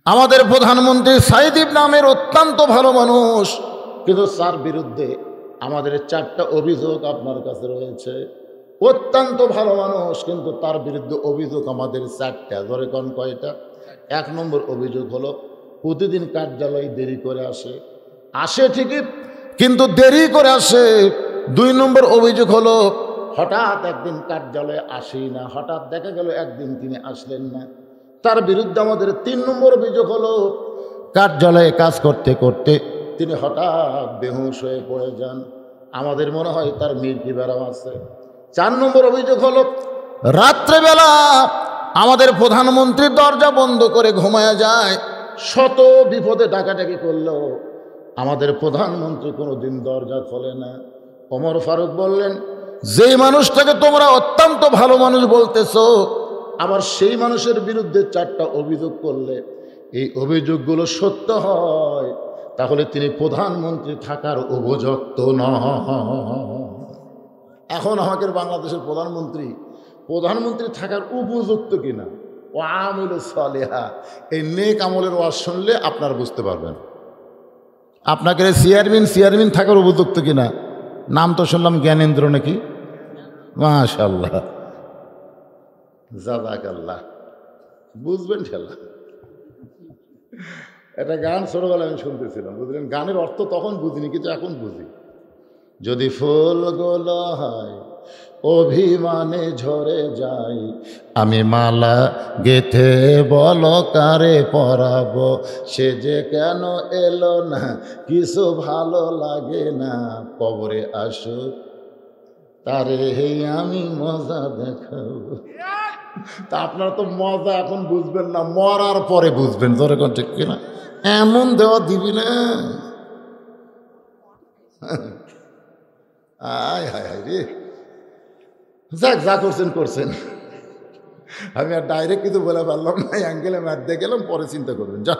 আমাদের প্রধানমন্ত্রী সাইদ ইবনে আমের অত্যন্ত ভালো মানুষ, কিন্তু তার বিরুদ্ধে আমাদের 4টা অভিযোগ আপনার কাছে রয়েছে। অত্যন্ত ভালো মানুষ, কিন্তু তার বিরুদ্ধে অভিযোগ আমাদের 4টা। ধরে কোন কয়টা? 1 নম্বর অভিযোগ হলো প্রতিদিন কার্যালয়ে দেরি করে আসে ঠিকই, কিন্তু দেরি করে আসে। 2 নম্বর অভিযোগ হলো হঠাৎ একদিন কার্যালয়ে আসেই না, হঠাৎ দেখা গেল একদিন তিনি আসলেন না। তার বিরুদ্ধে আমাদের 3 নম্বর অভিযোগ হলো কার্যালয়ে কাজ করতে করতে তিনি হঠাৎ বেহুশ হয়ে পড়ে যান, আমাদের মনে হয় তার মির্গি ব্যারাম আছে। 4 নম্বর অভিযোগ হলো রাত্রেবেলা আমাদের প্রধানমন্ত্রী দরজা বন্ধ করে ঘুমায়া যায়। শত বিপদে ডাকাডাকি করলেও আমাদের প্রধানমন্ত্রী কোনোদিন দরজা খোলে না। ওমর ফারুক বললেন, যেই মানুষটাকে তোমরা অত্যন্ত ভালো মানুষ বলতেছো, আবার সেই মানুষের বিরুদ্ধে 4টা অভিযোগ করলে এই অভিযোগগুলো সত্য হয়, তাহলে তিনি প্রধানমন্ত্রী থাকার উপযুক্ত নয়। এখন আমাদের বাংলাদেশের প্রধানমন্ত্রী থাকার উপযুক্ত কিনা, ও আমল সালেহা, এই নেক আমলের ওয়াজ শুনলে আপনারা বুঝতে পারবেন আপনাকে চেয়ারম্যান থাকার উপযুক্ত কিনা। নাম তো শুনলাম জ্ঞানেন্দ্র নাকি, মাশাআল্লাহ, জাযাকাল্লাহ, বুঝবেন ঠেলা। একটা গান ছোটবেলায় আমি শুনতেছিলাম, বুঝলেন? গানের অর্থ তখন বুঝিনি, কিন্তু এখন বুঝি। যদি ফুলগুলো হয় অভিমানে ঝরে যায়, আমি মালা গেথে বলো কারে পরাবো, সে যে কেন এলো না, কিছু ভালো লাগে না, কবরে আসুক তারে হে আমি মজা দেখাবো। তা আপনারা তো মজা এখন বুঝবেন না, মরার পরে বুঝবেন। ধরে কোন ঠিক কিনা? এমন দেওয়া দিবি না, আয় হায় হায় রে। যাক, যা করছেন। আমি আর ডাইরেক্ট কিছু বলে পারলাম না, অ্যাঙ্গেলে ম্যাট দিয়ে গেলাম, পরে চিন্তা করবেন। যা,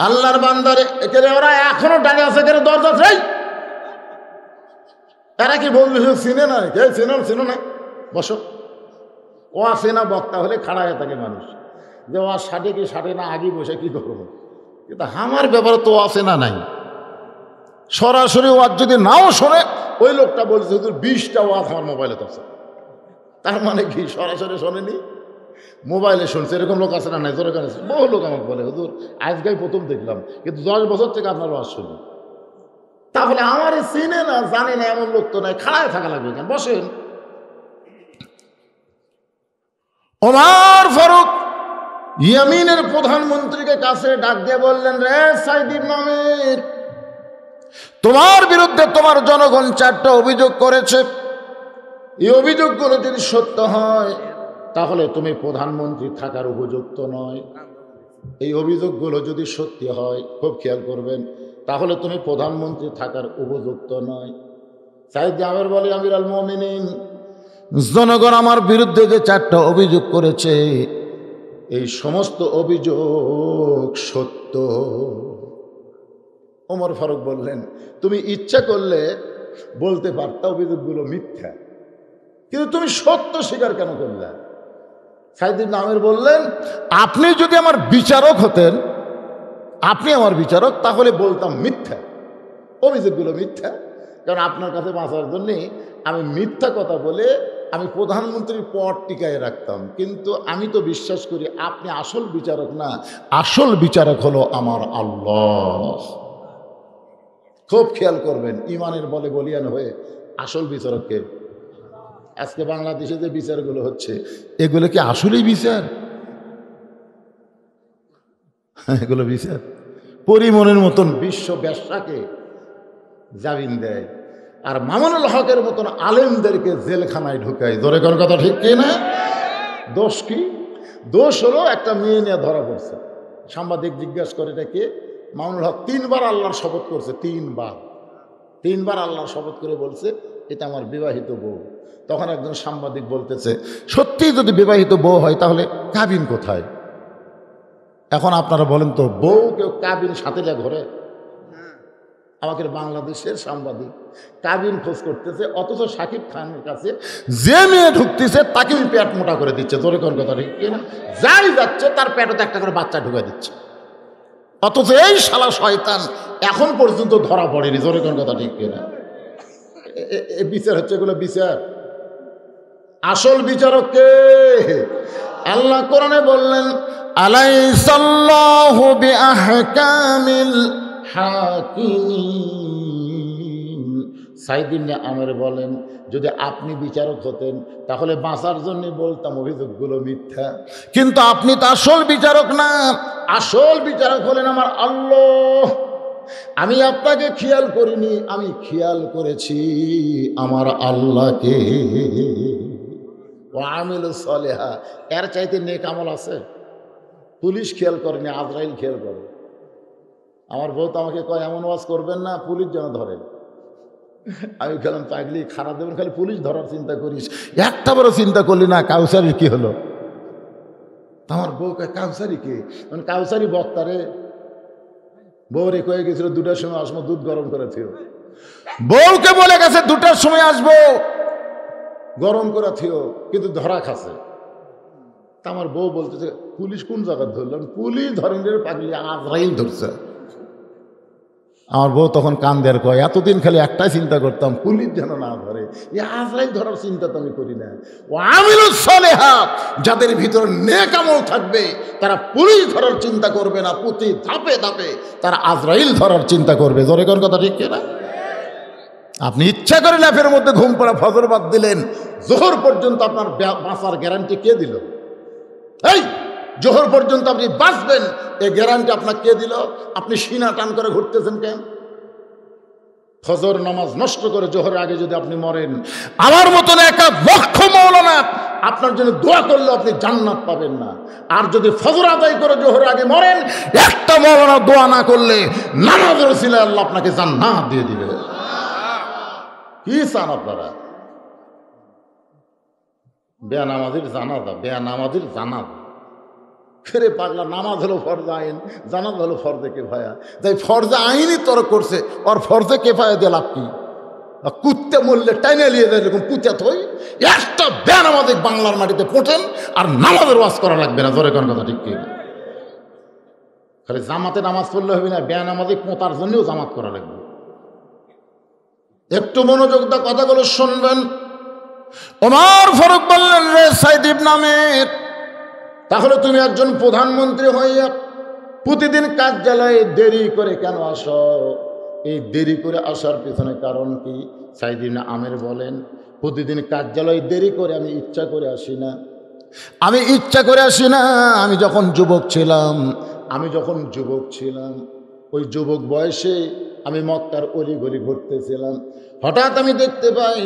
আল্লাহর বান্দারে একেবারে ওরা এখনো ডাকে আছে, কেন দরজা চাই। এরা কি বলবে চিনে না, কে চিনো না, বসো। ও চেনা বক্তা হলে খাড়া হয়ে থাকে মানুষ, যে ও সাটে কি সাটে না, আগে বসে কি করবো। কিন্তু আমার ব্যাপারে তো চেনা নাই। সরাসরি ওয়াজ যদি নাও শোনে, ওই লোকটা বলছে হুজুর 20টা ওয়াজ আমার মোবাইলে আছে। তার মানে কি সরাসরি শোনেনি, মোবাইলে শুনছে। এরকম লোক আছে না নাই? জোরে কাছে বহু লোক আমাকে বলে, হুজুর আজকেই প্রথম দেখলাম, কিন্তু 10 বছর থেকে আপনার ওয়াজ শুনি। তাহলে আমার চিনে না, জানে না, এমন লোক তো নাই। খাড়ায় থাকা লাগবে কেন, বসেন। ওমর ফারুক ইয়েমেনের প্রধানমন্ত্রীকে কাছে ডাক দিয়ে বললেন, রে সাইদ ইবনে আমের, তোমার বিরুদ্ধে তোমার জনগণ 4টা অভিযোগ করেছে। এই অভিযোগগুলো যদি সত্য হয়, তাহলে তুমি প্রধানমন্ত্রী থাকার উপযুক্ত নয়। এই অভিযোগগুলো যদি সত্যি হয়, খুব খেয়াল করবেন, তাহলে তুমি প্রধানমন্ত্রী থাকার উপযুক্ত নয়। সাইদ ইবনে আমের বলে, আমিরুল মুমিনিন, জনগণ আমার বিরুদ্ধে যে 4টা অভিযোগ করেছে, এই সমস্ত অভিযোগ সত্য। ওমর ফারুক বললেন, তুমি ইচ্ছা করলে বলতে পারতা অভিযোগগুলো মিথ্যা, কিন্তু তুমি সত্য স্বীকার কেন করলে? সাইদ ইবনে আমের বললেন, আপনি যদি আমার বিচারক হতেন, তাহলে বলতাম মিথ্যা, অভিযোগগুলো মিথ্যা। কারণ আপনার কাছে বাঁচার জন্যে আমি মিথ্যা কথা বলে আমি প্রধানমন্ত্রীর পদ টিকায় রাখতাম। কিন্তু আমি তো বিশ্বাস করি আপনি আসল বিচারক না, আসল বিচারক হলো আমার আল্লাহ। খুব খেয়াল করবেন, ইমানের বলে বলিয়ান হয়ে আসল বিচারককে। আজকে বাংলাদেশে যে বিচারগুলো হচ্ছে, এগুলো কি আসলেই বিচার? এগুলো বিচার? পরিমনের মতন বিশ্ব ব্যবসাকে জামিন দেয়, আর মামুনুল হকের মতন আলেমদেরকে জেলখানায় ঢুকায়। ধরে কোন কথা ঠিক কি না? দোষ কি? দোষ হলো একটা মেয়ে নিয়ে ধরা পড়ছে। সাংবাদিক জিজ্ঞাসা করে, এটা কে? মামুনুল হক 3বার আল্লাহর শপথ করছে, 3বার আল্লাহর শপথ করে বলছে, এটা আমার বিবাহিত বউ। তখন একজন সাংবাদিক বলতেছে, সত্যি যদি বিবাহিত বউ হয়, তাহলে কাবিন কোথায়? এখন আপনারা বলেন তো, বউ কেউ কাবিন সাথে যা ঘরে? আমাদের বাংলাদেশের সাংবাদিক কাবিন খোঁজ করতেছে, অথচ শাকিব খানের কাছে যে মেয়ে ঢুকতেছে তাকে ওই পেট মোটা করে দিচ্ছে। জোরে কোন কথা ঠিক কিনা? যাই যাচ্ছে তার পেটে একটা করে বাচ্চা ঢুকে দিচ্ছে, অথচ এই শালা শয়তান এখন পর্যন্ত ধরা পড়েনি। জোরে কোন কথা ঠিক কিনা? বিচার হচ্ছে এগুলো বিচার। আসল বিচারক কে? আল্লাহ কোরআনে বললেন, আলাইসাল্লাহু বিআহকামিল হাকিমিন। সাইদ ইবনে আমর বলেন, যদি আপনি বিচারক হতেন তাহলে বাঁচার জন্য বলতাম অভিযোগগুলো মিথ্যা, কিন্তু আপনি তো আসল বিচারক না। আসল বিচারক হলেন আমার আল্লাহ। আমি আপনাকে খেয়াল করিনি, আমি খেয়াল করেছি আমার আল্লাহকে। ওয়া আমিলুস সালিহা, এর চাইতে নেক আমল আছে? পুলিশ খেয়াল করেনি, আজরাইল খেয়াল করে। আমার বউ তো আমাকে কয়, এমন ওয়াজ করবেন না পুলিশ যেন ধরে। আমি খেলাম, পাগলি খারাপ দেবেন, খালি পুলিশ ধরার চিন্তা করিস, একটা বড় চিন্তা করলি না কাউসারির কি হলো? আমার বউ কয়, কাউসারি কে? মানে কাউসারি বক্তারে। বউ রে কয়ে গেছিল 2টার সময় আসবো, দুধ গরম করে থিও। বউকে বলে গেছে 2টার সময় আসবো, গরম করে থিও, কিন্তু ধরা খাচ্ছে। তা আমার বউ বলতেছে, পুলিশ কোন জায়গায় ধরলাম? পুলিশ ধরেন রে পাগলি, আজরাইল ধরছে। আমার বউ তখন কান্দের কয়, এতদিন খালি একটাই চিন্তা করতাম, পুলিশ যেন না ধরে, এই আজরাইল ধরার চিন্তা তো আমি করি না। ও আমিলুস সালিহাত, যাদের ভিতর নেক আমল থাকবে তারা পুলিশ ধরার চিন্তা করবে না, প্রতি ধাপে ধাপে তারা আজরাইল ধরার চিন্তা করবে। জোরে কোন কথা ঠিক কিনা? আপনি ইচ্ছা করে ল্যাফের মধ্যে ঘুম পড়া ফজর বাদ দিলেন, জোহর পর্যন্ত আপনার বাঁচার গ্যারান্টি কে দিল? এই জোহর পর্যন্ত আপনি বাঁচবেন, এই গ্যারান্টি আপনার কে দিল? আপনি সিনা টান করে ঘুরতেছেন কেন? ফজর নামাজ নষ্ট করে জোহরের আগে যদি আপনি মরেন, আমার মতন একা লক্ষ মাওলানা আপনার জন্য দোয়া করলে আপনি জান্নাত পাবেন না। আর যদি ফজর আদায় করে জোহরের আগে মরেন, একটা মাওলানা দোয়া না করলে নামাজের ওসিলায় আল্লাহ আপনাকে জান্নাত দিয়ে দিবে। কি চান আপনারা? বেনামাজির জানাজা, বেনামাজির জানাজা। ফেরে পাগলা, নামাজ হলো ফরজে আইন, জানাজ হলো ফরজে কেফায়া। তাই ফরজে আইনই তরক করছে, আর ফরজে কেফায়া দিয়ে লাভ কি? কুত্তে মরলে টাইনে নিয়ে যায়, এরকম কুত্তে থই একটা বেনামাজিক বাংলার মাটিতে পোটেন, আর নামাজের ওয়াজ করা লাগবে না। জোরে কোন কথা ঠিক কি? খালি জামাতে নামাজ পড়লে হবে না, বেনামাজিক পোঁতার জন্যও জামাত করা লাগবে। একটু মনোযোগ দা কথাগুলো শুনবেন। ওমর ফারুক বললেন, রে সাইদ ইবনে আমের, তাহলে তুমি একজন প্রধানমন্ত্রী হইয়া প্রতিদিন কার্যালয়ে দেরি করে কেন আসো? এই দেরি করে আসার পিছনে কারণ কি? সাইদ ইবনে আমের বলেন, প্রতিদিন কার্যালয়ে দেরি করে আমি ইচ্ছা করে আসি না, আমি ইচ্ছা করে আসি না। আমি যখন যুবক ছিলাম, ওই যুবক বয়সে আমি মক্কার অলিগলি ঘুরতেছিলাম, হঠাৎ আমি দেখতে পাই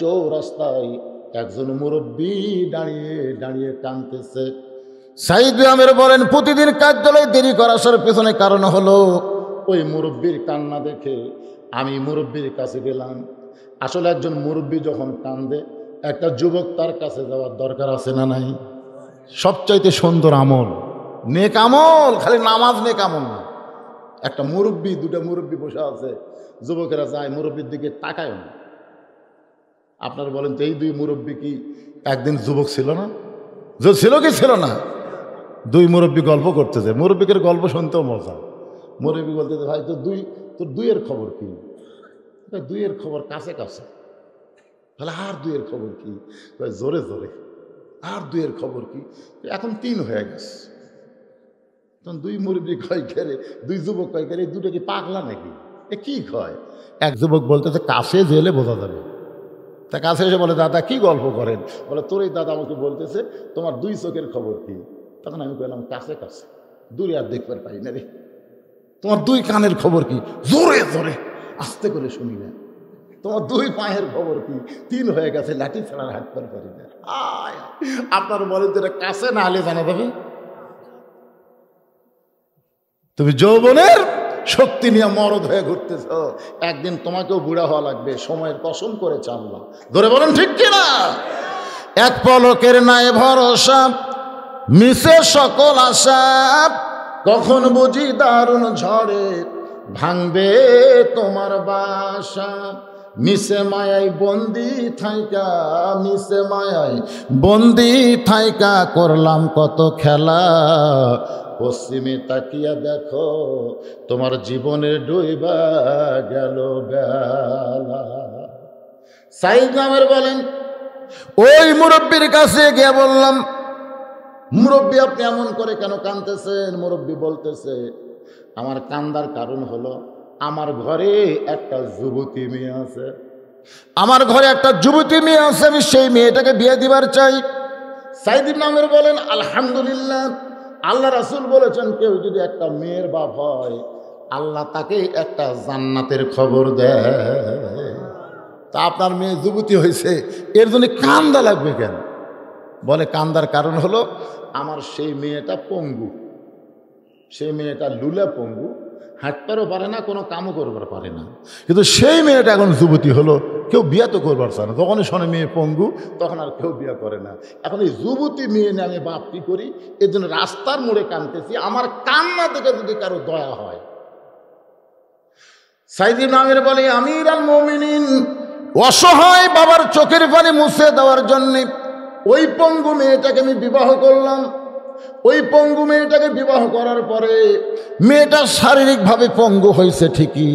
চৌরাস্তায় একজন মুরব্বী দাঁড়িয়ে দাঁড়িয়ে কাঁদতেছে। সাইদ ইবনে আমের বলেন, প্রতিদিন কার্যালয়ে দেরি করে আসার পেছনে কারণ হলো ওই মুরব্বীর কান্না দেখে আমি মুরব্বীর কাছে গেলাম। আসলে একজন মুরব্বী যখন কান্দে, একটা যুবক তার কাছে যাওয়ার দরকার আছে না নাই? সবচাইতে সুন্দর আমল নেক আমল, খালি নামাজ নেক আমল না। একটা মুরব্বী, 2টা মুরব্বী বসে আছে, যুবকেরা যায়, মুরব্বীর দিকে তাকায় না। আপনারা বলেন তো, এই 2 মুরব্বী কি একদিন যুবক ছিল না? ছিল কি ছিল না? 2 মুরব্বী গল্প করতেছে, মুরব্বীদের গল্প শুনতেও মজা। মুরব্বী বলতেছে, ভাই তোর 2-এর খবর কি? 2-এর খবর কাছে কাছে। তাহলে আর 2-এর খবর কি? জোরে জোরে। আর 2-এর খবর কি? এখন 3 হয়ে গেছে। তখন 2 মুরব্বী কয় গেলে, 2 যুবক কয় গেলে, 2টা কি পাগলা নাকি? এ কি কয়? এক যুবক বলতেছে, কাছে জেলে বোঝা যাবে। তা কাছে এসে বলে, দাদা কি গল্প করেন? বলে, তোর এই দাদা আমাকে বলতেছে তোমার 2 চোখের খবর কি? তখন আমি বললাম, কাছে কাছে, দূরে আর দেখবার পাই না রে। তোমার 2 কানের খবর কি? জোরে জোরে, আস্তে করে শুনি না। তোমার 2 পায়ের খবর কি? 3 হয়ে গেছে, লাঠি ছাড়া হাঁটতে পারি না। আপনার বলেন তো, এটা কাছে না হলে জানা যাবে? তুমি যৌবনের শক্তি নিয়ে মরদ হয়ে ঘুরতেছ, একদিন তোমাকেও বুড়া হওয়া লাগবে। সময়ের কসম করে চাল্লা, ধরে বলেন ঠিক কিনা? এক পলকের নাই ভরসা, মিশে সকল আশা, কখন বুঝি দারুণ ঝড়ে ভাঙবে তোমার বাসা, মিশে মায়াই বন্দি থাইকা, মিশে মায়াই বন্দি থাইকা করলাম কত খেলা, পশ্চিমে তাকিয়া দেখো তোমার জীবনের ডুইবা গেল বেলা। সাইদ নামের বলেন, ওই মুরব্বীর কাছে গিয়ে বললাম, মুরব্বী আপনি এমন করে কেন কাঁদতেছেন? মুরব্বী বলতেছে, আমার কান্দার কারণ হলো আমার ঘরে একটা যুবতী মেয়ে আছে, আমার ঘরে একটা যুবতী মেয়ে আছে, আমি সেই মেয়েটাকে বিয়ে দিবার চাই। সাইদ ইবনে আমের বলেন, আলহামদুলিল্লাহ, আল্লাহ রাসূল বলেছেন কেউ যদি একটা মেয়ের বাপ হয় আল্লাহ তাকে একটা জান্নাতের খবর দেয়। তা আপনার মেয়ে যুবতী হয়েছে, এর জন্য কান্দা লাগবে কেন? বলে কান্দার কারণ হলো আমার সেই মেয়েটা পঙ্গু, সেই মেয়েটা লুলা পঙ্গু, হাঁটতেও পারে না, কোনো কামও করবার পারে না, কিন্তু সেই মেয়েটা এখন যুবতী হলো, কেউ বিয়ে তো করবার চায় না। যখনই শোনে মেয়ে পঙ্গু তখন আর কেউ বিয়ে করে না। এখন এই যুবতী মেয়ে নিয়ে আমি বাপ কি করি? এর জন্য রাস্তার মোড়ে কাঁদতেছি, আমার কান্না থেকে যদি কারো দয়া হয়। সাইদ ইবনে আমের বলে, আমির আল মুমিনিন অসহায় বাবার চোখের পানি মুছে দেওয়ার জন্যে ওই পঙ্গু মেয়েটাকে আমি বিবাহ করলাম। ওই পঙ্গু মেয়েটাকে বিবাহ করার পরে মেয়েটা শারীরিকভাবে পঙ্গু হয়েছে ঠিকই,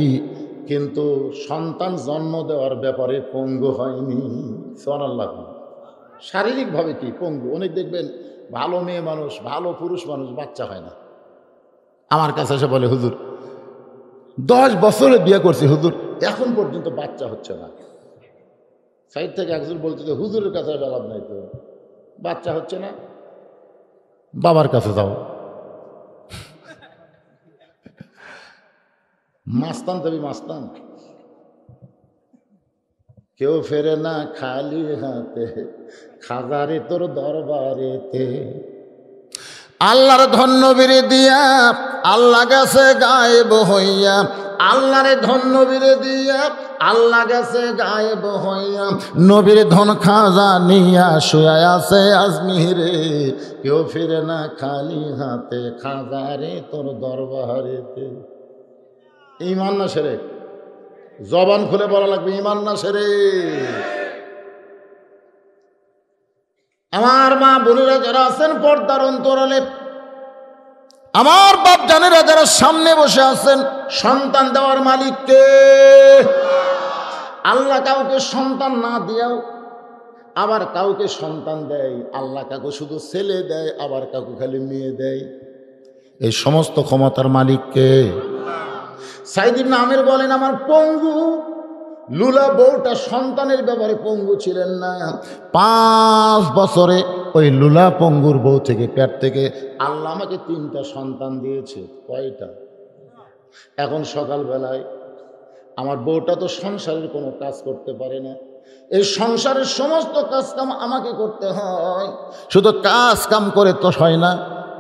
কিন্তু সন্তান জন্ম দেওয়ার ব্যাপারে পঙ্গু হয়নি। সুবহানাল্লাহ। শারীরিকভাবে কি পঙ্গু? অনেক দেখবেন ভালো মেয়ে মানুষ, ভালো পুরুষ মানুষ, বাচ্চা হয় না। আমার কাছে এসে বলে, হুজুর 10 বছরে বিয়ে করছি হুজুর, এখন পর্যন্ত বাচ্চা হচ্ছে না। সাইড থেকে একজন বলছে যে হুজুরের কাছে লাভ নাই, তো বাচ্চা হচ্ছে না, বাবার কাছে যাও। মাস্তান তবে মাস্তান, কেউ ফেরে না খালি হাতে, খাজারে তোর দরবারেতে। আল্লাহর ধন্যবীরে দিয়া আল্লাহ গেছে গায়েব হইয়া, আল্লাহর ধন্যবীরে দিয়া আল্লাহ গেছে গায়েব হইয়া, নবীর ধন খাজা নিয়া শুয়া আছে আজমিরে, কেউ ফিরে না খালি হাতে, খাজারে তোর দরবারেতে। ঈমান না সেরে? জবান খুলে বলা লাগবে, ঈমান না সেরে? আমার মা বোনেরা যারা আছেন পর্দার অন্তরালে, আমার বাপ জানেরা যারা সামনে বসে আছেন, সন্তান দেওয়ার মালিক কে? আল্লাহ কাউকে সন্তান না দিয়াও আবার কাউকে সন্তান দেয়, আল্লাহ কাউকে শুধু ছেলে দেয়, আবার কাউকে খালি মেয়ে দেয়। এই সমস্ত ক্ষমতার মালিক কে? সাইদ ইবনে আমের বলেন, আমার পঙ্গু লুলা বউটা সন্তানের ব্যাপারে পঙ্গু ছিলেন না। 5 বছরে ওই লুলা পঙ্গুর বউ থেকে, পেট থেকে আল্লাহ আমাকে 3টা সন্তান দিয়েছে। কয়টা? এখন সকালবেলায় আমার বউটা তো সংসারের কোনো কাজ করতে পারে না, এই সংসারের সমস্ত কাজ কাম আমাকে করতে হয়। শুধু কাজ কাম করে তো হয় না,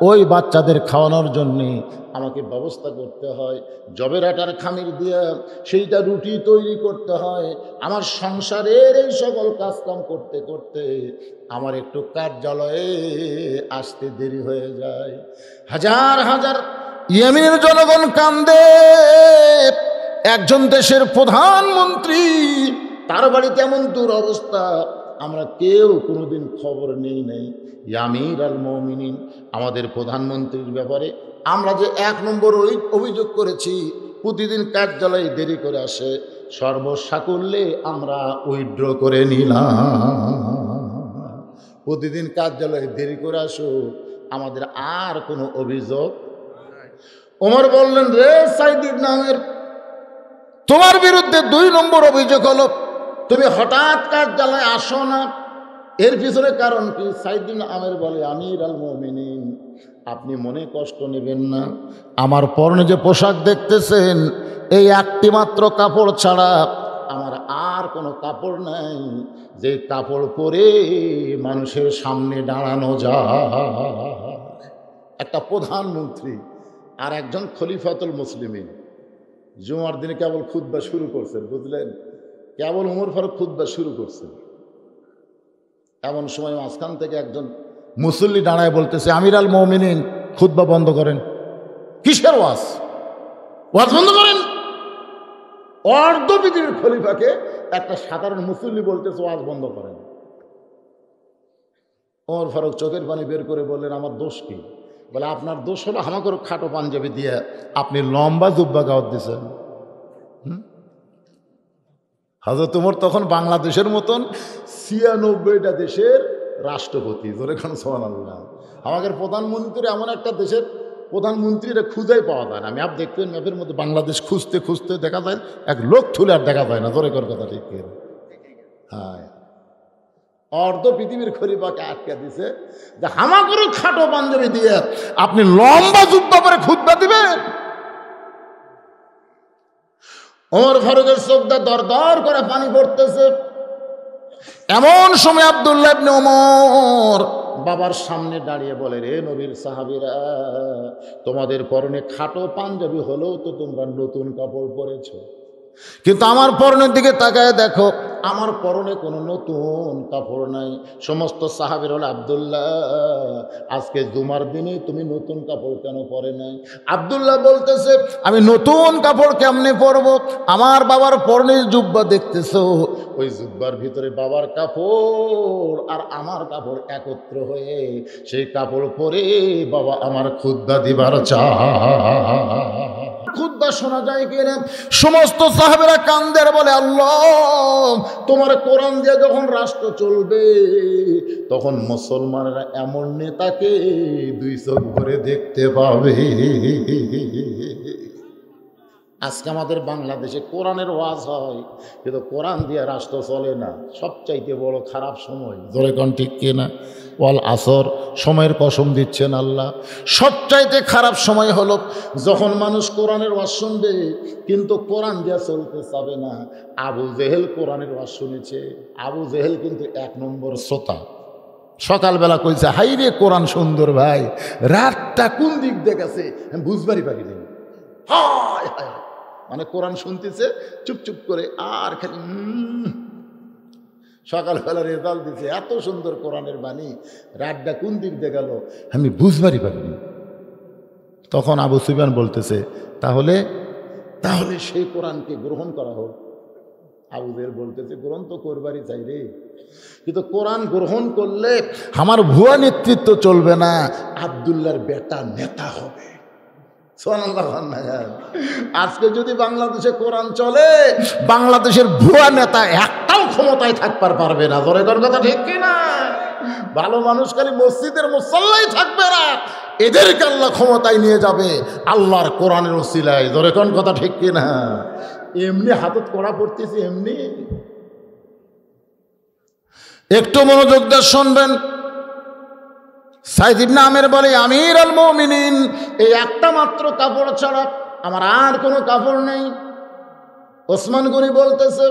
ওই বাচ্চাদের খাওয়ানোর জন্যে আমাকে ব্যবস্থা করতে হয়। জবের আটার খামির দিয়ে সেইটা রুটি তৈরি করতে হয়। আমার সংসারের এই সকল কাজকাম করতে করতে আমার একটু কার্যালয়ে আসতে দেরি হয়ে যায়। হাজার হাজার ইয়েমেনের জনগণ কান্দে। একজন দেশের প্রধানমন্ত্রী, তার বাড়িতে এমন দুরবস্থা, আমরা কেউ কোনোদিন খবর নেই নাই। আমির আল মুমিনিন, আমাদের প্রধানমন্ত্রীর ব্যাপারে আমরা যে 1 নম্বর অভিযোগ করেছি, প্রতিদিন কার্যালয়ে দেরি করে আসে, সর্বসাকুল্যে আমরা উইথড্র করে নিলাম। প্রতিদিন কার্যালয়ে দেরি করে আসো, আমাদের আর কোনো অভিযোগ। ওমর বললেন, রে সাইদ ইবনে আমের, তোমার বিরুদ্ধে 2 নম্বর অভিযোগ হলো তুমি হঠাৎ কার্যালয়ে আসো না, এর পিছনে কারণ কি? সাইদ ইবনে আমের বলে, আমির আল মুমিনিন, আপনি মনে কষ্ট নেবেন না, আমার পরনে যে পোশাক দেখতেছেন, এই একটি মাত্র কাপড় ছাড়া আমার আর কোনো কাপড় নাই, যে কাপড় পরে মানুষের সামনে দাঁড়ানো যায়। একটা প্রধানমন্ত্রী আর একজন খলিফাতুল মুসলিমিন জুমার দিনে কেবল খুতবা শুরু করছেন, বুঝলেন? কেবল উমর ফারুক খুতবা শুরু করছেন। এমন সময় মাঝখান থেকে একজন মুসল্লি দাঁড়ায় বলতেছে, আমির আল মুমিনিন খুতবা বন্ধ করেন। কিসের ওয়াজ? ওয়াজ বন্ধ করেন। অর্ধ পৃথিবীর খলিফাকে একটা সাধারণ মুসল্লি বলতেছে ওয়াজ বন্ধ করেন। ওমর ফারুক চোখের পানি বের করে বললেন, আমার দোষ কি? বলে, আপনার দোষ হলো আমাকে খাটো পাঞ্জাবি দিয়ে আপনি লম্বা জুব্বা গাওয়াত দিয়েছেন। হযরত ওমর তখন বাংলাদেশের মতন ৯৬টা দেশের রাষ্ট্রপতি। ধরে খান সুবহানাল্লাহ। আমাদের প্রধানমন্ত্রী এমন একটা দেশের প্রধানমন্ত্রীরা খুঁজেই পাওয়া যায় না। ম্যাপ দেখবেন, ম্যাপের মধ্যে বাংলাদেশ খুঁজতে খুঁজতে দেখা যায় এক লোক থুলে আর দেখা যায় না। ধরে কর কথা ঠিক। হ্যাঁ, অর্ধ পৃথিবীর খলিফাকে আটকে দিছে যে হামাগুরু খাটো পাঞ্জাবি দিয়ে আপনি লম্বা জুব্বা পরে খুতবা দিবেন। ওমর ফারুকের চোখটা দরদর করে পানি পড়তেছে। এমন সময় আব্দুল্লাহ ইবনে ওমর বাবার সামনে দাঁড়িয়ে বলে, রে নবীর সাহাবীরা, তোমাদের পরনে খাটো পাঞ্জাবি হলেও তো তোমরা নতুন কাপড় পরেছো, কিন্তু আমার পরনের দিকে তাকায় দেখো, আমার পরনে কোনো নতুন কাপড় নাই। সমস্ত সাহাবীর হলো, আব্দুল্লাহ আজকে জুমার দিনে তুমি নতুন কাপড় কেন পরে নাই? আব্দুল্লাহ বলতেছে, আমি নতুন কাপড় কেমনে পরবো? আমার বাবার পরনের জুব্বা দেখতেছো, ওই জুব্বার ভিতরে বাবার কাপড় আর আমার কাপড় একত্র হয়ে সেই কাপড় পরে বাবা আমার খুতবা দিবার চায়। খুতবা শোনা যায় কিনা? সমস্ত সাহাবীরা কান্দের বলে, আল্লাহ তোমার কোরআন দিয়ে যখন রাষ্ট্র চলবে তখন মুসলমানেরা এমন নেতাকে দুই চোখ ভরে দেখতে পাবে। আজকে আমাদের বাংলাদেশে কোরআনের ওয়াজ হয়, কিন্তু কোরআন দিয়ে রাষ্ট্র চলে না। সবচাইতে বড় খারাপ সময়, ধরে কোন ঠিক কিনা? ওয়াল আসর, সময়ের কসম দিচ্ছেন আল্লাহ। সবচাইতে খারাপ সময় হলো যখন মানুষ কোরআনের ওয়াজ শুনবে কিন্তু কোরআন দিয়ে চলতে চাবে না। আবু জেহেল কোরআনের ওয়াজ শুনেছে। আবু জেহেল কিন্তু ১ নম্বর শ্রোতা। সকালবেলা কইছে, হাই রে কোরআন সুন্দর ভাই, রাতটা কোন দিক দেখেছে বুঝবারই পারিনি। হায় হায়, মানে কোরআন শুনতেছে চুপচুপ করে আর খালি সকালবেলা রেজাল্ট দিচ্ছে, এত সুন্দর কোরআনের বাণী, রাতটা কোন দিক দিয়ে গেল আমি বুঝবারই পারিনি। তখন আবু সুফিয়ান বলতেছে, তাহলে তাহলে সেই কোরআনকে গ্রহণ করা হোক। আবু জেহেল বলতেছে, গ্রহণ তো করবারই চাই রে, কিন্তু কোরআন গ্রহণ করলে আমার ভুয়া নেতৃত্ব চলবে না, আব্দুল্লাহর বেটা নেতা হবে। আজকে যদি বাংলাদেশে কোরআন চলে, বাংলাদেশের ভুয়া নেতা একটাও ক্ষমতায় থাকবার পারবে না। ধরে কোন কথা ঠিক কিনা? ভালো মানুষ খালি মসজিদের মুসাল্লাই থাকবে না, এদেরকে আল্লাহ ক্ষমতায় নিয়ে যাবে আল্লাহর কোরআনের ওসিলায়। ধরে কোন কথা ঠিক কিনা? এমনি হাতত কড়া পড়তেছি, এমনি। একটু মনোযোগ দিয়ে শুনবেন। সাইদ ইবনে আমের বলে, আমির আল মুমিনিন, এই একটা মাত্র কাপড় ছাড়া আমার আর কোনো কাপড় নেই। ওসমান গনি বলতেছে,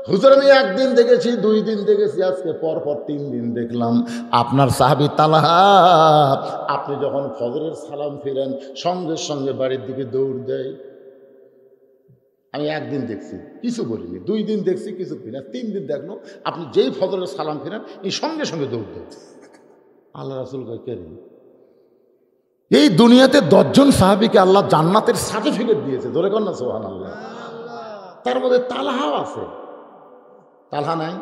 হুজুর আমি একদিন দেখেছি, 2 দিন দেখেছি, আজকে পরপর 3 দিন দেখলাম। আপনার সাহাবী তালহা আপনি যখন ফজরের সালাম ফিরেন সঙ্গে সঙ্গে বাড়ির দিকে দৌড় দেয়। আমি একদিন দেখছি, কিছু বলিনি। 2 দিন দেখছি, কিছু কিনা। 3 দিন দেখলো আপনি যেই ফজরের সালাম ফিরেন এই সঙ্গে সঙ্গে দৌড় দেয়। আল্লাহ রাসূল কয়, কে? এই দুনিয়াতে 10 জন সাহাবীকে আল্লাহ জান্নাতের সার্টিফিকেট দিয়েছে। ধরে কর না সুবহানাল্লাহ। তার মধ্যে তালহাও আছে। তালহা নাই?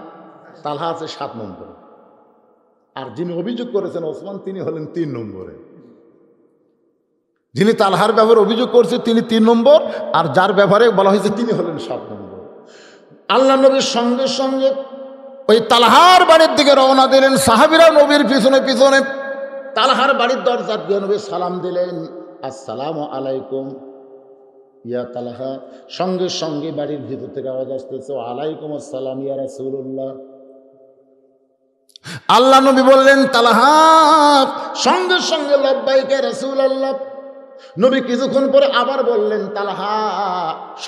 তালহা আছে 7 নম্বরে। আর যিনি অভিযোগ করেছেন ওসমান, তিনি হলেন 3 নম্বরে। যিনি তালহার ব্যাপারে অভিযোগ করছে তিনি 3 নম্বর, আর যার ব্যাপারে বলা হয়েছে তিনি হলেন 7 নম্বর। আল্লাহ নবীর সঙ্গে সঙ্গে ওই তালহার বাড়ির দিকে রওনা দিলেন। সাহাবীরা নবীর পিছনে পিছনে তালহার বাড়ির দরজা দিয়ে নবী সালাম দিলেন, আসসালামু আলাইকুম ইয়া তালহা। সঙ্গে সঙ্গে বাড়ির ভিতর থেকে আওয়াজ আসতেছে, আলাইকুম আসসালাম ইয়া রাসূলুল্লাহ। আল্লাহ নবী বললেন, তালহা। সঙ্গে সঙ্গে লব্বাইক ইয়া রাসূলুল্লাহ। নবী কিছুক্ষণ পরে আবার বললেন, তালহা।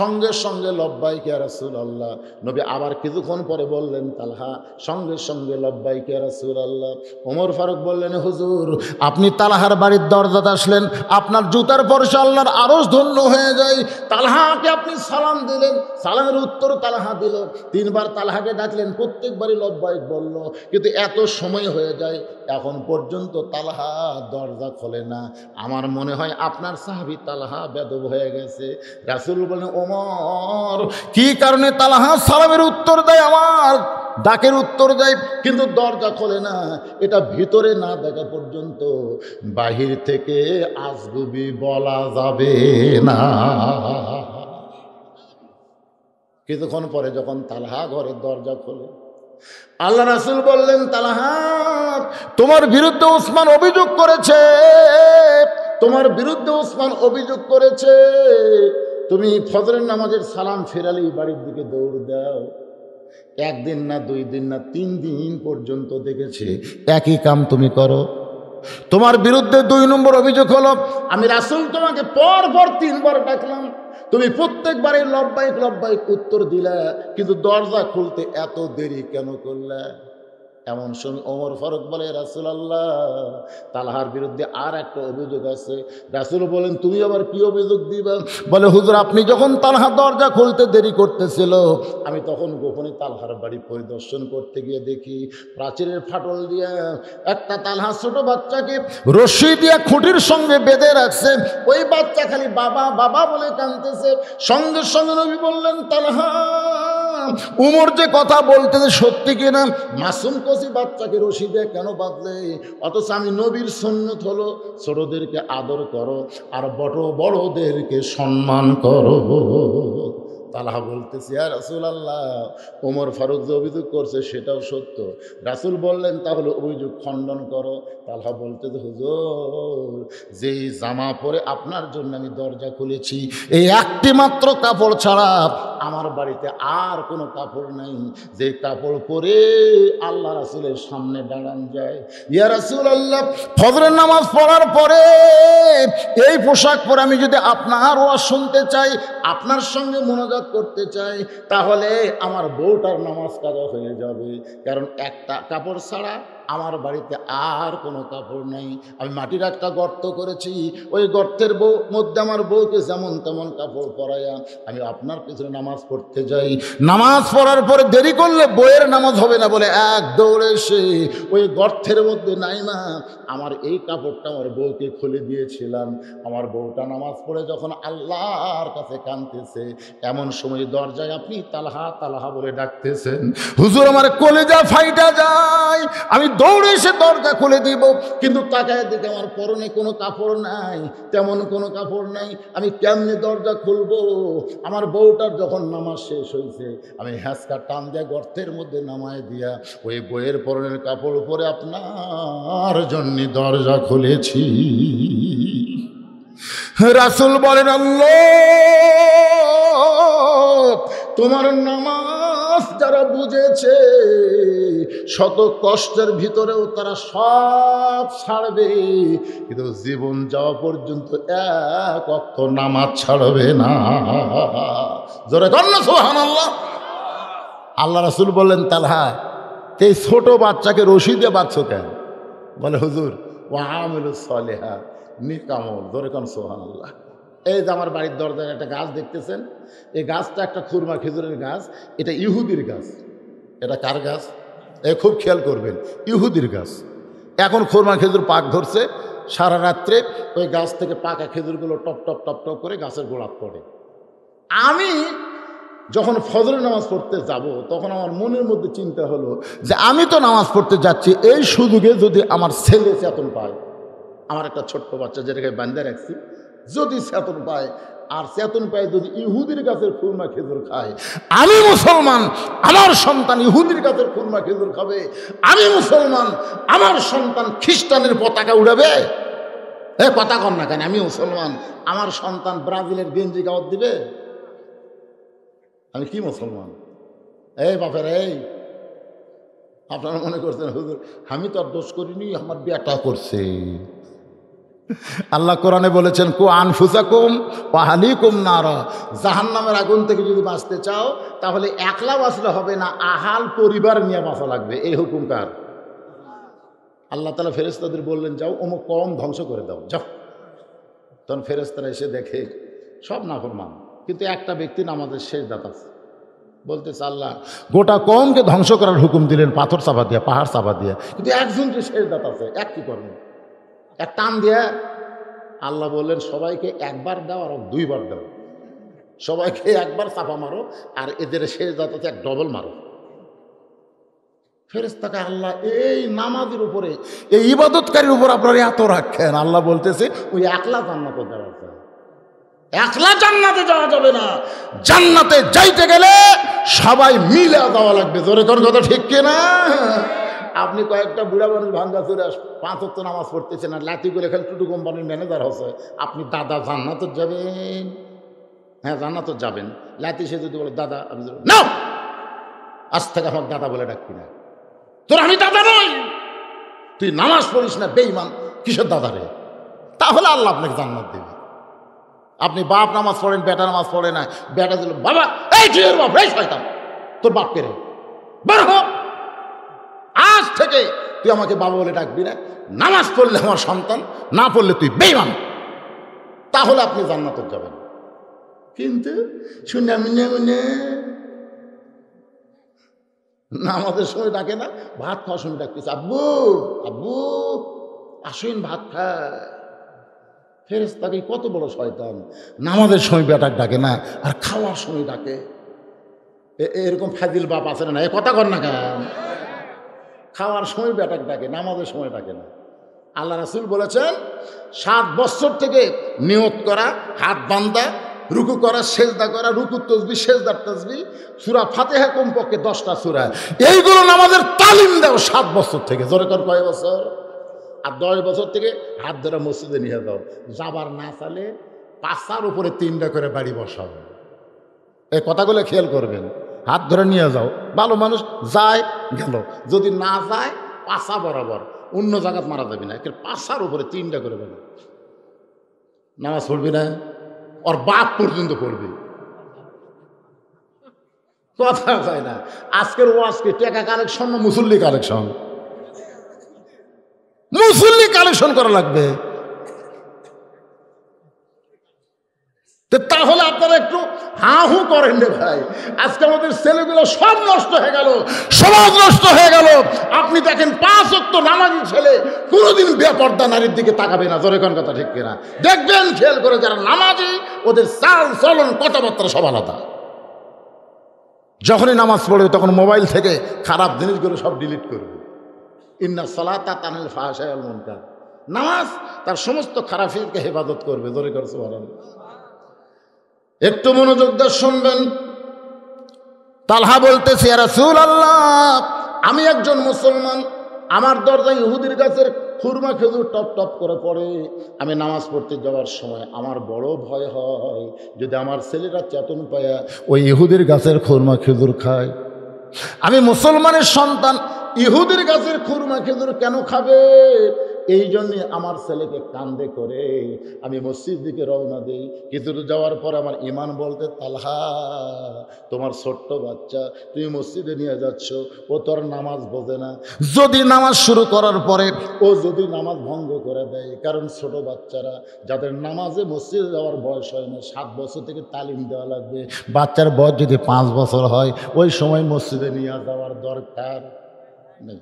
সঙ্গে সঙ্গে লব্বাইক ইয়া রাসূলুল্লাহ। নবী আবার কিছুক্ষণ পরে বললেন, তালহা। সঙ্গে সঙ্গে লব্বাইক ইয়া রাসূলুল্লাহ। ওমর ফারুক বললেন, হুজুর আপনি তালহার বাড়ির দরজাতে আসলেন, আপনার জুতার পরশে আল্লাহর আরশ ধন্য হয়ে যায়। তালহাকে আপনি সালাম দিলেন, সালামের উত্তর তালহা দিল। 3 বার তালহাকে ডাকলেন, প্রত্যেকবারই লব্বাইক বলল, কিন্তু এত সময় হয়ে যায় এখন পর্যন্ত তালহা দরজা খোলে না। আমার মনে হয় আপনার সাহাবী তালহা বেদব হয়ে গেছে। রাসূল বলেন, ওমর কি কারণে তালহা সালামের উত্তর দেয়, আমার ডাকের উত্তর দেয়, কিন্তু দরজা খোলে না? এটা ভিতরে না দেখা পর্যন্ত বাহির থেকে আজগুবি বলা যাবে না। কিছুক্ষণ পরে যখন তালহা ঘরের দরজা খোলে, আল্লাহ রাসূল বললেন, তালহা তোমার বিরুদ্ধে ওসমান অভিযোগ করেছে, তোমার বিরুদ্ধে ওসমান অভিযোগ করেছে। তুমি ফজরের নামাজের সালাম ফেরালেই বাড়ির দিকে দৌড় দাও। একদিন না, 2 দিন না, 3 দিন পর্যন্ত দেখেছে একই কাম তুমি করো। তোমার বিরুদ্ধে 2 নম্বর অভিযোগ হলো, আমি রাসূল তোমাকে পর 3 বার ডাকলাম, তুমি প্রত্যেকবারই লব্বাইক লব্বাইক উত্তর দিলা, কিন্তু দরজা খুলতে এত দেরি কেন করলা? এমন সময় ওমর ফারুক বলে, রাসূলুল্লাহ তালহার বিরুদ্ধে আর একটা অভিযোগ আছে। রাসূল বলেন, তুমি আবার কি অভিযোগ দিবা? বলে, হুজুর আপনি যখন তালহা দরজা খুলতে দেরি করতেছিল, আমি তখন গোপনে তালহার বাড়ি পরিদর্শন করতে গিয়ে দেখি প্রাচীরের ফাটল দিয়ে একটা তালহা ছোট বাচ্চাকে রশি দিয়ে খুঁটির সঙ্গে বেঁধে রাখছে। ওই বাচ্চা খালি বাবা বাবা বলে কাঁদতেছে। সঙ্গে সঙ্গে নবী বললেন, তালহা উমর যে কথা বলতেছে সত্যি কিনা? মাসুম কচি বাচ্চাকে রশি দিয়ে কেন বাঁধলে? অথচ আমি নবীর সুন্নত হলো ছোটদেরকে আদর করো আর বড়দেরকে সম্মান করো। তালহা বলতেছে, ইয়া রাসূলুল্লাহ ওমর ফারুক যে অভিযোগ করছে সেটাও সত্য। রাসূল বললেন, তাহলে অভিযোগ খণ্ডন করো। তালহা বলতেছে, হুজুর যেই জামা পরে আপনার জন্য আমি দরজা খুলেছি, এই একটি মাত্র কাপড় ছাড়া আমার বাড়িতে আর কোনো কাপড় নাই, যে কাপড় পরে আল্লাহ রাসূলের সামনে দাঁড়ান যায়। ইয়া রাসূলুল্লাহ ফজরের নামাজ পড়ার পরে এই পোশাক পরে আমি যদি আপনার ওয়াজ শুনতে চাই, আপনার সঙ্গে মোনাজাত করতে চাই, তাহলে আমার বউটার নামাজ কাজা হয়ে যাবে। কারণ একটা কাপড় ছাড়া আমার বাড়িতে আর কোনো কাপড় নেই। আমি মাটির একটা গর্ত করেছি, ওই গর্তের মধ্যে আমার বউকে যেমন তেমন কাপড় পরাইয়া আমি আপনার পিছনে নামাজ পড়তে যাই। নামাজ পড়ার পরে দেরি করলে বইয়ের নামাজ হবে না বলে এক দৌড়ে এসে ওই গর্তের মধ্যে নাই না আমার এই কাপড়টা আমার বউকে খুলে দিয়েছিলাম। আমার বউটা নামাজ পড়ে যখন আল্লাহর কাছে কাঁদতেছে, এমন সময় দরজায় আপনি তালহা তালহা বলে ডাকতেছেন। হুজুর আমার কলিজা ফাইটা যায়, আমি দৌড়ে এসে দরজা খুলে দিব, কিন্তু তাকায় দেখে আমার পরনে কোনো কাপড় নাই, তেমন কোনো কাপড় নাই। আমি কেমনে দরজা খুলবো? আমার বউটার যখন নামাজ শেষ হয়েছে, আমি হ্যাঁচকা টান দিয়ে গর্তের মধ্যে নামায় দিয়া ওই বইয়ের পরনের কাপড় উপরে আপনার জন্য দরজা খুলেছি। রাসূল বলেন, আল্লাহ তোমার নামাজ যারা বুঝেছে, শত কষ্টের ভিতরেও তারা সব ছাড়বে, কিন্তু জীবন যাওয়া পর্যন্ত এক ওয়াক্ত নামাজ ছাড়বে না। জোরে কর না সুবহানাল্লাহ। আল্লাহ রাসূল বললেন, তালহা এই ছোট বাচ্চাকে রশি দিয়ে বাঁধছ কেন? বলে, হুজুর ওয়া আমিলুস সালিহাত নিকামল। জোরে কর সুবহানাল্লাহ। এই যে আমার বাড়ির দরজায় একটা গাছ দেখতেছেন, এই গাছটা একটা খুরমা খেজুরের গাছ। এটা ইহুদির গাছ। এটা কার গাছ? খুব খেয়াল করবেন, ইহুদির গাছ। এখন খুরমা খেজুর পাক ধরছে, সারা রাত্রে ওই গাছ থেকে পাকা খেজুরগুলো টপ টপ টপ টপ করে গাছের গোড়াত পড়ে। আমি যখন ফজরের নামাজ পড়তে যাব, তখন আমার মনের মধ্যে চিন্তা হলো যে আমি তো নামাজ পড়তে যাচ্ছি, এই সুযোগে যদি আমার ছেলে চেতন পায়, আমার একটা ছোট্ট বাচ্চা যেটাকে বান্ধে রাখছি, যদি চেতন পায়, আর চেতন পায় যদি ইহুদির গাছের খুরমা খেজুর খায়, আমি মুসলমান, আমার সন্তান ইহুদির গাছের খুরমা খেজুর খাবে, আমি মুসলমান, আমার সন্তান খ্রিস্টানের পতাকা উড়াবে। কথা কম না কেন? আমি মুসলমান, আমার সন্তান ব্রাজিলের গেঞ্জি গাওয়াত দিবে? আমি কি মুসলমান? বাপের আপনারা মনে করছেন হুজুর আমি তো আর দোষ করিনি, আমার বেটা করছে। আল্লাহ কোরআনে বলেছেন, কু আনফুসাকুম ওয়া আহলিকুম নারা, জাহান্নামের আগুন থেকে যদি বাঁচতে চাও তাহলে একলা বাঁচলে হবে না, আহাল পরিবার নিয়ে বাঁচা লাগবে। এই হুকুম কার? আল্লাহ তাআলা ফেরেশতাদের বললেন, যাও অমুক কওম ধ্বংস করে দাও, যাও। তখন ফেরেশতারা এসে দেখে সব নাফরমান, কিন্তু একটা ব্যক্তি নামাজের শেষ দাতা আছে। বলতেছে আল্লাহ গোটা কওমকে ধ্বংস করার হুকুম দিলেন পাথর চাপা দিয়া, পাহাড় চাপা দিয়া, কিন্তু একজন যে শেষ দাঁত আছে, এক কি করবেন? এক টান দিয়া আল্লাহ বললেন সবাইকে একবার দাও আর দুইবার দাও, সবাইকে একবার চাপা মারো আর এদের শেষ দাঁত আছে এক ডবল মারো। ফেরেশতাকে আল্লাহ এই নামাজের উপরে, এই ইবাদতকারীর উপর আপনারা এত রাখেন, আল্লাহ বলতেছে ওই একলা জান্নাতে যাওয়া যায়, একলা জান্নাতে যাওয়া যাবে না, জান্নাতে যাইতে গেলে সবাই মিলে যাওয়া লাগবে। জোরে কোন কথা ঠিক কিনা? আপনি কয়েকটা বুড়া মানুষ ভাঙ্গা চুরে 5 ওয়াক্ত নামাজ পড়তেছেন আর লাঠি করে খেলে টুটু কোম্পানির ম্যানেজার হচ্ছে, আপনি দাদা জান্নাতে যাবেন? হ্যাঁ জান্নাতে যাবেন। লাঠি সে যদি বলে দাদা, আমি না আজ থেকে আমার দাদা বলে ডাকবি না, তোর আমি দাদা নই, তুই নামাজ পড়িস না বেঈমান, কিসের দাদা রে? তাহলে আল্লাহ আপনাকে জান্নাত দেবে। আপনি বাপ নামাজ পড়েন, বেটা নামাজ পড়ে না, বেটা দিল বাবা এই তুই বাপ, এই শয়তান, তোর বাপ কে রে, বের হ, আজ থেকে তুই আমাকে বাবা বলে ডাকবি না, নামাজ পড়লে আমার সন্তান, না পড়লে তুই বেঈমান, তাহলে আপনি জান্নাতে যাবেন। কিন্তু শুনে নামাজের সময় ডাকে না, ভাত খাওয়ার সময় ডাকতেছে আব্বু আব্বু আসেন ভাত খায়। ফেরেশতাকে কত বড় শয়তান, নামাজের সময় বেটাক ডাকে না আর খাওয়ার সময় ডাকে। এরকম ফাজিল বাপ আছে না? এ কথা কর না কেন? খাওয়ার সময় বেটাক ডাকে, নামাজের সময় ডাকে না। আল্লাহ রাসূল বলেছেন 7 বছর থেকে নিয়ত করা, হাত বান্ধা, রুকু করা, সেজদা করা, রুকু তসবিহ, সেজদার তসবিহ, সূরা ফাতিহা কমপক্ষে 10টা সূরা, এইগুলো নামাজের তালিম দাও 7 বছর থেকে। জোরে কর কয় বছর? আর 10 বছর থেকে হাত ধরে মসজিদে নিয়ে যাও, যাবার না চালে পাশার উপরে 3টা করে বাড়ি বসাও। এই কথাগুলো খেয়াল করবেন। হাত ধরে নিয়ে যাও, ভালো মানুষ যায় গেল, যদি না যায় পাশা বরাবর, অন্য জায়গাত মারা যাবি না, পাশার উপরে 3টা করে বাড়ি। নামাজ পড়বি না, ওর বাপ পর্যন্ত পড়বি, কথা হয় না। আজকের ওয়াজকে টাকা কালেকশন না মুসল্লি কালেকশন? মুসল্লি কালেকশন করা লাগবে। তাহলে আপনারা একটু হা হু করেন রে ভাই। আজকে আমাদের ছেলেগুলো সব নষ্ট হয়ে গেল, সমাজ নষ্ট হয়ে গেল। আপনি দেখেন 5 ওয়াক্ত নামাজি ছেলে কোনোদিন বেপর্দা নারীর দিকে তাকাবে না। জোরে কোন কথা ঠিক কিনা? দেখবেন খেয়াল করে, যারা নামাজি ওদের চাল চলন কথাবার্তা সব আলাদা। যখনই নামাজ পড়বে তখন মোবাইল থেকে খারাপ জিনিসগুলো সব ডিলিট করবে। ইন্না সালাতা তানহিল ফাহশাই ওয়াল মুনকার, নামাজ তার সমস্ত খারাপকে হেফাজত করবে। জোরে করে সুবহানাল্লাহ। একটু মনোযোগ দিয়ে শুনবেন। তালহা বলতেছে ইয়া রাসূলুল্লাহ, আমি একজন মুসলমান, আমার দরজায় ইহুদির গাছের খুরমা খেজুর টপ টপ করে পড়ে, আমি নামাজ পড়তে যাওয়ার সময় আমার বড় ভয় হয় যদি আমার ছেলেরা চেতন পায়া ওই ইহুদির গাছের খুরমা খেজুর খায়। আমি মুসলমানের সন্তান, ইহুদির গাছের খুরমা খেজুর কেন খাবে? এই জন্যে আমার ছেলেকে কান্দে করে আমি মসজিদ দিকে রওনা দিই। কিছু যাওয়ার পর আমার ইমান বলতে, তালহা তোমার ছোট্ট বাচ্চা তুমি মসজিদে নিয়ে যাচ্ছ, ও তোর নামাজ বোঝে না। যদি নামাজ শুরু করার পরে ও যদি নামাজ ভঙ্গ করে দেয়, কারণ ছোট বাচ্চারা যাদের নামাজে মসজিদে যাওয়ার বয়স হয় না, 7 বছর থেকে তালিম দেওয়া লাগবে। বাচ্চার বয়স যদি 5 বছর হয়, ওই সময় মসজিদে নিয়ে যাওয়ার দরকার নেই।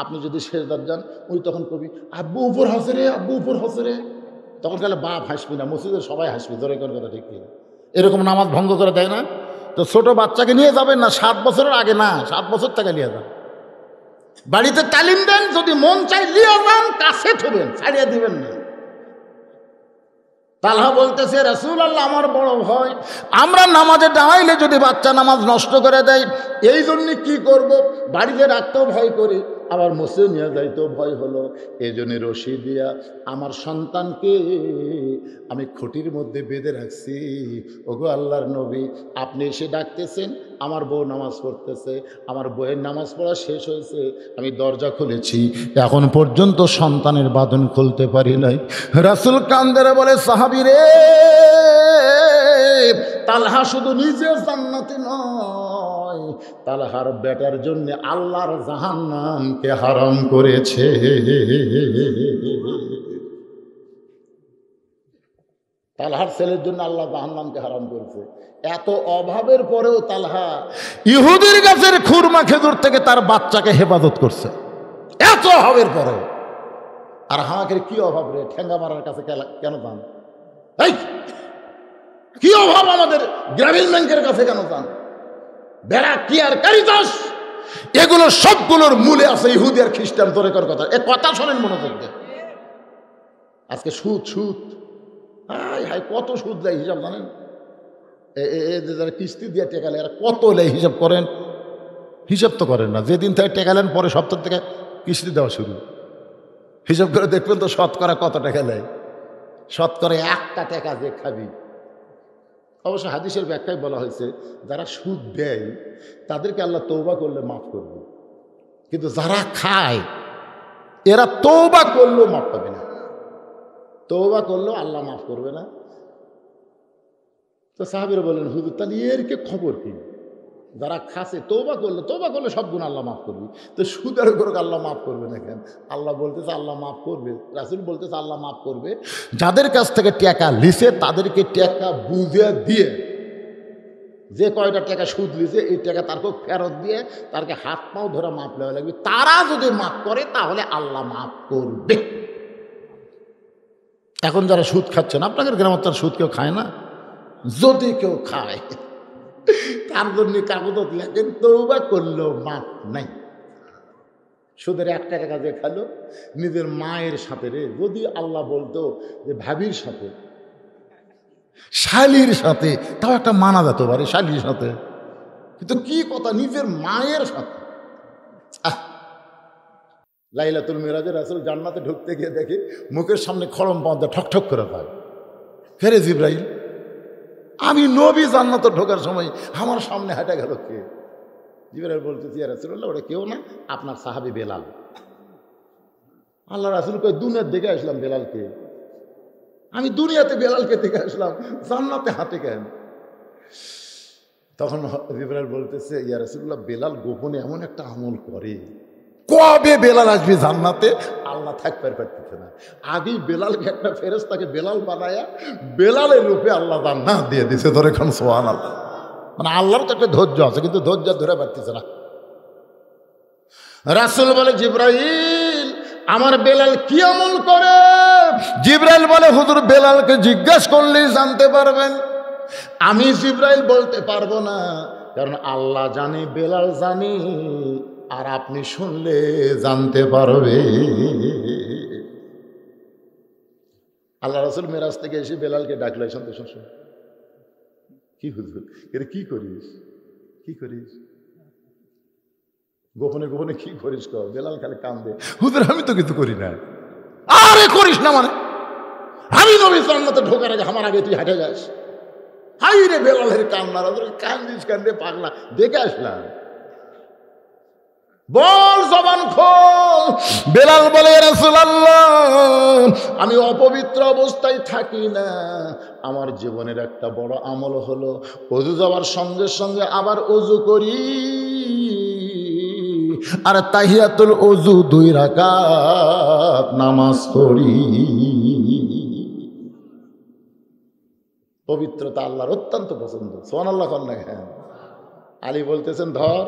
আপনি যদি সেজদার যান, ওই তখন কবি আব্বু উপর হাসে রে, আব্বু উপর হাসে রে, তখন গেলে বাপ হাসবি না, মসজিদে সবাই হাসবি। ধরে কোন কথা ঠিক কিনা? এরকম নামাজ ভঙ্গ করে দেয় না? তো ছোট বাচ্চাকে নিয়ে যাবেন না, 7 বছরের আগে না, 7 বছর থেকে নিয়ে যান। বাড়িতে তালিম দেন, যদি মন চাই নিয়ে যান, কাছে থবেন, ছাড়িয়ে দিবেন না। তালহা বলতেছে রাসূলুল্লাহ, আমার বড় ভয়, আমরা নামাজে দাঁড়াইলে যদি বাচ্চা নামাজ নষ্ট করে দেয়, এই জন্য কি করব? বাড়িতে রাখতেও ভয় করি, আবার মসজিদে নিয়ে যাইতেও ভয় হলো। এই জন্য রশি দিয়া আমার সন্তানকে আমি খুঁটির মধ্যে বেঁধে রাখছি। ওগো আল্লাহর নবী, আপনি এসে ডাকতেছেন, আমার বউ নামাজ পড়তেছে, আমার বউয়ের নামাজ পড়া শেষ হয়েছে, আমি দরজা খুলেছি, এখন পর্যন্ত সন্তানের বাঁধন খুলতে পারি নাই। রাসূল কান্দেরে বলে, সাহাবী রে, তালহা শুধু নিজে জান্নাতি নয়, তালহার বেটার জন্য আল্লাহর জাহান্নামকে হারাম করেছে। তালহার ছেলের জন্য আল্লাহ জাহান্নামকে হারাম করেছে। এত অভাবের পরেও তালহা ইহুদির গাছের খুরমা খেজুর থেকে তার বাচ্চাকে হেফাজত করছে, এত অভাবের পরেও। আর আমাদের কি অভাব রে, ঠেঙ্গা মারার কাছে কেন যান? এই কি অভাব আমাদের গ্রামীণ ব্যাংকের কাছে কেন যান? বেড়া কি আর কারিতাস, এগুলো সবগুলোর মূলে আছে ইহুদি আর খ্রিস্টান তরিকার কথা। এ কথা শোনেন মনোযোগ দিয়ে। আজকে সুদ সুদ, হাই হাই কত সুদ দেয় হিসাব জানেন? যারা কিস্তি দিয়ে টেকালে এরা কত নেয় হিসাব করেন? হিসাব তো করেন না। যেদিন থেকে টেকালেন পরে সপ্তাহ থেকে কিস্তি দেওয়া শুরু। হিসাব করে দেখবেন তো শতকরা কত টাকা নেয়। শতকরা 1 টাকা যে খাবি। অবশ্য হাদিসের ব্যাখ্যায় বলা হয়েছে যারা সুদ দেয় তাদেরকে আল্লাহ তওবা করলে মাফ করবে, কিন্তু যারা খায় এরা তওবা করলেও মাফ পাবে না। তওবা করলেও আল্লাহ মাফ করবে না। তো সাহাবীরা বলেন হুজুর তাহলে এর কে খবর কি? যারা খাসে তওবা করলে সব গুণ আল্লাহ মাফ করবে, তো সুদের উপর আল্লাহ মাফ করবে না কেন? আল্লাহ বলতেছে আল্লাহ মাফ করবে, রাসূল বলতেছে আল্লাহ মাফ করবে। যাদের কাছ থেকে টাকা লিছে তাদেরকে টাকা বুঝে দিয়ে, যে কয়টা টাকা সুদ লিছে এই টাকা তারকে ফেরত দিয়ে তারকে হাত পাও ধরে মাপ নেওয়া লাগবে। তারা যদি মাফ করে তাহলে আল্লাহ মাফ করবে। এখন যারা সুদ খাচ্ছেন, আপনাদের গ্রামে তার সুদ কেউ খায় না? যদি কেউ খায় তার জন্য কাগজত লেখেন তওবা করলেও মাফ নাই। সুদের 1 টাকা যে খালো নিজের মায়ের সাথে রে, যদি আল্লাহ বলতো যে ভাবির সাথে শালির সাথে, তাও একটা মানা যেত পারে শালির সাথে, কিন্তু কি কথা নিজের মায়ের সাথে। লাইলাতুল মিরাজে রাসূল জান্নাতে ঢুকতে গিয়ে দেখে মুখের সামনে খড়ম পাওয়া ঠকঠক করে পায়। ফেরে জিব্রাইল, আমি নবী জান্নাতে ঢোকার সময় আমার সামনে হাঁটা গেল কে? জিব্রাইল বলতেছি ইয়া রাসূলুল্লাহ ওটা কেউ না, আপনার সাহাবী বেলাল। আল্লাহ রাসূল কয় দুনিয়ার দেখে আসলাম বেলালকে, আমি দুনিয়াতে বেলালকে দেখে আসলাম, জান্নাতে হাঁটে কেন? তখন জিব্রাইল বলতেছে ইয়া রাসূলুল্লাহ বেলাল গোপনে এমন একটা আমল করে, কবে বেলাল আসবে জান্নাতে আল্লাহ থাকতে পারতেছে না। আগেই বেলালকে একটা ফেরেশতাকে বেলাল বানায়া বেলালের রূপে আল্লাহ জান্নাত দিয়ে দিছে। ধরে এখন সুবহানাল্লাহ। মানে আল্লাহর তো একটা ধৈর্য আছে, কিন্তু ধৈর্য ধরে পারতেছে না। রাসূল বলে জিব্রাইল আমার বেলাল কি আমল করে? জিব্রাইল বলে হুজুর বেলালকে জিজ্ঞেস করলেই জানতে পারবেন। আমি জিব্রাইল বলতে পারবো না, কারণ আল্লাহ জানে বেলাল জানে, আর আপনি শুনলে জানতে পারবে। আল্লাহ রাসূল মেরাজ থেকে এসে বেলালকে ডাকলো, শুনতে শুন কি হুজুর এটা কি করিস, কি করিস গোপনে গোপনে কি করিস? কর। বেলাল খালি কান্দে, হুজুর আমি তো কিছু করি না। আরে করিস না মানে? আমি নবী জান্নাতে ঢোকার আগে আমার আগে তুই হেঁটে যাস? হাই রে বেলালের কান্না, কান্দিস কান্দে পাগলা, দেখে আসলাম। বল জবান খোল। বেলাল বলে রাসূলুল্লাহ আমি অপবিত্র অবস্থায় থাকি না, আমার জীবনের একটা বড় আমল হলো ওযু যাওয়ার সঙ্গে সঙ্গে আবার ওযু করি, আর তাহিয়াতুল ওযু 2 রাকাত নামাজ পড়ি। পবিত্রতা আল্লাহর অত্যন্ত পছন্দ। সুবহানাল্লাহ কন না? হ্যাঁ। আলী বলতেছেন ধর,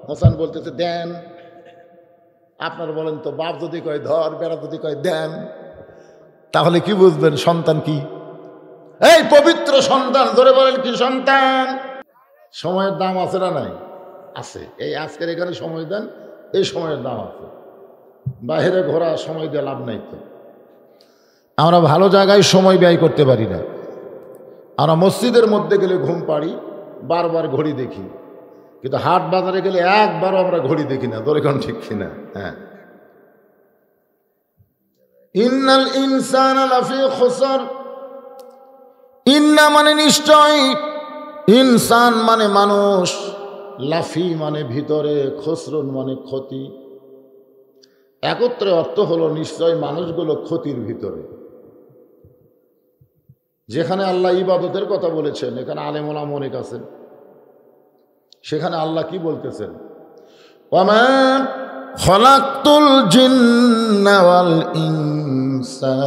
হোসেন বলতেছে দেন। আপনারা বলেন তো বাপ যদি কয় ধর, বেড়া যদি কয় দেন, তাহলে কি বুঝবেন সন্তান কি? এই পবিত্র সন্তান, ধরে বলেন কি সন্তান? সময়ের দাম আছে না নাই? আছে। এই আজকের এখানে সময় দেন, এই সময়ের দাম আছে। বাইরে ঘোরা সময় দিয়ে লাভ নাই। তো আমরা ভালো জায়গায় সময় ব্যয় করতে পারি না। আমরা মসজিদের মধ্যে গেলে ঘুম পাড়ি, বারবার ঘড়ি দেখি, কিন্তু হাট বাজারে গেলে একবারও আমরা ঘড়ি দেখি না। তোর এখন ঠিক কিনা? হ্যাঁ। ইন্নাল ইনসানা লাফি খুসর, ইন্না মানে নিশ্চয়, ইনসান মানে মানুষ, লাফি মানে ভিতরে, খুসরুন মানে ক্ষতি। একত্রে অর্থ হলো নিশ্চয় মানুষগুলো ক্ষতির ভিতরে। যেখানে আল্লাহ ইবাদতের কথা বলেছেন, এখানে আলেম ওলামা অনেক আছেন, সেখানে আল্লাহ কি বলতেছেন? ওয়ামা খালাকতুল জিন্না ওয়াল ইনসা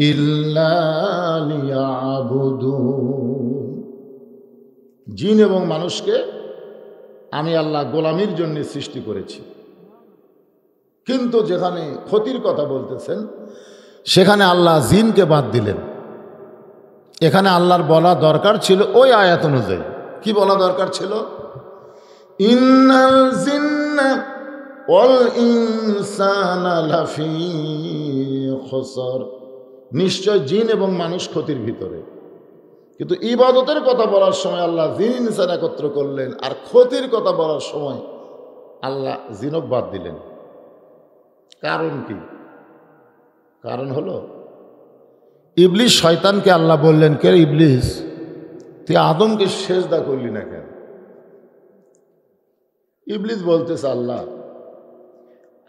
ইল্লা লিয়াবুদুন। জিন এবং মানুষকে আমি আল্লাহ গোলামির জন্য সৃষ্টি করেছি। কিন্তু যেখানে ক্ষতির কথা বলতেছেন সেখানে আল্লাহ জিনকে বাদ দিলেন। এখানে আল্লাহর বলা দরকার ছিল ওই আয়াত অনুযায়ী। কি বলা দরকার ছিল? ইন্নাল জিন্না ওয়াল ইনসানা লাফি খুসর। নিশ্চয় জিন এবং মানুষ ক্ষতির ভিতরে। কিন্তু ইবাদতের কথা বলার সময় আল্লাহ জিন ইনসান একত্র করলেন, আর ক্ষতির কথা বলার সময় আল্লাহ জিনক বাদ দিলেন। কারণ কি? কারণ হলো ইবলিস শয়তানকে আল্লাহ বললেন, কে ইবলিস, তুই আদমকে সেজদা করলি না কেন? ইবলিস বলতেছে, আল্লাহ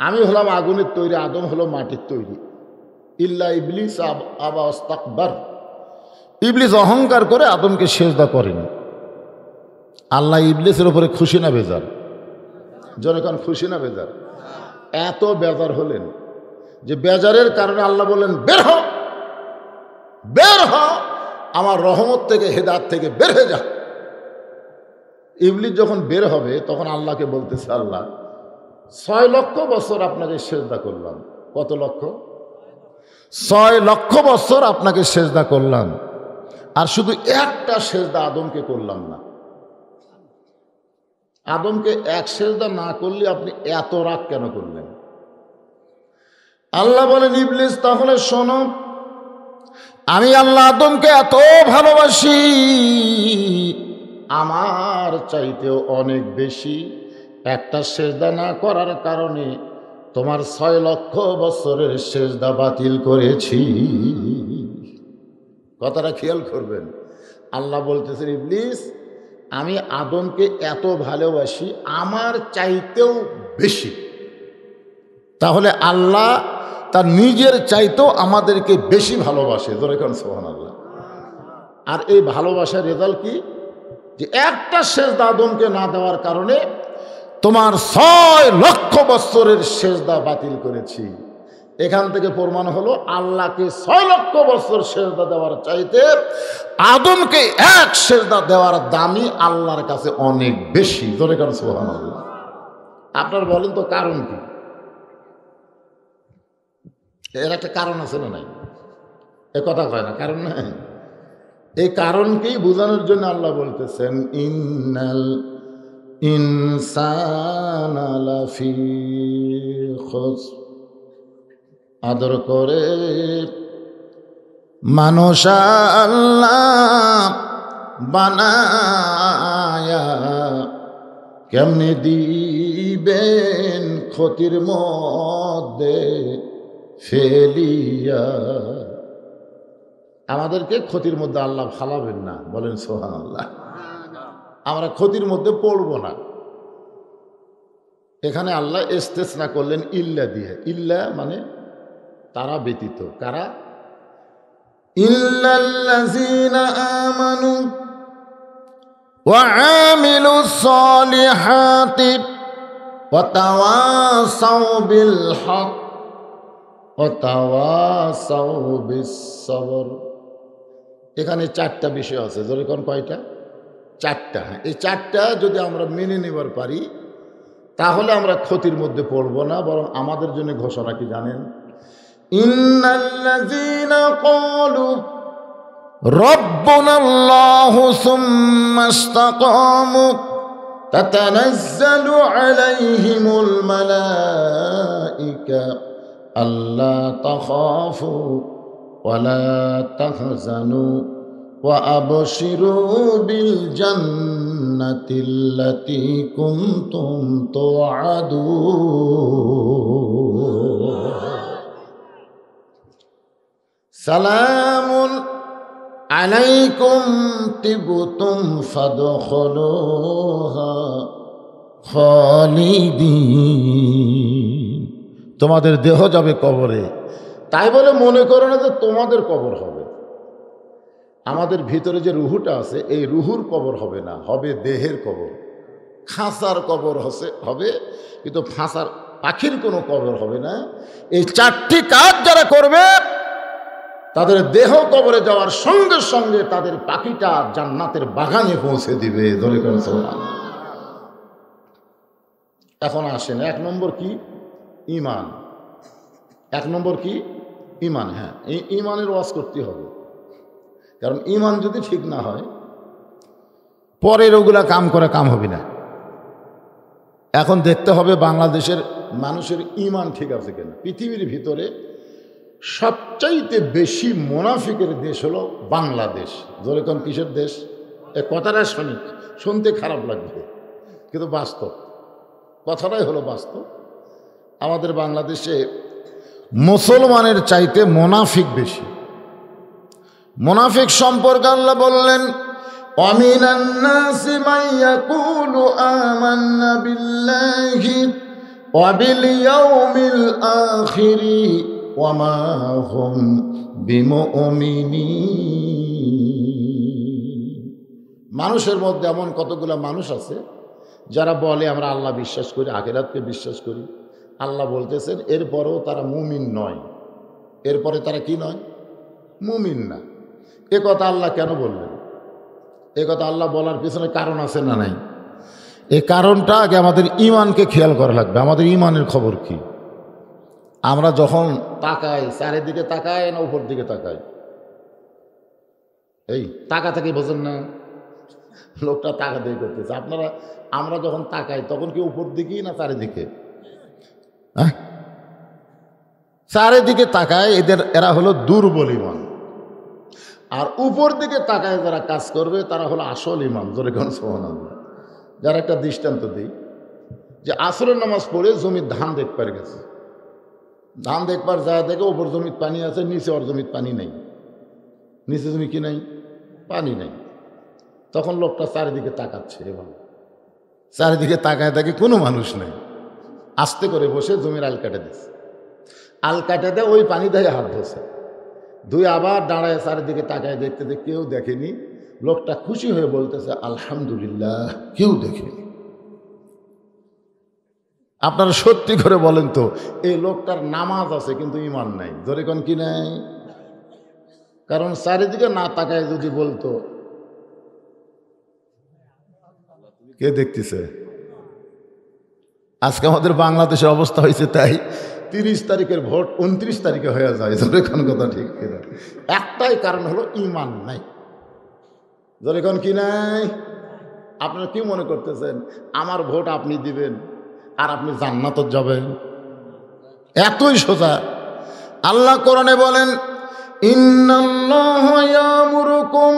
আমি হলাম আগুনের তৈরি, আদম হলো মাটির তৈরি। ইল্লা ইবলিস আবা ইস্তাকবার। ইবলিস অহংকার করে আদমকে সেজদা করেনি। আল্লাহ ইবলিসের উপরে খুশি না বেজার? জনগণ খুশি না বেজার? এত বেজার হলেন যে বেজারের কারণে আল্লাহ বললেন, বের হ, বের হ, আমার রহমত থেকে, হেদায়েত থেকে বের হয়ে যা। ইবলিস যখন বের হবে তখন আল্লাহকে বলতেছে, আল্লাহ 6 লক্ষ বছর আপনাকে সেজদা করলাম। কত লক্ষ? 6 লক্ষ বছর আপনাকে সেজদা করলাম, আর শুধু একটা সেজদা আদমকে করলাম না। আদমকে এক সেজদা না করলে আপনি এত রাগ কেন করলেন? আল্লাহ বলেন, ইবলিস তাহলে শোনো, আমি আল্লাহ আদমকে এত ভালোবাসি, আমার চাইতেও অনেক বেশি। একটা সেজদা না করার কারণে তোমার 6 লক্ষ বছরের সেজদা বাতিল করেছি। কথাটা খেয়াল করবেন। আল্লাহ বলতেছেন, ইবলিস আমি আদমকে এত ভালোবাসি, আমার চাইতেও বেশি। তাহলে আল্লাহ তার নিজের চাইতেও আমাদেরকে বেশি ভালোবাসে। ধরে কোন সুবহানাল্লাহ। আর এই ভালোবাসার রেজাল্ট কি? যে একটা সেজদা আদমকে না দেওয়ার কারণে তোমার 6 লক্ষ বছরের সেজদা বাতিল করেছি। এখান থেকে প্রমাণ হলো আল্লাহকে 6 লক্ষ বছর সেজদা দেওয়ার চাইতে আদমকে এক সেজদা দেওয়ার দামই আল্লাহর কাছে অনেক বেশি। ধরে কারণ সুবহানাল্লাহ। আপনার বলেন তো কারণ কি? এর একটা কারণ আছে না নাই? এ কথা কয় না, কারণ নাই। এই কারণকেই বোঝানোর জন্য আল্লাহ বলতেছেন, ইন্নাল ইনসানা লাফি খুসর। আদর করে মানুষ আল্লাহ বানায়া কেমনে দিবেন ক্ষতির মধ্যে ফেলিয়া। আমাদেরকে ক্ষতির মধ্যে আল্লাহ ফালাবেন না। বলেন সুবহানাল্লাহ। আমরা ক্ষতির মধ্যে পড়ব না। এখানে আল্লাহ ইস্তেসনা করলেন ইল্লা দিয়ে। ইল্লা মানে তারা ব্যতীত। কারা? ইল্লাল্লাযীনা আমানু ওয়া আমিলুস সালিহাতি ওয়া তাওয়াসাউ বিল হক ওয়া তাওয়াসাউ বিস সবর। এখানে 4টা বিষয় আছে। যেরকম কয়টা? 4টা। এই 4টা যদি আমরা মেনে নেবার পারি তাহলে আমরা ক্ষতির মধ্যে পড়ব না, বরং আমাদের জন্য ঘোষণা কি জানেন? ইন্নাল্লাযীনা ক্বালু রাব্বুনাল্লাহু সুম্মা ইসতাকামু তাতানাজ্জালু আলাইহিমুল মালায়েকা আল্লা তাখাফু ওয়া লা তাহজানু ওয়া আবশিরু বিল জান্নাতিল্লাতী কুনতুম তুআদুন। সালামুন আলাইকুম তিবতুম ফাদখুলুহা খালিদিন। তোমাদের দেহ যাবে কবরে, তাই বলে মনে করো না যে তোমাদের কবর হবে। আমাদের ভিতরে যে রুহুটা আছে, এই রুহুর কবর হবে না, হবে দেহের কবর। খাঁচার কবর হবে, কিন্তু ফাঁসার পাখির কোনো কবর হবে না। এই 4টি কাজ যারা করবে তাদের দেহ কবরে যাওয়ার সঙ্গে সঙ্গে তাদের পাখিটা জান্নাতের বাগানে পৌঁছে দিবে। ধরে করে সুবহানাল্লাহ। এখন আসেন, এক নম্বর কি? ঈমান। এক নম্বর কি? ঈমান। হ্যাঁ, এই ঈমানের ওয়াজ করতে হবে, কারণ ঈমান যদি ঠিক না হয় পরের ওগুলা কাম করে কাম হবে না। এখন দেখতে হবে বাংলাদেশের মানুষের ঈমান ঠিক আছে কিনা। পৃথিবীর ভিতরে সবচাইতে বেশি মুনাফিকের দেশ হলো বাংলাদেশ। ধরে কোন কিসের দেশ? এ কথাটা শুনতে খারাপ লাগবে, কিন্তু বাস্তব কথাটাই হলো বাস্তব। আমাদের বাংলাদেশে মুসলমানের চাইতে মুনাফিক বেশি। মুনাফিক সম্পর্কে আল্লাহ বললেন, ওয়ামিনান নাসি মান ইয়াকুলু আমান্না বিল্লাহি ওয়া বিল ইয়াউমিল আখিরি ওয়া মা হুম বিমুমিনিন। মানুষের মধ্যে এমন কতগুলো মানুষ আছে যারা বলে আমরা আল্লাহ বিশ্বাস করি, আখিরাতকে বিশ্বাস করি। আল্লাহ বলতেছেন এরপরেও তারা মুমিন নয়। এরপরে তারা কি নয়? মুমিন না। এ কথা আল্লাহ কেন বললেন? এ কথা আল্লাহ বলার পিছনে কারণ আছে না নাই? এই কারণটা আগে আমাদের ঈমানকে খেয়াল করা লাগবে। আমাদের ঈমানের খবর কি? আমরা যখন তাকাই, চারিদিকে তাকাই না উপর দিকে তাকাই? এই তাকা থেকে বোঝেন না, লোকটা তাকা দিয়ে করতেছে। আমরা যখন তাকাই তখন কি উপর দিকেই না চারিদিকে? হ্যাঁ, চারিদিকে তাকায় এরা হলো দুর্বল ঈমান। আর উপর দিকে তাকায় যারা কাজ করবে তারা হলো আসল ঈমান। জোরে কোন সুবহানাল্লাহ। যারা একটা দৃষ্টান্ত দিই, যে আসরের নামাজ পড়ে জমির ধান দেখবার গেছে, ধান দেখবার যা দেখে ওপর জমির পানি আছে, নিচে ওর জমির পানি নেই। নিচে জমি কি নাই? পানি নেই। তখন লোকটা চারিদিকে তাকাচ্ছে, এভাবে চারিদিকে তাকায় দেখে কোনো মানুষ নেই। আস্তে করে বসে জমির আল কাটে দিচ্ছে। আল কাটে দেয়, ওই পানি দিয়ে হাত ধরছে, দুই আবার দাঁড়ায় চারিদিকে তাকায় দেখতে দেখে কেউ দেখেনি। লোকটা খুশি হয়ে বলতেছে আলহামদুলিল্লাহ, কেউ দেখেনি। আপনারা সত্যি করে বলেন তো, এই লোকটার নামাজ আছে কিন্তু ঈমান নাই। ধরে কোন কি নাই? কারণ চারিদিকে না তাকায় যদি বলতো কে দেখতেছে। আজকে আমাদের বাংলাদেশের অবস্থা হয়েছে তাই 30 তারিখের ভোট 29 তারিখে হয়ে যায়। যখন কথা ঠিক কিনা? একটাই কারণ হলো ঈমান নাই। যখন কি নাই? আপনারা কি মনে করতেছেন আমার ভোট আপনি দিবেন আর আপনি জান্নাতে যাবেন? এতই সোজা। আল্লাহ কোরআনে বলেন, ইন্নাল্লাহা ইয়ামুরুকুম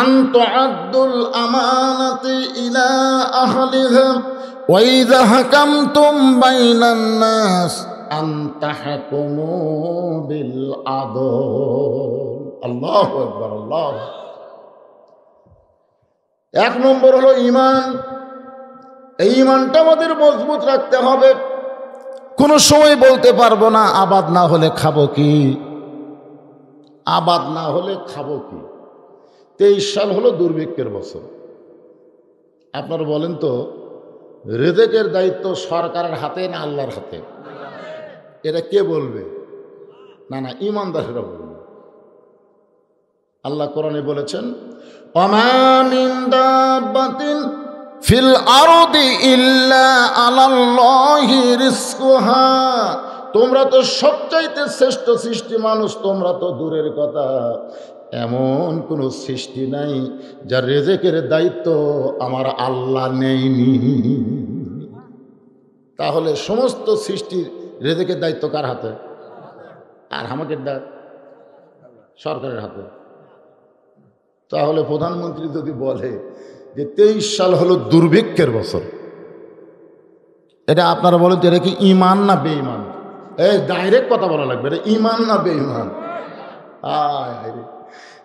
আন তুআদ্দুল আমানাতি ইলা আহলিহা ওয়া ইযা হাকামতুম বাইনান নাস আন তাহকুমু বিল আদল। আল্লাহু আকবার, আল্লাহ। এক নম্বর হলো ঈমান। এই ঈমানটা আমাদের মজবুত রাখতে হবে। কোনো সময় বলতে পারবো না আবাদ না হলে খাবো কি, আবাদ না হলে খাবো কি। 23 সাল হলো দুর্ভিক্ষের বছর। আপনারা বলেন তো, রিজিকের দায়িত্ব সরকারের হাতে না আল্লাহর হাতে? এটা কে বলবে? না না, ঈমানদারেরা বলবে। আল্লাহ কোরআনে বলেছেন, ওমা মিন দাব্বাতিন ফিল আরদি ইল্লা আলাল্লাহি রিজকুহা। তোমরা তো সবচাইতে শ্রেষ্ঠ সৃষ্টি মানুষ, তোমরা তো দূরের কথা, এমন কোন সৃষ্টি নাই যার রিজিকের দায়িত্ব আমার আল্লাহ নেয়নি। তাহলে সমস্ত সৃষ্টির রিজিকের দায়িত্ব কার হাতে? আর আমাদের সরকারের হাতে। তাহলে প্রধানমন্ত্রী যদি বলে যে 23 সাল হলো দুর্ভিক্ষের বছর, এটা আপনারা বলেন তো, এটা কি ঈমান না বেঈমান? এই ডাইরেক্ট কথা বলা লাগবে, এটা ঈমান না বেঈমান?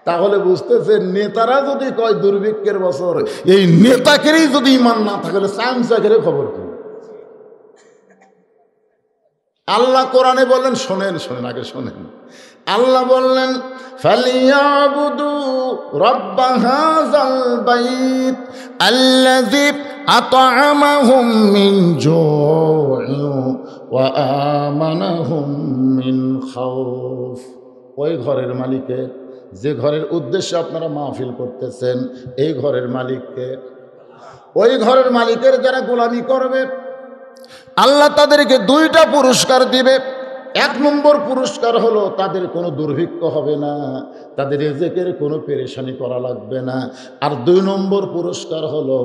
তাহলে বুঝতেছে, নেতারা যদি কয় দুর্ভিক্ষের বছর, এই নেতাকেরই যদি ঈমান না থাকলে চামচাকের খবর কি? আল্লাহ কোরআনে বললেন, শোনেন শোনেন আগে শোনেন। আল্লাহ বললেন, ফালিয়াবুদু রাব্ব হাযাল বাইত আল্লাযী আত'আমাহুম মিন জু'ইন ওয়া আমানাহুম মিন খাউফ। ওই ঘরের মালিককে। যে ঘরের উদ্দেশ্যে আপনারা মাহফিল করতেছেন, এই ঘরের মালিককে। ওই ঘরের মালিকের যারা গোলামি করবে, আল্লাহ তাদেরকে দুইটা পুরস্কার দিবে। এক নম্বর পুরস্কার হলো তাদের কোনো দুর্ভিক্ষ হবে না, তাদের রিজিকের কোনো পেরেশানি করা লাগবে না। আর দুই নম্বর পুরস্কার হলো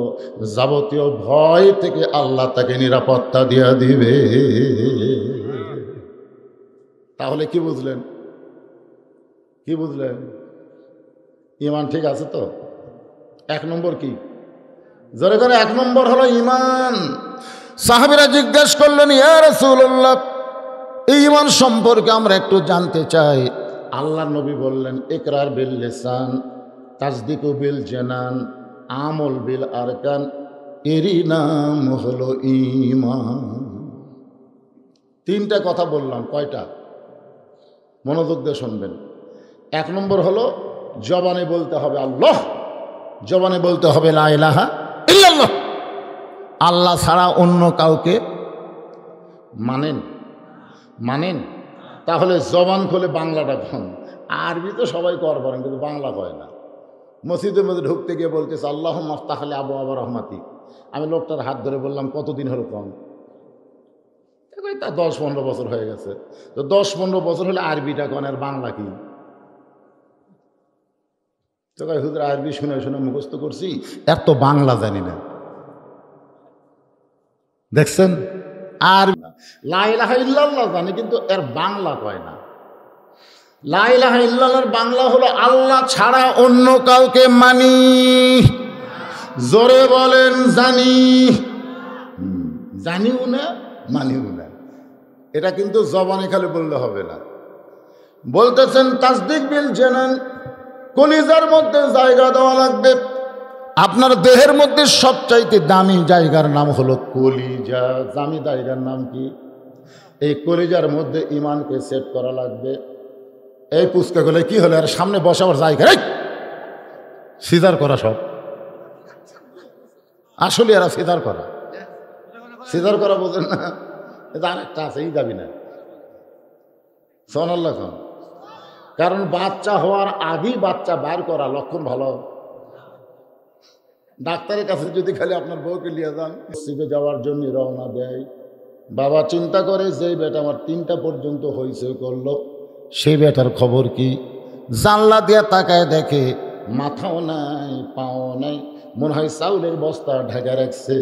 যাবতীয় ভয় থেকে আল্লাহ তাকে নিরাপত্তা দিয়ে দিবে। তাহলে কি বুঝলেন? কি বুঝলেন? ঈমান ঠিক আছে তো? এক নম্বর কি? জোরে করে, এক নম্বর হলো ঈমান। সাহাবীরা জিজ্ঞেস করলেন, ইয়া রাসূলুল্লাহ, এই ঈমান সম্পর্কে আমরা একটু জানতে চাই। আল্লাহ নবী বললেন, ইকরার বিল লিসান, তাসদিকু বিল জানান, আমল বিল আরকান, এরই নাম হলো ঈমান। তিনটা কথা বললাম। কয়টা? মনোযোগ দিয়ে শুনবেন। এক নম্বর হলো জবানে বলতে হবে আল্লাহ, জবানে বলতে হবে লা ইলাহা ইল্লাল্লাহ, আল্লাহ ছাড়া অন্য কাউকে মানেন? মানেন? তাহলে জবান খুলে বাংলাটা কন। আরবি তো সবাই কর পারেন, কিন্তু বাংলা কয় না। মসজিদের মধ্যে ঢুকতে গিয়ে বলতেছে আল্লাহ মাফতাহলে আবু আবা রহমাতি। আমি লোকটার হাত ধরে বললাম, কতদিন হলো কম? তা 10-15 বছর হয়ে গেছে। তো 10-15 বছর হলে আরবিটা কন, আর বাংলা কি? তো হুজুর আরবি শুনে শুনে মুখস্থ করছি, এত বাংলা জানি না। দেখছেন? আর লা ইলাহা ইল্লাল্লাহ জানে, কিন্তু এর বাংলা কয় না। লা ইলাহা ইল্লাল্লাহর বাংলা হলো আল্লাহ ছাড়া অন্য কাউকে মানি। জোরে বলেন, জানি। জানিও না, মানিও না। এটা কিন্তু জবানে খালি বললে হবে না। বলতেছেন তাসদিক বিল জানান, কলিজার মধ্যে জায়গা দেওয়া লাগবে। আপনার দেহের মধ্যে সবচাইতে দামি জায়গার নাম হলো কলিজা। দামি জায়গার নাম কি? এই কলিজার মধ্যে ইমানকে সেট করা লাগবে। এই পুচকা গেলে কি হলো, আর সামনে বসাবার জায়গা সিজার করা, সব আসলে এরা সিজার করা। সিজার করা বোঝেন না? এটা আরেকটা আছে, এই যাবি না সোনাল্লাহ খান। কারণ বাচ্চা হওয়ার আগেই বাচ্চা বার করা লক্ষণ ভালো। ডাক্তারের কাছে যদি খালি আপনার বউকে নিয়ে যান, মসজিদে যাওয়ার জন্য রওনা দেয়, বাবা চিন্তা করে যে বেটা আমার 3টা পর্যন্ত হয়েছে করলো, সেই বেটার খবর কি? জানলা দিয়ে তাকায় দেখে মাথাও নাই, পাও নাই, মনে হয় চাউলের বস্তা ঢাকা রাখছে।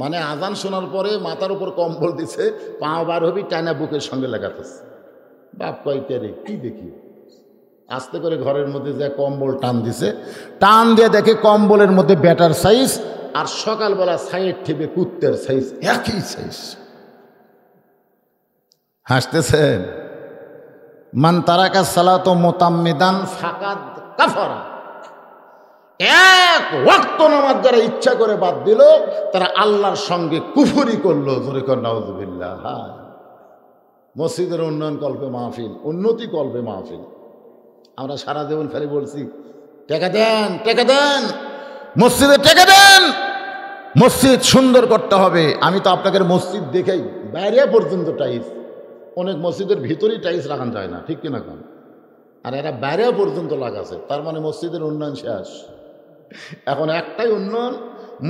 মানে আজান শোনার পরে মাথার উপর কম্বল দিছে, পাও বার হবি টানা বুকের সঙ্গে লাগাতেছে। বাপ কয় কে রে, কি দেখি? আস্তে করে ঘরের মধ্যে যে কম্বল টান দিছে, টান দিয়ে দেখে কম্বলের মধ্যে ব্যাটার সাইজ আর সকালবেলা সাইড ঠেপে কুত্তের সাইজ, একই সাইজ। হাসতেছেন? মান তারাকা সালাত মুতাম্মিদান ফাকাদ কাফারা। এক ওয়াক্ত নামাজ যারা ইচ্ছা করে বাদ দিল, তারা আল্লাহর সঙ্গে কুফরি করলো। জোরে কর নাউযুবিল্লাহ। মসজিদের উন্নয়ন কল্পে মাহফিল, উন্নতি কল্পে মাহফিল। আমরা সারা জীবন খালি বলছি টাকা দেন, টাকা দেন, মসজিদে টাকা দেন, মসজিদ সুন্দর করতে হবে। আমি তো আপনাদের মসজিদ দেখেই বাইরে পর্যন্ত টাইলস, অনেক মসজিদের ভিতরেই টাইলস লাগানো যায় না, ঠিক কিনা কম? আর এরা বাইরে পর্যন্ত লাগাছে, তার মানে মসজিদের উন্নয়ন শেষ। এখন একটাই উন্নয়ন,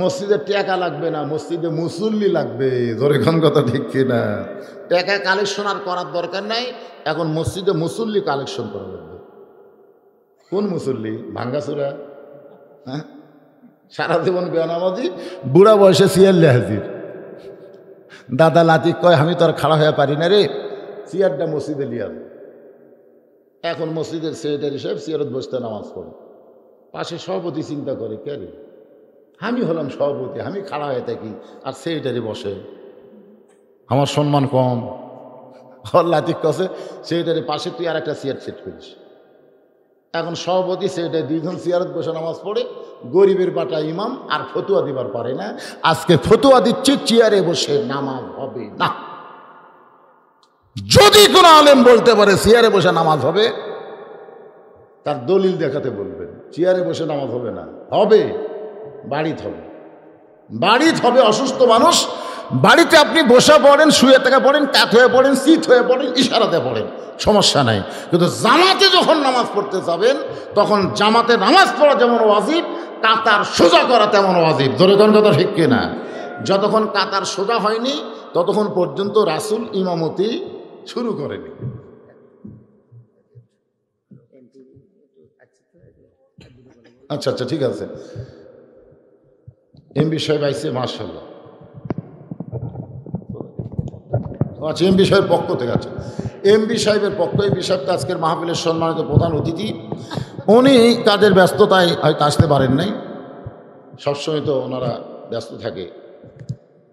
মসজিদে টাকা লাগবে না, মসজিদে মুসল্লি লাগবে। ধরে কোন কথা, ঠিক কিনা? টাকা কালেকশন আর করার দরকার নাই, এখন মসজিদে মুসল্লি কালেকশন করা লাগবে। কোন মুসল্লি? ভাঙ্গাচুরা? হ্যাঁ, সারা জীবন বেনামাজি, বুড়া বয়সে চেয়ারলে হাজির। দাদা লাতি কয়, আমি তো আর খাড়া হয়ে পারি না রে, চেয়ারটা মসজিদে লিয়া। এখন মসজিদের সেক্রেটারি সাহেব চেয়ারত বসতে নামাজ পড়ে, পাশে সভাপতি চিন্তা করে, কে রে, আমি হলাম সভাপতি, আমি খাড়া হয়ে থাকি আর সেক্রেটারি বসে, আমার সম্মান কম। লাতিক কছে সেক্রেটারি পাশে তুই আর একটা চেয়ার সেট করিস। এখন সভাপতি সেক্রেটারি 2 জন চেয়ারত বসে নামাজ পড়ে, গরিবের বাটা ইমাম আর ফতুয়া দিবার পারে না। আজকে ফতুয়া দিচ্ছে চেয়ারে বসে নামাজ হবে না। যদি কোনো আলেম বলতে পারে চেয়ারে বসে নামাজ হবে, তার দলিল দেখাতে বলবেন। চেয়ারে বসে নামাজ হবে না, হবে বাড়িতে হবে। বাড়িতে হবে। অসুস্থ মানুষ বাড়িতে আপনি বসে পড়েন, শুয়ে থেকে পড়েন, কাত হয়ে পড়েন, চিত হয়ে পড়েন, ইশারাতে পড়েন, সমস্যা নাই। কিন্তু জামাতে যখন নামাজ পড়তে যাবেন তখন জামাতে নামাজ পড়া যেমন ওয়াজিব, কাতার সোজা করা তেমন ওয়াজিব। জোরে কোন কথা ঠিক কিনা? যতক্ষণ কাতার সোজা হয়নি ততক্ষণ পর্যন্ত রাসূল ইমামতি শুরু করেনি। আচ্ছা আচ্ছা, ঠিক আছে। এমপি সাহেব আইসে, মাশাআল্লাহ। আচ্ছা, এমপি সাহেবের পক্ষ থেকে আছে, এমপি সাহেবের পক্ষ। এমপি সাহেব তো আজকের মাহফিলের সম্মানিত প্রধান অতিথি। উনি কাজের ব্যস্ততায় হয়তো আসতে পারেন নাই, সবসময় তো ওনারা ব্যস্ত থাকে।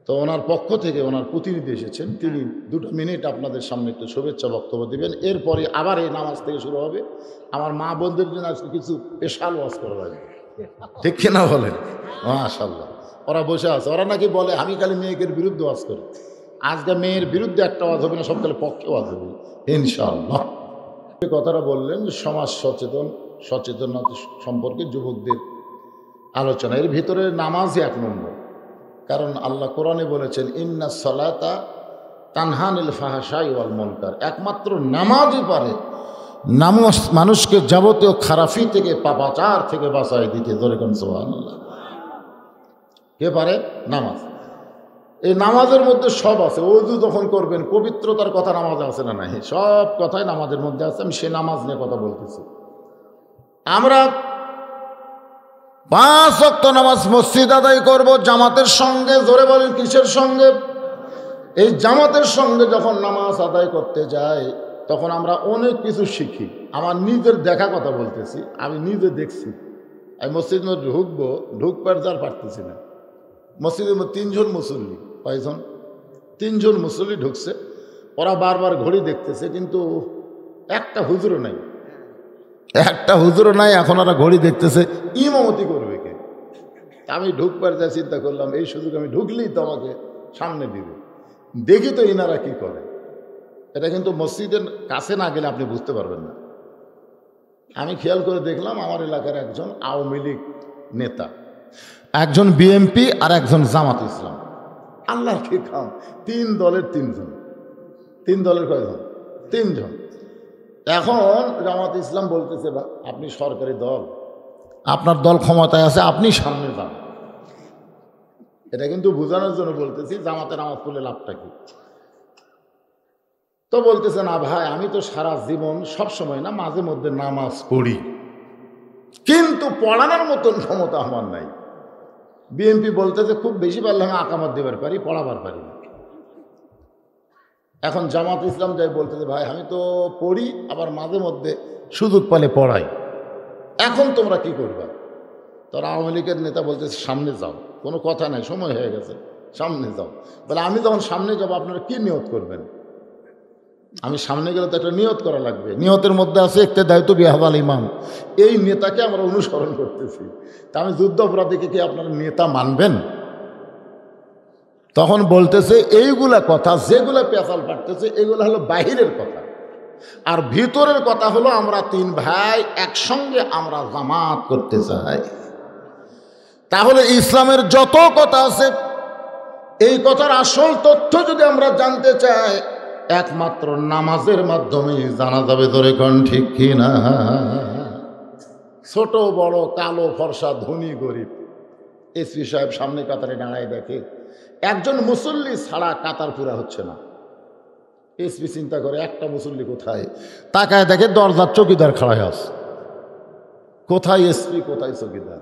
তো ওনার পক্ষ থেকে ওনার প্রতিনিধি এসেছেন, তিনি 2 মিনিট আপনাদের সামনে একটু শুভেচ্ছা বক্তব্য দিবেন। এরপরে আবার এই নামাজ থেকে শুরু হবে। আমার মা বোনদের জন্য আজকে কিছু স্পেশাল ওয়াজ করা লাগবে, ঠিক কিনা বলেন? মাশাআল্লাহ, ওরা বসে আছে। ওরা নাকি বলে আমি খালি মেয়েদের বিরুদ্ধে ওয়াজ করি। আজকে মেয়ের বিরুদ্ধে একটা ওয়াজ হবে না, সব খালি পক্ষে ওয়াজ হবে ইনশাআল্লাহ। কথাটা বললেন সমাজ সচেতনতা সম্পর্কে যুবকদের আলোচনা, এর ভিতরে নামাজই 1 নম্বর। কারণ আল্লাহ কোরআনে বলেছেন ইন্নাস সালাতা তানহানিল ফাহশাই ওয়াল মুনকার। একমাত্র নামাজই পারে নামাজ মানুষকে যাবতীয় খারাপি থেকে, পাপাচার থেকে বাঁচায় দিতে। ধরে কোন সুবহানাল্লাহ। কে পারে? নামাজ। এই নামাজের মধ্যে সব আছে। ওযু যখন করবেন পবিত্রতার কথা নামাজে আছে না নাই? সব কথাই নামাজের মধ্যে আছে। আমি সে নামাজ নিয়ে কথা বলতেছি। আমরা 5 ওয়াক্ত নামাজ মসজিদ আদায় করব জামাতের সঙ্গে। জোরে বলেন কিসের সঙ্গে? এই জামাতের সঙ্গে যখন নামাজ আদায় করতে যাই তখন আমরা অনেক কিছু শিখি। আমার নিজের দেখা কথা বলতেছি, আমি নিজে দেখছি। আমি মসজিদের মধ্যে ঢুকবো, ঢুকবার যার পারতেছি না। মসজিদের মধ্যে 3 জন মুসল্লি, কয়জন? 3 জন মুসল্লি ঢুকছে। ওরা বারবার ঘড়ি দেখতেছে, কিন্তু একটা হুজুরও নাই, একটা হুজুরও নাই। এখন ওরা ঘড়ি দেখতেছে, ইমামতি করবে কে? আমি ঢুকবার যা চিন্তা করলাম, এই সুযোগ আমি ঢুকলেই তো আমাকে সামনে দিবে। দেখি তো ইনারা কি করে। এটা কিন্তু মসজিদের কাছে না গেলে আপনি বুঝতে পারবেন না। আমি খেয়াল করে দেখলাম আমার এলাকার একজন আওয়ামী লীগ নেতা, একজন বিএনপি আর একজন জামাত ইসলাম। আল্লাহ কি খাম, 3 দলের 3 জন। 3 দলের কয়জন? 3 জন। এখন জামাত ইসলাম বলতেছে আপনি সরকারি দল, আপনার দল ক্ষমতায় আছে, আপনি সামনে যান। এটা কিন্তু বোঝানোর জন্য বলতেছি জামাতে নামাজ পড়লে লাভটা কি। তো বলতেছে না ভাই, আমি তো সারা জীবন সব সময় না, মাঝে মধ্যে নামাজ পড়ি, কিন্তু পড়ানোর মতন ক্ষমতা আমার নাই। বিএনপি বলতেছে খুব বেশি পারলে আমি আকামত দেবার পারি, পড়াবার পারি না। এখন জামাত ইসলাম যাই বলতেছে ভাই আমি তো পড়ি, আবার মাঝে মধ্যে সুযোগ পেলে পড়াই। এখন তোমরা কি করবা? তোরা আওয়ামী লীগের নেতা বলতেছে সামনে যাও, কোনো কথা নাই, সময় হয়ে গেছে, সামনে যাও। বলে আমি যখন সামনে যাবো আপনারা কি নিয়ত করবেন? আমি সামনে গেলে তো একটা নিয়ত করা লাগবে। নিয়তের মধ্যে আছে একটা দায়িত্ব বিহাবাল ইমাম। এই নেতাকে আমরা অনুসরণ করতেছি, তা আমি যুদ্ধ অপরাধীকে কি আপনারা নেতা মানবেন? তখন বলতেছে এইগুলা কথা যেগুলা পেঁচাল পাঠতেছে এগুলো হলো বাহিরের কথা, আর ভিতরের কথা হলো আমরা 3 ভাই একসঙ্গে আমরা জামাত করতে চাই। তাহলে ইসলামের যত কথা আছে এই কথার আসল তথ্য যদি আমরা জানতে চাই একমাত্র নামাজের মাধ্যমে জানা যাবে। ধরে কোন ঠিক কিনা? ছোট বড়, কালো ফর্সা, ধনী গরিব, এসপি সাহেব সামনে কাতারে দাঁড়ায় দেখে একজন মুসল্লি ছাড়া কাতার পুরা হচ্ছে না। এসপি চিন্তা করে একটা মুসল্লি কোথায়, তাকায় দেখে দরজার চৌকিদার খাড়া আছে। কোথায় এসপি, কোথায় চৌকিদার?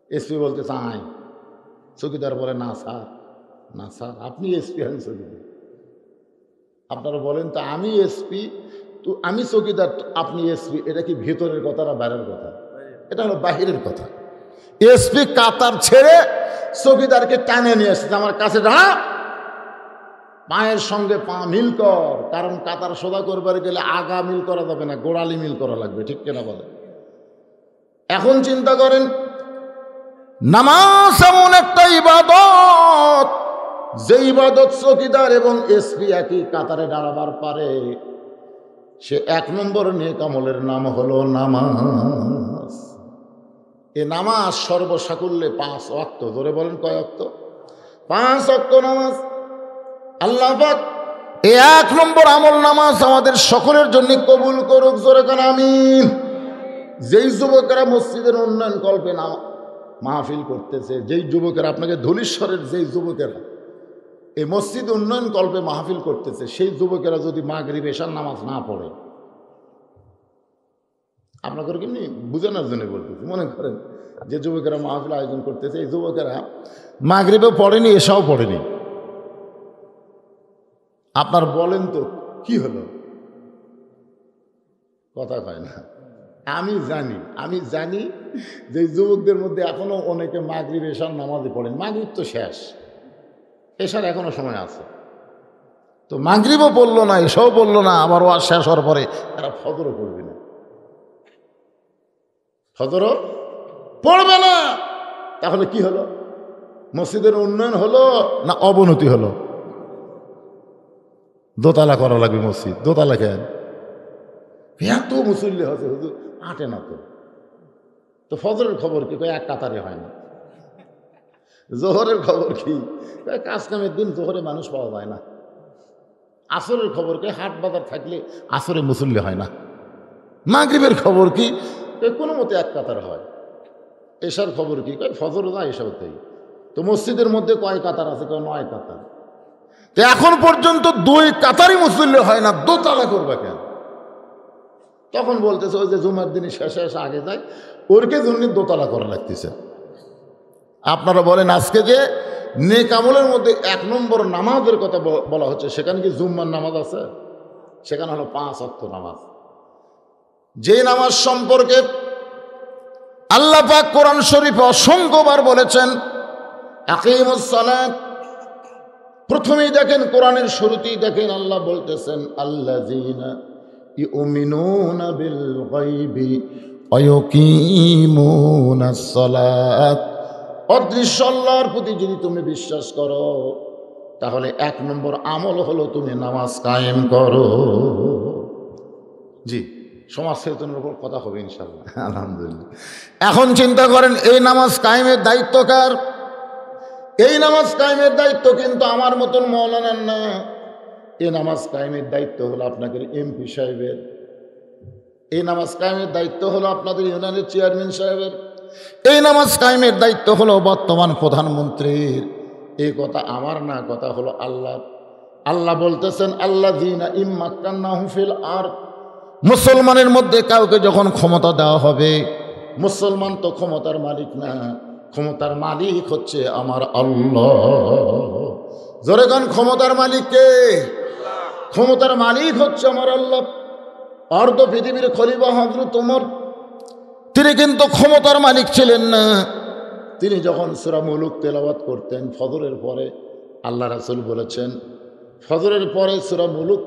এসপি বলতে চাই, চৌকিদার বলে না স্যার, না স্যার আপনি এসপি, আমি চৌকিদার। আপনারা বলেন তো আমি এসপি তো আমি চৌকিদার, আপনি এসপি, এটা কি ভেতরের কথা না বাইরের কথা? এটা হলো বাহিরের কথা। এসপি কাতার ছেড়ে চৌকিদারকে টানে নিয়ে এসেছে, আমার কাছে দাঁড়া, পায়ের সঙ্গে পা মিল কর। কারণ কাতার সোজা করবার গেলে আগা মিল করা যাবে না, গোড়ালি মিল করা লাগবে, ঠিক কিনা বলে? এখন চিন্তা করেন, নামাজ এমন একটা ইবাদত যে ইবাদত চৌকিদার এবং এসপি একই কাতারে দাঁড়াবার পারে, সে 1 নম্বর নেক আমলের নাম হলো নামাজ। এ নামাজ সর্বসাকুল্যে 5 ওয়াক্ত। ধরে বলেন কয় ওয়াক্ত? 5 ওয়াক্ত নামাজ। আল্লাহ পাক এই 1 নম্বর আমল নামাজ আমাদের সকলের জন্য কবুল করুক, জোরে কান আমিন। যেই যুবকেরা মসজিদের উন্নয়ন কল্পে মাহফিল করতেছে, যেই যুবকেরা, আপনাকে ধুলিশ্বরের যেই যুবকেরা এই মসজিদ উন্নয়ন কল্পে মাহফিল করতেছে, সেই যুবকেরা যদি মাগরিব এশার নামাজ না পড়ে, আপনাকে কেমনি বুঝানোর জন্য বলতেছি, মনে করেন যে যুবকেরা মাহফিল আয়োজন করতেছে, এই যুবকেরা মাগরিবেও পড়েনি, এশাও পড়েনি, আপনার বলেন তো কি হলো? কথা কয় না। আমি জানি যে যুবকদের মধ্যে এখনো অনেকে মাগরিব এশার নামাজে পড়েন। মাগরিব তো শেষ, এশার এখনো সময় আছে, তো মাগরিবও পড়লো না, এশাও পড়লো না, আবার ওয়াজ শেষ হওয়ার পরে এরা ফজরও পড়বে না, ফজরও পড়বে না। তাহলে কি হলো? মসজিদের উন্নয়ন হলো না অবনতি হলো? দোতলা করা লাগবে মসজিদ। দোতলা কেন? এত মুসল্লি হচ্ছে, হুজুর আটে না তো ফজরের খবর কি? এক কাতারে হয় না। জোহরের খবর কি? কাজ কামের দিন জোহরে মানুষ পাওয়া যায় না। আসরের খবর কি? হাট বাজার থাকলে আসরে মুসল্লি হয় না। মাগরিবের খবর কি? কোনো মতে এক কাতার হয়। এশার খবর কি? ফজর না এশাও তাই। তো মসজিদের মধ্যে কয় কাতার আছে? 9 কাতার। তো এখন পর্যন্ত 2 কাতারই মুসল্লি হয় না, দোতলা করবে কেন? তখন বলতেছে ওই যে জুমার দিনে শেষে এসে আগে যায়, ওরকে জন্য দোতলা করা লাগতেছে। আপনারা বলেন আজকে যে নেক আমলের মধ্যে 1 নম্বর নামাজের কথা বলা হচ্ছে, সেখানে কি জুম্মার নামাজ আছে? সেখানে হলো 5 ওয়াক্ত নামাজ। যে নামাজ সম্পর্কে আল্লাহ পাক কোরআন শরীফে অসংখ্যবার বলেছেন আকিমুস সালাত। প্রথমেই দেখেন কোরআনের শুরুতেই দেখেন আল্লাহ বলতেছেন আল্লাযীনা ইউমিনুনা বিল গায়বি ওয়া ইউকিমুনাস সালাত। অদৃশ্য আল্লাহর প্রতি যদি তুমি বিশ্বাস করো, তাহলে 1 নম্বর আমল হলো তুমি নামাজ কায়েম করো। জি, সমাজ চেতনার উপর কথা হবে ইনশাআল্লাহ, আলহামদুলিল্লাহ। এখন চিন্তা করেন এই নামাজ কায়েমের দায়িত্ব কার? এই নামাজ কায়েমের দায়িত্ব কিন্তু আমার মতন মৌলানার না। এই নামাজ কায়েমের দায়িত্ব হলো আপনাদের এমপি সাহেবের, এই নামাজ কায়েমের দায়িত্ব হলো আপনাদের ইউনিয়নের চেয়ারম্যান সাহেবের, এই নামাজ কায়েমের দায়িত্ব হলো বর্তমান প্রধানমন্ত্রীর। এই কথা আমার না, কথা হলো আল্লাহ। আল্লাহ বলতেছেন আল্লাযীনা ইম্মাক্কান্নাহুম ফিল আরদ। মুসলমানের মধ্যে কাউকে যখন ক্ষমতা দেওয়া হবে, মুসলমান তো ক্ষমতার মালিক না, ক্ষমতার মালিক হচ্ছে আমার আল্লাহ। জোরে গান, ক্ষমতার মালিক কে? ক্ষমতার মালিক হচ্ছে আমার আল্লাহ। অর্ধ পৃথিবীর খলিফা হযরত ওমর, তিনি কিন্তু ক্ষমতার মালিক ছিলেন না। তিনি যখন সূরা মুলুক তেলাওয়াত করতেন ফজরের পরে, আল্লাহ রাসূল বলেছেন ফজরের পরে সূরা মুলুক,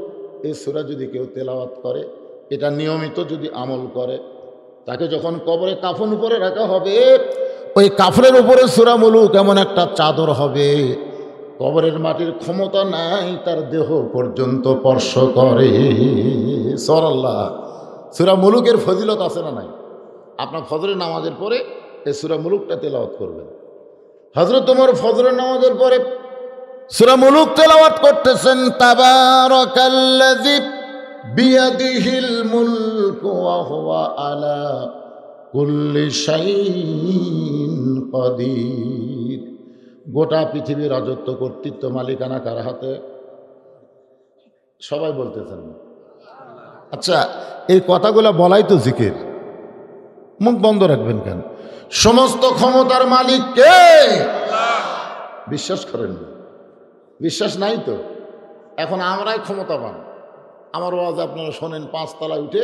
এই সূরা যদি কেউ তেলাওয়াত করে, এটা নিয়মিত যদি আমল করে, তাকে যখন কবরে কাফন উপরে রাখা হবে, ওই কাফনের উপরে সূরা মুলুক এমন একটা চাদর হবে, কবরের মাটির ক্ষমতা নাই তার দেহ পর্যন্ত স্পর্শ করে। সুবহানাল্লাহ। সূরা মুলুকের ফজিলত আছে না নাই? আপনার ফজরের নামাজের পরে এই সূরা মুলুকটা তেলাওয়াত করবেন। হযরত ওমর ফজরের নামাজের পরে সূরা মুলুক তেলাওয়াত করতেছেন, তাবারাকাল্লাযী বিয়াদিহিল মুলকু ওয়া হুয়া আলা কুল্লি শাইইন কাদির। গোটা পৃথিবীর রাজত্ব, কর্তৃত্ব, মালিকানা কার হাতে? সবাই বলতেছেন। আচ্ছা, এই কথাগুলো বলাই তো জিকির, মুখ বন্ধ রাখবেন কেন? সমস্ত ক্ষমতার মালিক কে? বিশ্বাস করেন না? বিশ্বাস নাই তো? এখন আমরাই ক্ষমতাবান। আমার ওয়াজ আপনারা শোনেন, 5 তলায় উঠে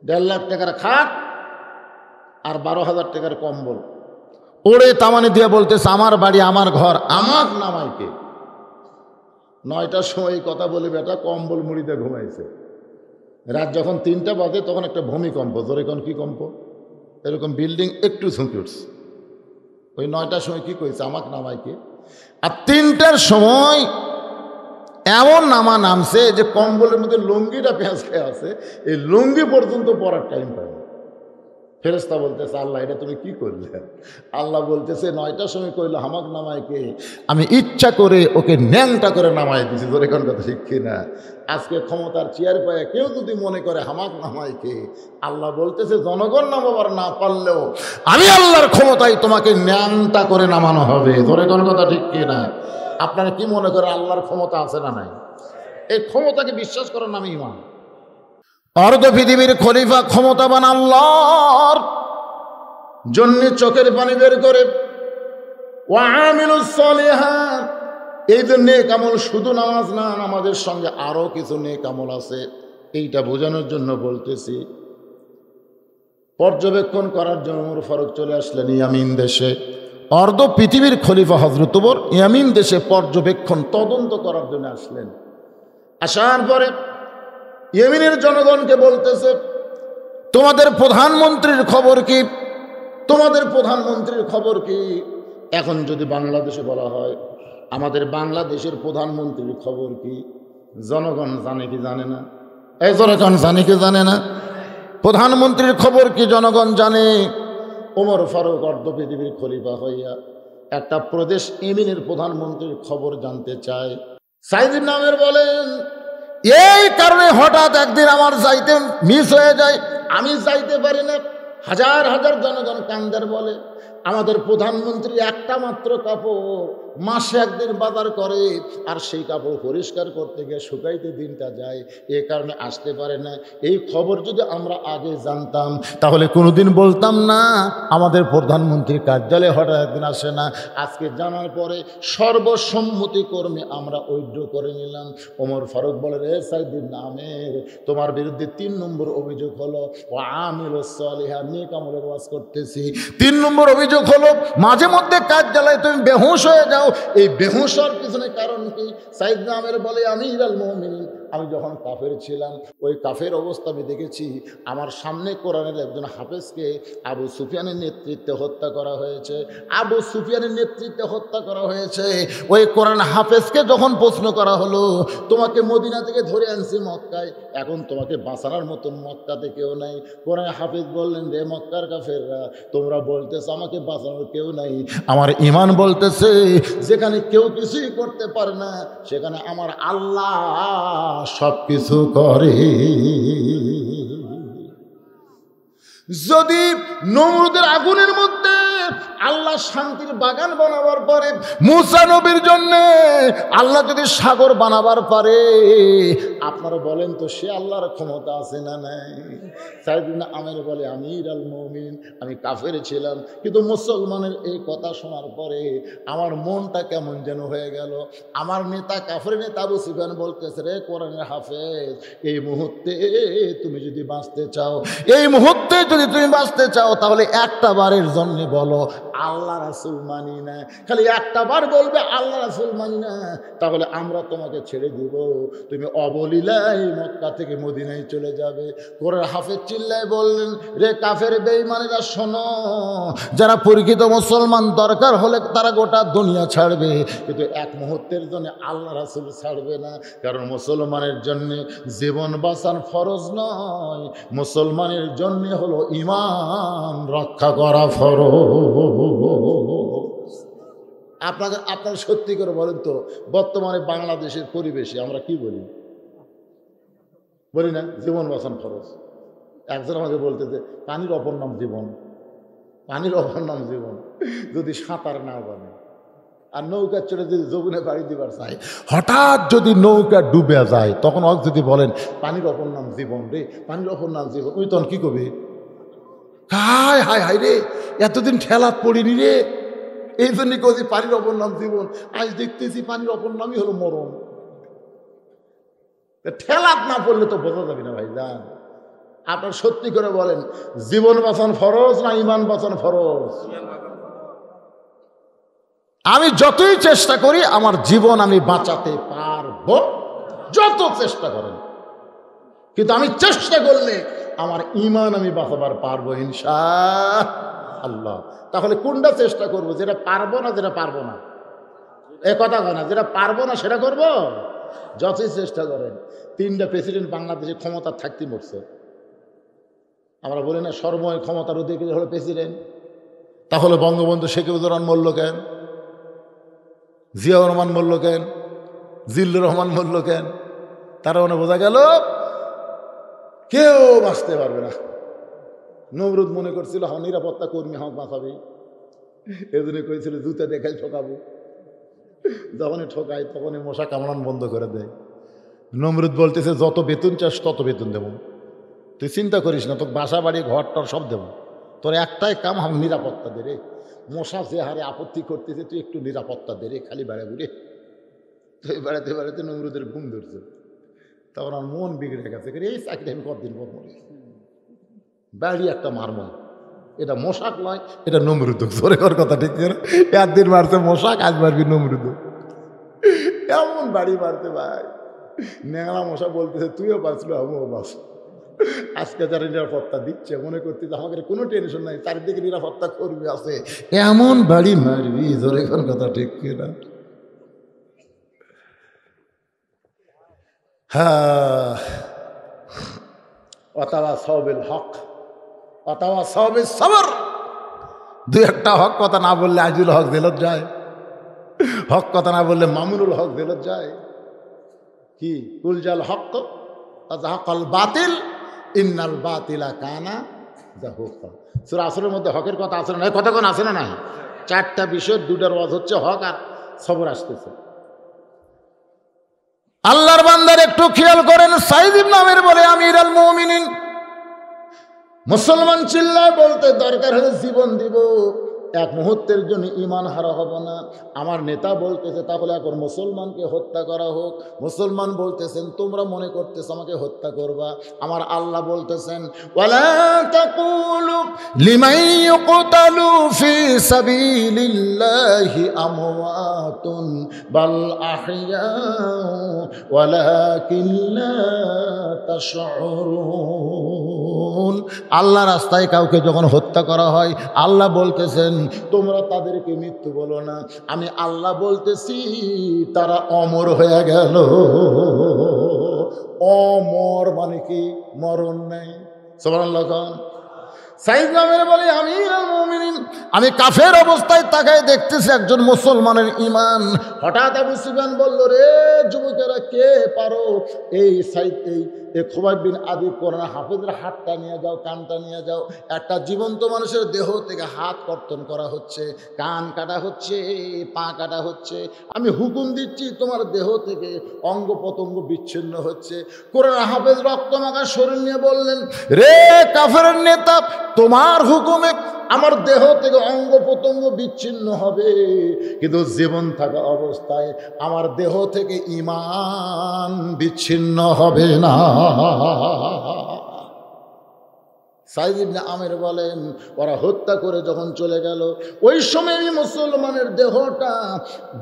1.5 লাখ টাকার খাট আর 12,000 টাকার কম্বল ওড়ে তামানি দিয়ে বলতেছে আমার বাড়ি, আমার ঘর, আমার নামাইকে। 9টার সময় কথা বলে বেটা কম্বল মুড়িতে ঘুমাইছে। রাত যখন 3টা বাজে তখন একটা ভূমিকম্প, জোরে কোন কি কম্প, এরকম বিল্ডিং একটু ঝুঁকে উঠছে। ওই 9টার সময় কি কইছে? আমাকে নামাইকে। আর 3টার সময় এমন নামা নামছে যে কম্বলের মধ্যে লুঙ্গিটা পেঁয়াজ খেয়ে আছে, এই লুঙ্গি পর্যন্ত পরার টাইম পায় না। ফেরেশতা বলতেছে আল্লাহ এটা তুমি কি করলে? আল্লাহ বলতেছে 9টার সময় কইলো হামাক নামাইকে, আমি ইচ্ছা করে ওকে ন্যাংটা করে নামাই দিছি। তোর এখন কথা ঠিক কিনা? আজকে ক্ষমতার চেয়ার পায়ে কেউ যদি মনে করে হামাক নামাইকে, আল্লাহ বলতেছে জনগণ নামাবার না পারলেও আমি আল্লাহর ক্ষমতায় তোমাকে ন্যাংটা করে নামানো হবে। তোর এখন কথা ঠিক কিনা? আপনারা কি মনে করে আল্লাহর ক্ষমতা আছে না নাই? এই ক্ষমতাকে বিশ্বাস করার নামে ঈমান। অর্ধ পৃথিবীর খলিফা ক্ষমতাবান আল্লাহর জন্য চোখের পানি বের করে ওয়ামিলুস সলিহাত, এই যে নেক আমল শুধু নামাজ না, নামাজের সঙ্গে আরো কিছু নেক আমল আছে। এইটা বোঝানোর জন্য বলতেছি। পর্যবেক্ষণ করার জন্য ওমর ফারুক চলে আসলেন ইয়ামিন দেশে। অর্ধ পৃথিবীর খলিফা হযরত ওমর ইয়ামিন দেশে পর্যবেক্ষণ তদন্ত করার জন্য আসলেন। আসার পরে ইয়েমেনের জনগণকে বলতেছে তোমাদের প্রধানমন্ত্রীর খবর কি? তোমাদের প্রধানমন্ত্রীর খবর কি? এখন যদি বাংলাদেশে বলা হয় আমাদের বাংলাদেশের প্রধানমন্ত্রীর খবর কি, জনগণ জানে কি জানে না? এই জনগণ জানে কি জানে না? প্রধানমন্ত্রীর খবর কি জনগণ জানে। ওমর ফারুক অর্ধ পৃথিবীর খলিফা হইয়া একটা প্রদেশ ইয়েমেনের প্রধানমন্ত্রীর খবর জানতে চায়। সাইদ ইবনে আমের বলেন এই কারণে হঠাৎ একদিন আমার যাইতে মিস হয়ে যায়, আমি যাইতে পারি না। হাজার হাজার জনগণ কান্দার বলে আমাদের প্রধানমন্ত্রী একটা মাত্র কাপড় মাসে একদিন বাজার করে, আর সেই কাপড় পরিষ্কার করতে গিয়ে শুকাইতে দিনটা যায়, এ কারণে আসতে পারে না। এই খবর যদি আমরা আগে জানতাম তাহলে কোনোদিন বলতাম না আমাদের প্রধানমন্ত্রীর কার্যালয়ে হঠাৎ একদিন আসে না। আজকে জানার পরে সর্বসম্মতিক্রমে আমরা ঐক্য করে নিলাম। ওমর ফারুক বলে রে সাইদ ইবনে আমের, তোমার বিরুদ্ধে 3 নম্বর অভিযোগ হলো ওয়ামিলুস সলিহাত, নেক আমলের ওয়াজ করতেছি। 3 নম্বর অভিযোগ হলো মাঝে মধ্যে কার্যালয়ে তুমি বেহুশ হয়ে যাও। এই বেহুশ হওয়ার পিছনে কারণ কি? সাইদ ইবনে আমের বলে আমিরুল মুমিনিন, আমি যখন কাফের ছিলাম ওই কাফের অবস্থা আমি দেখেছি। আমার সামনে কোরআনের একজন হাফেজকে আবু সুফিয়ানের নেতৃত্বে হত্যা করা হয়েছে। আবু সুফিয়ানের নেতৃত্বে হত্যা করা হয়েছে। ওই কোরআন হাফেজকে যখন প্রশ্ন করা হলো তোমাকে মদিনা থেকে ধরে আনছি মক্কায়, এখন তোমাকে বাঁচানোর মতন মক্কাতে কেউ নাই। কোরআন হাফেজ বললেন রে মক্কার কাফেররা, তোমরা বলতেছো আমাকে বাঁচানোর কেউ নাই, আমার ঈমান বলতেছে যেখানে কেউ কিছুই করতে পারে না সেখানে আমার আল্লাহ সব কিছু করে। যদি নমরুদের আগুনের মধ্যে আল্লাহ শান্তির বাগান বানাবার পরে মুসা নবীর জন্য আল্লাহ যদি সাগর বানাবার পারে, আপনারা বলেন তো সে আল্লাহর ক্ষমতা আছে না নাই? সাইদ ইবনে আমের বলে আমিরুল মুমিনিন, আমি কাফের ছিলাম কিন্তু মুসলমানের এই কথা শোনার পরে আমার মনটা কেমন যেন হয়ে গেল। আমার নেতা কাফের নেতা আবু সুফিয়ান বলতেছে রে কোরআনের হাফেজ, এই মুহূর্তে তুমি যদি বাঁচতে চাও, এই মুহূর্তে যদি তুমি বাঁচতে চাও তাহলে একটা বারের জন্য বলো আল্লাহ রাসূল মানি না। খালি একটা বার বলবে আল্লাহ রাসূল মানি না, তাহলে আমরা তোমাকে ছেড়ে দিব, তুমি অবলীলায় মক্কা থেকে মদিনায় চলে যাবে। কোরআন হাফেজ চিল্লায় বললেন রে কাফের বেঈমানেরা শোনো, যারা পরীক্ষিত মুসলমান দরকার হলে তারা গোটা দুনিয়া ছাড়বে কিন্তু এক মুহূর্তের জন্য আল্লাহ রাসূল ছাড়বে না। কারণ মুসলমানের জন্য জীবন বাঁচানো ফরজ নয়, মুসলমানের জন্য হলো ঈমান রক্ষা করা ফরজ। আপনারা সত্যি করে বলেন তো বর্তমানে বাংলাদেশের পরিবেশে আমরা কি বলি? বলি না জীবন বাঁচানো ফরজ? একজন আমাকে বলতেছে পানির অপর নাম জীবন, পানির অপর নাম জীবন। যদি সাঁতার না জানে আর নৌকা চলে যদি যমুনে বাড়ি দিবার চায়, হঠাৎ যদি নৌকা ডুবে যায় তখন যদি বলেন পানির অপর নাম জীবন রে, পানির অপর নাম জীবন, ওই তখন কি করবে? হায় হায় হায় রে, এতদিন ঠেলাত পড়িনি রে, এই জন্য কছি পানির অপর নাম জীবন। আজ দেখতেছি পানির অপর নামই হলো মরণ। ঠেলাত না পড়লে তো বোঝা যাবে না ভাই যান। আপনার সত্যি করে বলেন জীবন বাঁচানো ফরজ না ঈমান বাঁচানো ফরজ? আমি যতই চেষ্টা করি আমার জীবন আমি বাঁচাতে পারবো, যত চেষ্টা করেন, কিন্তু আমি চেষ্টা করলে আমার ঈমান আমি বাঁচাবার পারবো ইনশাআল্লাহ। তাহলে কোনটা চেষ্টা করব? যেটা পারবো না যেটা পারবো না? এ কথা কয় না, যেটা পারবো না সেটা করব। যতই চেষ্টা করেন, 3টা প্রেসিডেন্ট বাংলাদেশে ক্ষমতা থাকতে মরছে, আমরা বলি না সর্বময় ক্ষমতার অধিকারী হলো প্রেসিডেন্ট, তাহলে বঙ্গবন্ধু শেখ মুজিবুর রহমান মরল কেন, জিয়াউর রহমান মরল কেন, জিল্লুর রহমান মরল কেন? তারা মনে বোঝা গেল কেউ বাঁচতে পারবে না। নমরুদ মনে করছিল নিরাপত্তা কর্মী হক বাঁচাবে, এজন্য করেছিল জুতা দেখাই ঠকাবো। যখনই ঠকাই তখনই মশা কামড়ান বন্ধ করে দেয়। নমরুদ বলতেছে যত বেতন চাস তত বেতন দেব, তুই চিন্তা করিস না, তোর বাসা বাড়ি ঘর টর সব দেব, তোর একটাই কাম হাম নিরাপত্তা দে রে। মশা যে হারে আপত্তি করতেছে তুই একটু নিরাপত্তা দে রে, খালি বেড়া ঘুরে। তুই বেড়াতে বেড়াতে নমরুদের ঘুম ধরছে, তখন আমার মন বিগড়ে গেছে, এই চাকরি আমি কতদিন পর মরি, বাড়ি একটা মারমো। এটা মশাক নয়, এটা নমরুদ। জোরে কর কথা ঠিক করে, একদিন মারছে মশাক, আজ মারবি নমরুদ। এমন বাড়ি মারতে ভাই, ন্যাংরা মশা বলতেছে তুইও বাঁচলো আমিও বাঁচ। আজকে যারা নিরাপত্তা দিচ্ছে মনে করতেছে আমাদের কোনো টেনশন নাই, চারিদিকে নিরাপত্তা করবি আছে, এমন বাড়ি মারবি। জোরে কর কথা ঠিক কিনা? হ্যাঁ, অথবা সবেল হক অথবা সবে সবর। দু একটা হক কথা না বললে আজিল হক জেলত যায়, হক কথা না বললে মামুনুল হক জেলত যায়। কি কুলজাল হক আল বাতিল ইন্নাল বাতিলা কানা জাহুকা। সূরা আসরের মধ্যে হকের কথা আছে না? কথা কোন আছে না? নাই। চারটা বিষয়, দুটার ওয়াজ হচ্ছে হক আর সবর আসতেছে। আল্লাহর বান্দার একটু খেয়াল করেন, সাইদ ইবনে আমির বলে আমিরুল মুমিনিন, মুসলমান চিল্লায় বলতে দরকার হলে জীবন দিব, এক মুহূর্তের জন্য ঈমান হারা হব না। আমার নেতা বলতেছে তাহলে এখন মুসলমানকে হত্যা করা হোক। মুসলমান বলতেছেন তোমরা মনে করতেছ আমাকে হত্যা করবা। আমার আল্লাহ বলতেছেন ওয়ালা তাকুলু লিমান ইউকতালু ফি সাবিলিল্লাহি আমওয়াতুন বাল আহইয়াউ ওয়ালাকিন লা তাশউরুন। আল্লাহ রাস্তায় কাউকে যখন হত্যা করা হয়, আল্লাহ বলতেছেন তোমরা তাদেরকে মৃত্যু বলো না, আমি আল্লাহ বলতেছি তারা অমর হয়ে গেল। অমর মানে কি? মরণ নেই। সুবহানাল্লাহ। সাইদ নামের বলে আমিরুল মুমিনিন, আমি কাফের অবস্থায় তাকায় দেখতেছি একজন মুসলমানের ঈমান। হঠাৎ আবু সুফিয়ান বলল, রে যুবকেরা কে পারো এই সাইদ এই খুবাইব বিন আদি কোরআন হাফেজের হাতটা নিয়ে যাও, কানটা নিয়ে যাও। একটা জীবন্ত মানুষের দেহ থেকে হাত কর্তন করা হচ্ছে, কান কাটা হচ্ছে, পা কাটা হচ্ছে। আমি হুকুম দিচ্ছি তোমার দেহ থেকে অঙ্গ প্রত্যঙ্গ বিচ্ছিন্ন হচ্ছে। কোরআন হাফেজ রক্তমাখা শরীর নিয়ে বললেন, রে কাফেরের নেতা, তোমার হুকুমে আমার দেহ থেকে অঙ্গ প্রত্যঙ্গ বিচ্ছিন্ন হবে, কিন্তু জীবন থাকা অবস্থায় আমার দেহ থেকে ঈমান বিচ্ছিন্ন হবে না। সাইদ ইবনে আমির বলেন ওরা হত্যা করে যখন চলে গেল, ওই সময় আমি মুসলমানের দেহটা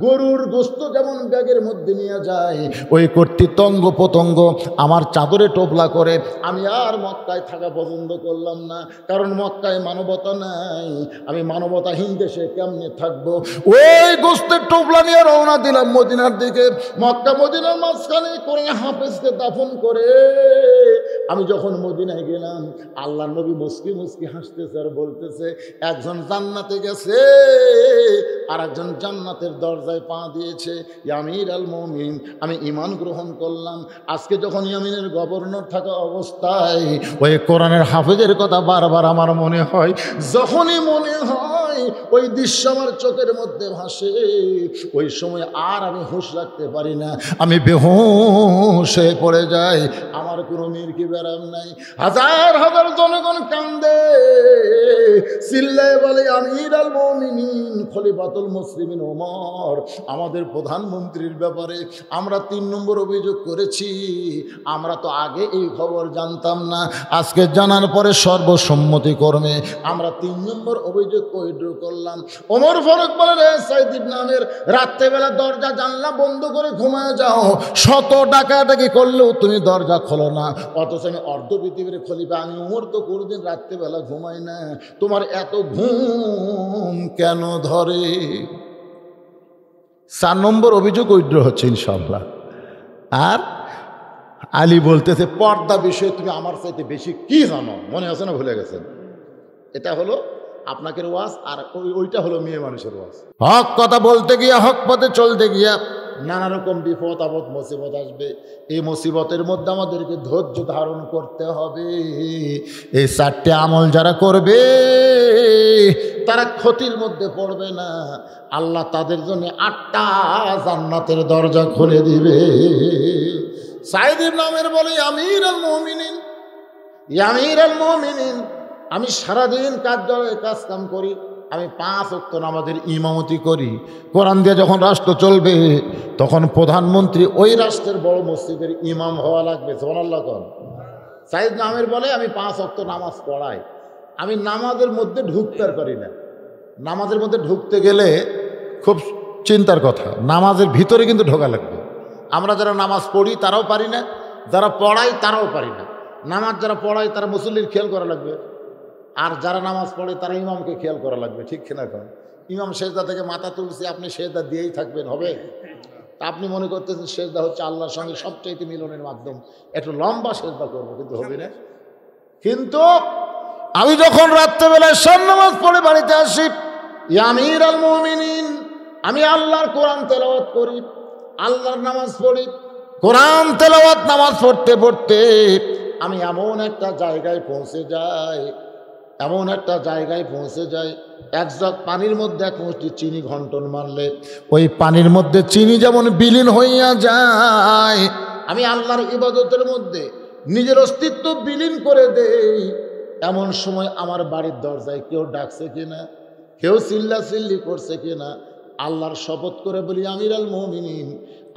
গরুর গোস্ত যেমন ব্যাগের মধ্যে নিয়ে যায়, ওই কর্তৃত্ব অঙ্গ প্রত্যঙ্গ আমার চাদরে টোপলা করে আমি আর মক্কায় থাকা পছন্দ করলাম না, কারণ মক্কায় মানবতা নাই। আমি মানবতাহীন দেশে কেমনে থাকবো? ওই গোস্তের টোপলা নিয়ে রওনা দিলাম মদিনার দিকে। মক্কা মদিনার মাঝখানে কোরআন হাফেজকে দাফন করে আমি যখন মদিনায় গেলাম, আল্লাহ নবী মুস্কি মুস্কি হাসতেছে আর বলতেছে একজন জান্নাতে গেছে আর একজন জান্নাতের দরজায় পা দিয়েছে। আমিরুল মুমিনিন, আমি ঈমান গ্রহণ করলাম। আজকে যখন ইয়ামিনের গভর্নর থাকা অবস্থায় ওই কোরআনের হাফেজের কথা বারবার আমার মনে হয়, যখনই মনে হয় ওই দৃশ্য আমার চোখের মধ্যে ভাসে, ওই সময় আর আমি হুঁশ রাখতে পারি না, আমি বেহুশ হয়ে পড়ে যাই। আমার কোনো মিরকি ব্যারাম নাই। হাজার হাজার জনগণ কান্দে, চিল্লায় বলে আমিরুল মুমিনিন খলিফাতুল মুসলিমিন ওমর, আমাদের প্রধানমন্ত্রীর ব্যাপারে আমরা 3 নম্বর অভিযোগ করেছি। আমরা তো আগে এই খবর জানতাম না, আজকে জানার পরে সর্বসম্মতিক্রমে আমরা 3 নম্বর অভিযোগ উইথড্র করলাম। ওমর ফারুক বলে, রে সাইদ ইবনে আমির, রাত্রেবেলা দরজা জানলা বন্ধ করে ঘুমায় যাও, শত ডাকাডাকি করলেও তুমি দরজা খোলো না, অথচ আমি অর্ধ পৃথিবীর খলিফা, আমি ওমর তো কোনোদিন রাত্রেবেলা ঘুমাই না, তোমার এত ঘুম কেন ধরে? 4 নম্বর অভিযোগ উইথড্র হচ্ছে ইনশাআল্লাহ। আর আলী বলতেছে, পর্দা বিষয়ে তুমি আমার চাইতে বেশি কি জানো? মনে আছে না, ভুলে গেছেন? এটা হলো আপনাকে ওয়াজ, আর ওইটা হলো মেয়ে মানুষের ওয়াজ। হক কথা বলতে গিয়া, হক পথে চলতে গিয়া নানা রকম বিপদ আপদ মুসিবত আসবে। এই মুসিবতের মধ্যে আমাদেরকে ধৈর্য ধারণ করতে হবে। এই 4টে আমল যারা করবে তারা ক্ষতির মধ্যে পড়বে না। আল্লাহ তাদের জন্য 8টা জান্নাতের দরজা খুলে দিবে। সাইদ ইবনে আমের বলে, আমির আল মুমিনিন, আমির আল মুমিনিন, আমি সারাদিন কাজ কাম করি, আমি 5 ওয়াক্ত নামাজের ইমামতি করি। কোরআন দিয়ে যখন রাষ্ট্র চলবে তখন প্রধানমন্ত্রী ওই রাষ্ট্রের বড় মসজিদের ইমাম হওয়া লাগবে। সুবহানাল্লাহ কোন। সাইদ নামের বলে, আমি 5 ওয়াক্ত নামাজ পড়াই, আমি নামাজের মধ্যে ঢুকতে পারি না। নামাজের মধ্যে ঢুকতে গেলে খুব চিন্তার কথা, নামাজের ভিতরে কিন্তু ঢোকা লাগবে। আমরা যারা নামাজ পড়ি তারাও পারি না, যারা পড়াই তারাও পারি না। নামাজ যারা পড়ায় তারা মুসল্লির খেয়াল করা লাগবে, আর যারা নামাজ পড়ে তারা ইমামকে খেয়াল করা লাগবে। ঠিক কিনা? কারণ ইমাম সেজদা থেকে মাথা তুলছে, আপনি সেজদা দিয়েই থাকবেন, হবে? তা আপনি মনে করতেছেন সেজদা হচ্ছে আল্লাহর সঙ্গে সবচাইতে মিলনের মাধ্যম, একটু লম্বা সেজদা করবো, কিন্তু হবে না। কিন্তু আমি যখন রাত্রেবেলায় সব নামাজ পড়ে বাড়িতে আসি, আমির আল মুমিনিন, আমি আল্লাহর কোরআন তেলাওয়াত করি, আল্লাহর নামাজ পড়ি। কোরআন তেলাওয়াত নামাজ পড়তে পড়তে আমি এমন একটা জায়গায় পৌঁছে যাই, এমন একটা জায়গায় পৌঁছে যাই, 1 জগ পানির মধ্যে 1 মুষ্টি চিনি ঘন্টন মারলে ওই পানির মধ্যে চিনি যেমন বিলীন হইয়া যায়, আমি আল্লাহর ইবাদতের মধ্যে নিজের অস্তিত্ব বিলীন করে দেই। এমন সময় আমার বাড়ির দরজায় কেউ ডাকছে কিনা, কেউ চিল্লাচিল্লি করছে কিনা, আল্লাহর শপথ করে বলি, আমির আল মুমিনিন,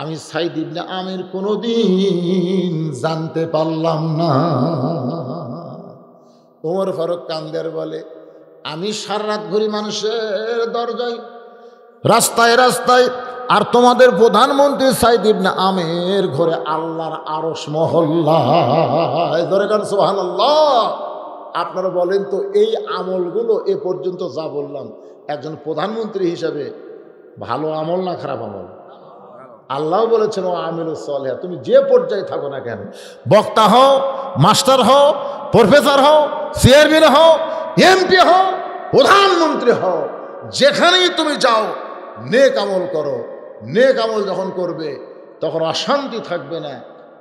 আমি সাইদ ইবনে আমির কোনোদিন জানতে পারলাম না। ওমর ফারুক কান্দের বলে, আমি সারা রাত ঘুরি মানুষের দরজায়, রাস্তায় রাস্তায়, আর তোমাদের প্রধানমন্ত্রী সাইদ ইবনে আমির ঘরে আল্লাহর আরশ মহল্লায়। ধরে গান সুবহানাল্লাহ। আপনারা বলেন তো, এই আমলগুলো এ পর্যন্ত যা বললাম, একজন প্রধানমন্ত্রী হিসাবে ভালো আমল না খারাপ আমল? আল্লাহ বলেছেন, ও আমিলুস সালিহাত, তুমি যে পর্যায়ে থাকো না কেন, বক্তা হও, মাস্টার হও, প্রফেসর হও, চেয়ারম্যান হও, এমপি হও, প্রধানমন্ত্রী হও, যেখানেই তুমি যাও নেক আমল করো। নেক আমল যখন করবে তখন অশান্তি থাকবে না,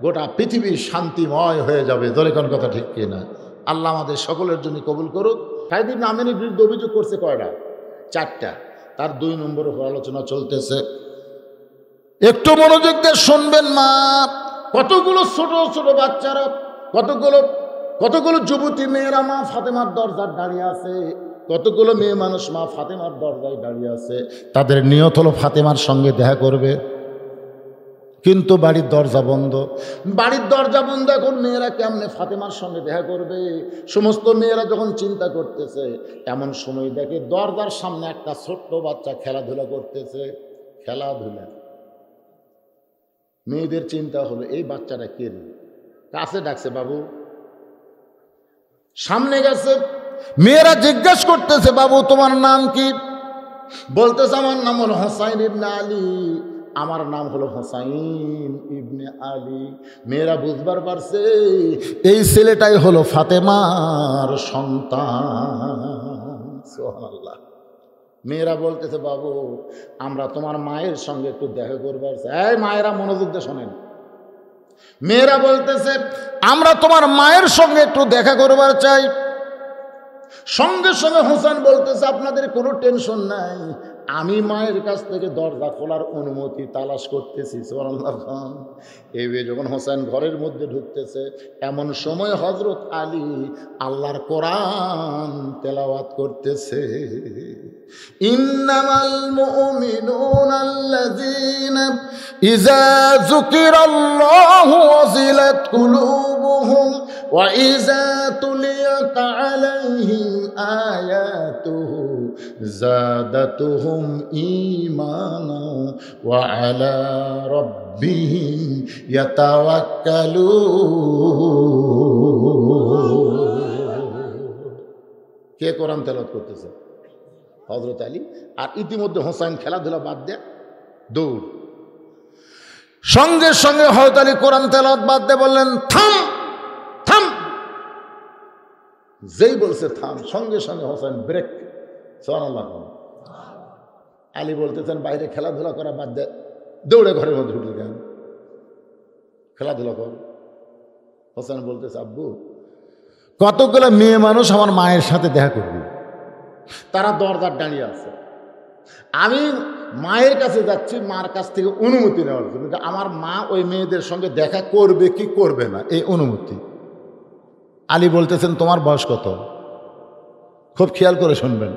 গোটা পৃথিবী শান্তিময় হয়ে যাবে। দলে কোন কথা ঠিক কিনা? আল্লাহ আমাদের সকলের জন্য কবুল করুক। সাইদ ইবনে আমিরের বিরুদ্ধে অভিযোগ করছে কয়টা? 4টা। তার 2 নম্বরের উপর আলোচনা চলতেছে, একটু মনোযোগ দিয়ে শুনবেন মা। কতগুলো ছোট ছোট বাচ্চারা, কতগুলো যুবতী মেয়েরা মা ফাতেমার দরজায় দাঁড়িয়ে আছে, কতগুলো মেয়ে মানুষ মা ফাতেমার দরজায় দাঁড়িয়ে আছে। তাদের নিয়ত হলো ফাতেমার সঙ্গে দেখা করবে, কিন্তু বাড়ির দরজা বন্ধ। বাড়ির দরজা বন্ধ, এখন মেয়েরা কেমনে ফাতেমার সঙ্গে দেখা করবে? সমস্ত মেয়েরা যখন চিন্তা করতেছে, এমন সময় দেখে দরজার সামনে একটা ছোট্ট বাচ্চা খেলাধুলা করতেছে। খেলাধুলা, মেয়েদের চিন্তা হলো, এই বাচ্চাটা কে? কাছে ডাকছে, বাবু। সামনে গেছে, মেয়েরা জিজ্ঞাসা করতেছে, বাবু তোমার নাম কি? বলতেছে, আমার নাম হলো হোসাইন ইবনে আলী, আমার নাম হলো হোসাইন ইবনে আলী। মেয়েরা বুঝবার পারছে এই ছেলেটাই হলো ফাতেমার সন্তান। সুবহানাল্লাহ। মেয়েরা বলতেছে, বাবু আমরা তোমার মায়ের সঙ্গে একটু দেখা করবার চাই। এই মায়েরা মনোযোগ দিয়ে শোনেন। মেয়েরা বলতেছে, আমরা তোমার মায়ের সঙ্গে একটু দেখা করবার চাই। সঙ্গে সঙ্গে হোসেন বলতেছে, আপনাদের কোনো টেনশন নাই, আমি মায়ের কাছ থেকে দরজা খোলার অনুমতি তালাশ করতেছি। সুবহানাল্লাহ। এইভাবে যখন হোসেন ঘরের মধ্যে ঢুকতেছে, এমন সময় হযরত আলী আল্লাহর কোরআন তেলাওয়াত করতেছে। ইন্নামাল মুমিনুনা আল্লাযীনা ইযা যুকিরাল্লাহু ওয়াজিলাত কুলুবুহুম ওয়া ইযা তুলিয়াত আলাইহিম আয়াতুহু যাদাতুহুম ঈমানা ওয়া আলা রাব্বিহিম ইয়াতাওয়াক্কালুন। কে কোরআন তেলাওয়াত করতেছে? হযরত আলী। আর ইতিমধ্যে হোসেন খেলাধুলা বাদ দেয়া দৌড়। সঙ্গে সঙ্গে হযরত আলী কোরআন তেলাওয়াত বাদ দিয়ে বললেন, থাম থাম। যেই বলছে থাম, সঙ্গে সঙ্গে হোসেন ব্রেক। সুবহানাল্লাহ। আলী বলতেছেন, বাইরে খেলাধুলা করা বাদ দে, দৌড়ে ঘরের মধ্যে ঢুকলি কেন? খেলাধুলা কর। হোসেন বলতেছে, আব্বু কতগুলো মেয়ে মানুষ আমার মায়ের সাথে দেখা করবি, তারা দরজার দাঁড়িয়ে আছে, আমি মায়ের কাছে যাচ্ছি মার কাছ থেকে অনুমতি নেওয়ার জন্য, আমার মা ওই মেয়েদের সঙ্গে দেখা করবে কি করবে না এই অনুমতি। আলী বলতেছেন, তোমার বয়স কত? খুব খেয়াল করে শুনবেন।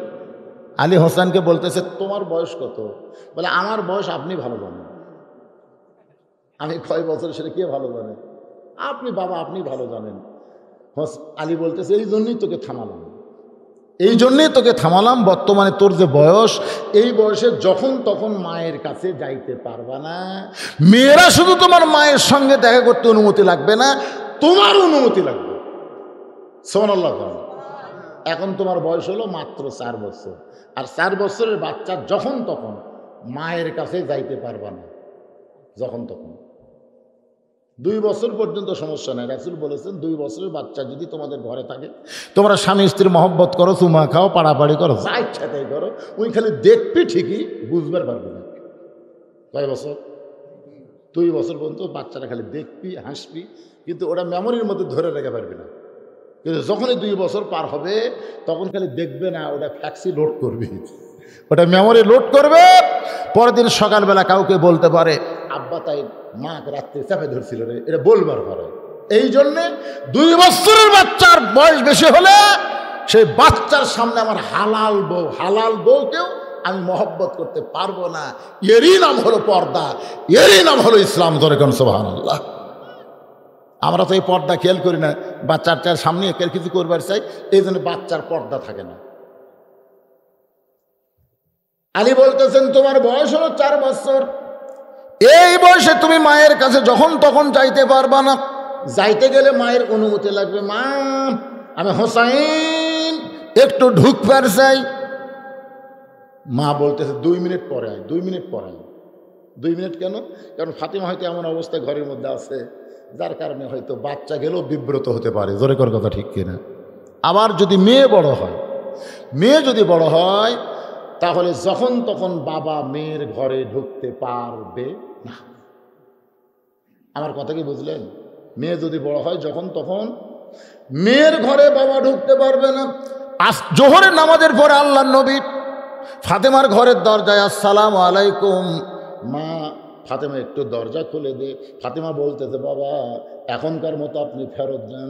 আলী হোসেনকে বলতেছে, তোমার বয়স কত? বলে, আমার বয়স আপনি ভালো জানেন। আমি কয় বছর সেটা কে ভালো জানে? আপনি বাবা, আপনি ভালো জানেন। আলী বলতেছে, এই জন্যই তোকে থামালাম, এই জন্যই তোকে থামালাম। বর্তমানে তোর যে বয়স, এই বয়সে যখন তখন মায়ের কাছে যাইতে পারবা না। মেয়েরা শুধু তোমার মায়ের সঙ্গে দেখা করতে অনুমতি লাগবে না, তোমার অনুমতি লাগবে। সুবহানাল্লাহ। এখন তোমার বয়স হলো মাত্র 4 বছর, আর 4 বছরের বাচ্চা যখন তখন মায়ের কাছে যাইতে পারবা না, যখন তখন। 2 বছর পর্যন্ত সমস্যা নেই। রাসূল বলেছেন, 2 বছরের বাচ্চা যদি তোমাদের ঘরে থাকে, তোমরা স্বামী স্ত্রী মহব্বত করো, চুমা খাও, পাড়াপাড়ি করো, যা ইচ্ছা তাই করো, ওই খালি দেখবি ঠিকই, বুঝবার পারবে না। কয় বছর? 2 বছর পর্যন্ত বাচ্চারা খালি দেখবি, হাসবি, কিন্তু ওটা মেমোরির মধ্যে ধরে রেখে পারবি না। কিন্তু যখনই 2 বছর পার হবে, তখন খালি দেখবে না, ওটা ফ্যাক্সি লোড করবি, ওটা মেমোরি লোড করবে। পরের দিন সকালবেলা কাউকে বলতে পারে, আব্বা তাই মা রাত্রে চাপে ধরছিল রে, এটা বলবার পারে। এই জন্যে 2 বছরের বাচ্চার বয়স বেশি হলে সেই বাচ্চার সামনে আমার হালাল বউকেও আমি মহব্বত করতে পারবো না। এরই নাম হলো পর্দা, এরই নাম হলো ইসলাম। ধরে কোন সুবহানাল্লাহ। আমরা তো এই পর্দা খেয়াল করি না, বাচ্চার সামনে একের কিছু করবার চাই, এই জন্য বাচ্চার পর্দা থাকে না। আলী বলতেছেন, তোমার বয়স হলো 4 বছর, এই বয়সে তুমি মায়ের কাছে যখন তখন যাইতে পারবা না। যাইতে গেলে মায়ের অনুমতি লাগবে। মা, আমি হোসাইন একটু ঢুকবার চাই। মা বলতেছে, 2 মিনিট পরে আয়, 2 মিনিট পরে আয়। 2 মিনিট কেন? কারণ ফাতিমা হয়তো এমন অবস্থায় ঘরের মধ্যে আছে, যার কারণে হয়তো বাচ্চা গেলেও বিব্রত হতে পারে। জোরে কর কথা, ঠিক কিনা? আবার যদি মেয়ে বড় হয়, মেয়ে যদি বড় হয়, তাহলে যখন তখন বাবা মেয়ের ঘরে ঢুকতে পারবে না। আমার কথা কি বুঝলেন? মেয়ে যদি বড় হয়, যখন তখন মেয়ের ঘরে বাবা ঢুকতে পারবে না। জোহরের নামাজের পরে আল্লাহর নবী ফাতেমার ঘরের দরজায়, আসসালামু আলাইকুম। মা, ফাতেমা একটু দরজা খুলে দে। ফাতেমা বলতেছে, বাবা এখনকার মতো আপনি ফেরত যান,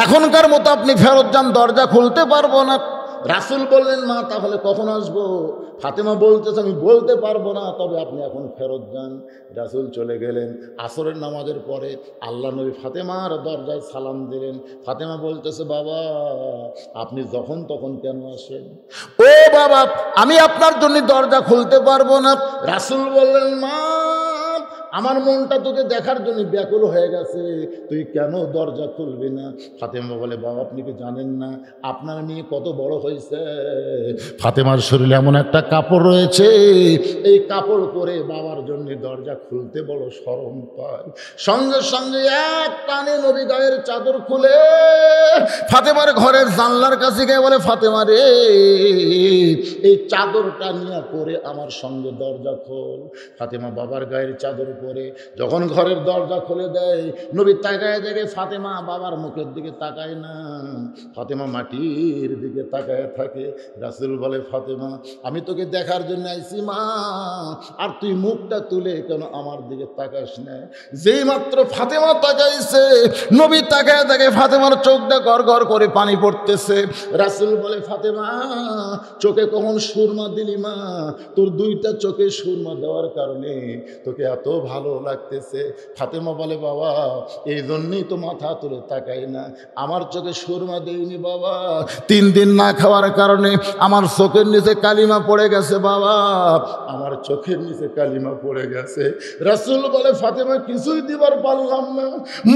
এখনকার মতো আপনি ফেরত যান, দরজা খুলতে পারবো না। রাসূল বললেন, মা তাহলে কখন আসবো? ফাতেমা বলতেছে, আমি বলতে পারবো না, তবে আপনি এখন ফেরত যান। রাসূল চলে গেলেন। আসরের নামাজের পরে আল্লাহ নবী ফাতেমার দরজায় সালাম দিলেন। ফাতেমা বলতেছে, বাবা আপনি যখন তখন কেন আসেন? ও বাবা, আমি আপনার জন্য দরজা খুলতে পারবো না। রাসূল বললেন, মা আমার মনটা তোকে দেখার জন্য ব্যাকুল হয়ে গেছে, তুই কেন দরজা খুলবি না? ফাতেমা বলে, বাবা আপনি কি জানেন না আপনার মেয়ে কত বড় হয়েছে? ফাতেমার শরীরে এমন একটা কাপড় রয়েছে, এই কাপড় পরে বাবার জন্য দরজা খুলতে বড় শরম পায়। সঙ্গে সঙ্গে এক টানে নবী গায়ের চাদর খুলে ফাতেমার ঘরের জানলার কাছে গিয়ে বলে, ফাতেমা রে, এই চাদরটা নিয়ে পরে আমার সঙ্গে দরজা খোল। ফাতেমা বাবার গায়ের চাদর পরে যখন ঘরের দরজা খুলে দেয়, নবী তাকায় দেখে ফাতেমা বাবার মুখের দিকে তাকায় না, ফাতেমা মাটির দিকে তাকায় থাকে। রাসূল বলে, ফাতেমা আমি তোকে দেখার জন্য আইছি মা, আর তুই মুখটা তুলে কেন আমার দিকে তাকাস না? যেই মাত্র ফাতেমা তাকাইছে, নবী তাকায় দেখে ফাতেমার চোখটা গড় গড় করে পানি পড়তেছে। রাসূল বলে, ফাতেমা চোখে কখন সুরমা দিলি মা? তোর 2টা চোখে সুরমা দেওয়ার কারণে তোকে এত ভালো লাগতেছে। ফাতেমা বলে, বাবা এই জন্যই তো মাথা তুলে তাকাই না, আমার চোখে সুরমা দেইনি বাবা, 3 দিন না খাওয়ার কারণে আমার চোখের নিচে কালিমা পড়ে গেছে বাবা, আমার চোখের নিচে কালিমা পড়ে গেছে। রাসূল বলে, ফাতেমা কিছুই দিবার পারলাম না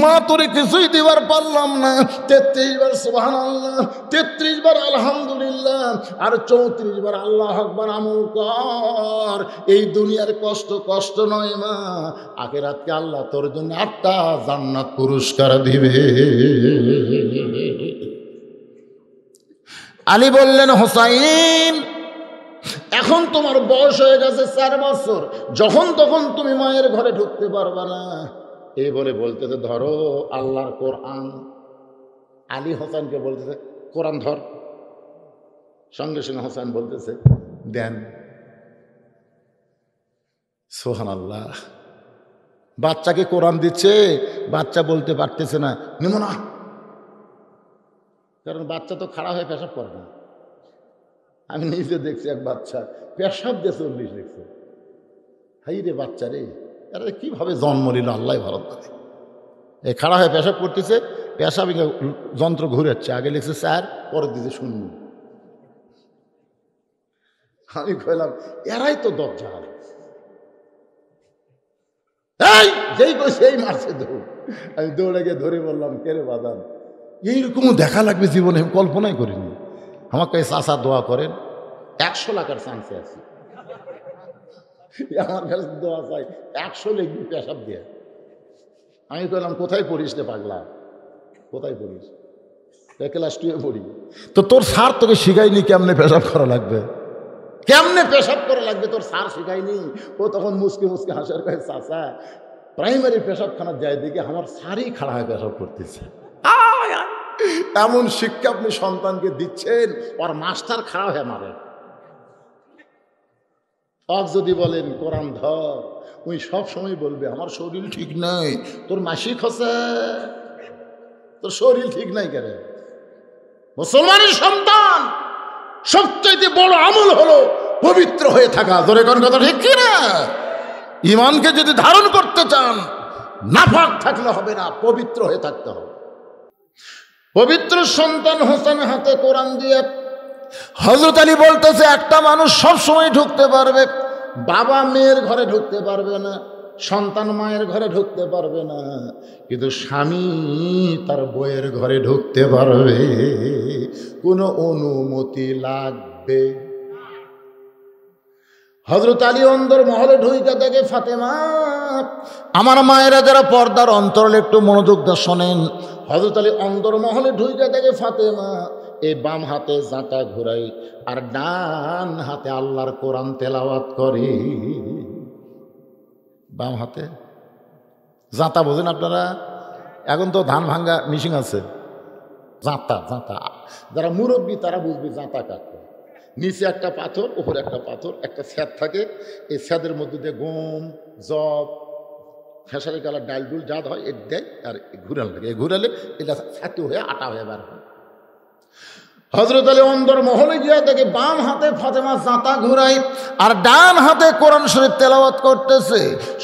মা, তোরে কিছুই দিবার পারলাম না। 33 বার সুবহানাল্লাহ, 33 বার আলহামদুলিল্লাহ, আর 34 বার আল্লাহু আকবার আমল কর। এই দুনিয়ার কষ্ট কষ্ট নয় মা, আখিরাতকে আল্লাহ তোর জন্য 8টা জান্নাত পুরস্কার দিবে। আলী বললেন, হোসাইন এখন তোমার বয়স হয়ে গেছে 4 বছর, যখন তখন তুমি মায়ের ঘরে ঢুকতে পারবা না। এই বলে বলতেছে, ধরো আল্লাহর কোরআন। আলী হোসেনকে বলতেছে, কোরআন ধর। সঙ্গে সঙ্গে হোসেন বলতেছে, দেন। সুবহানাল্লাহ। বাচ্চাকে কোরআন দিচ্ছে, বাচ্চা বলতে পারতেছে না নিব না, কারণ বাচ্চা তো খাড়া হয়ে পেশাব করে না। আমি নিজে দেখছি এক বাচ্চা পেশাব দিয়ে 40 দেখছে। হাই রে বাচ্চা রে, এরা কিভাবে জন্ম নিল আল্লাহ ভালো জানে। এই খাড়া হয়ে পেশাব করতেছে, পেশাব যন্ত্র ঘুরেছে, আগে লিখছে 4, পরে দিতে 0। আমি কইলাম এরাই তো দজ্জাল। এই যেই কই সেই মারছে দৌড়। আমি দৌড়ে গিয়ে ধরে বললাম, কে রে বাদান, এইরকমও দেখা লাগবে জীবনে আমি কল্পনাই করিনি। আমাকে চাচা দোয়া করেন, 100 লাখের চান্সে আছি। আমার কাছে দোয়া চাই 100 লিখবি পেশাব দিয়ে। আমি কইলাম, কোথায় পড়িস রে পাগলা, কোথায় পড়িস? ক্লাস 2-এ পড়ি। তো তোর স্যার তোকে শিখায়নি কেমনে পেশাব করা লাগবে, কেমনে পেশাব করা লাগবে, তোর স্যার শিখায়নি? ও তখন মুসকে মুসকে হাসার কাছে, চাচা প্রাইমারি পেশাবখানা যায় দেখে আমার স্যারই খাড়া হয়ে পেশাব করতেছে। এমন শিক্ষা আপনি সন্তানকে দিচ্ছেন, ওর মাস্টার খাড়া হয়ে মারে। যদি বলেন কোরআন ধর, ওই সব সময় বলবে আমার শরীর ঠিক নাই। তোর মাসিক হচ্ছে, তোর শরীর ঠিক নাই কেন? মুসলমানের সন্তান সবচাইতে বড় আমল হলো পবিত্র হয়ে থাকা। জোরে কোন কথা ঠিক কিনা? ইমানকে যদি ধারণ করতে চান, নাফাক থাকলে হবে না, পবিত্র হয়ে থাকতে হবে। পবিত্র সন্তান হোসেনের হাতে কোরআন দিয়ে হযরত আলী বলতেছে, একটা মানুষ সব সময় ঢুকতে পারবে, বাবা মেয়ের ঘরে ঢুকতে পারবে না, সন্তান মায়ের ঘরে ঢুকতে পারবে না, কিন্তু স্বামী তার বউয়ের ঘরে ঢুকতে পারবে। কোনো অনুমতি লাগবে? হযরত আলী অন্দর মহলে ঢুইকা দেখে ফাতেমা। আমার মায়েরা যারা পর্দার অন্তরালে একটু মনোযোগ দিয়ে শোনেন, হযরত আলী অন্দর মহলে ঢুইকা দেখে ফাতেমা এই বাম হাতে জাঁতা ঘুরাই আর ডান হাতে আল্লাহর কোরআন তেলাওয়াত করে। বাম হাতে জাঁতা বোঝেন আপনারা? এখন তো ধান ভাঙ্গা মিশিং আছে। জাঁতা, জাঁতা যারা মুরব্বী তারা বুঝবে জাঁতা কাকে। নিচে একটা পাথর, উপরে একটা পাথর, একটা স্যাদ থাকে, এই স্যাদের মধ্যে দিয়ে গম, জব, খেসারি কালার ডাল ডুল যা হয় এর দেয়, আর ঘুরাল লাগে। এই ঘুরালে এটা ছাতু হয়ে আটা হয়ে বার হয়। হযরত আলী অন্দর মহলে গিয়া দেখে বাম হাতে ফাতেমা জাঁতা ঘুরাই আর ডান হাতে কোরআন শরীফ তেলাওয়াত করতেছে।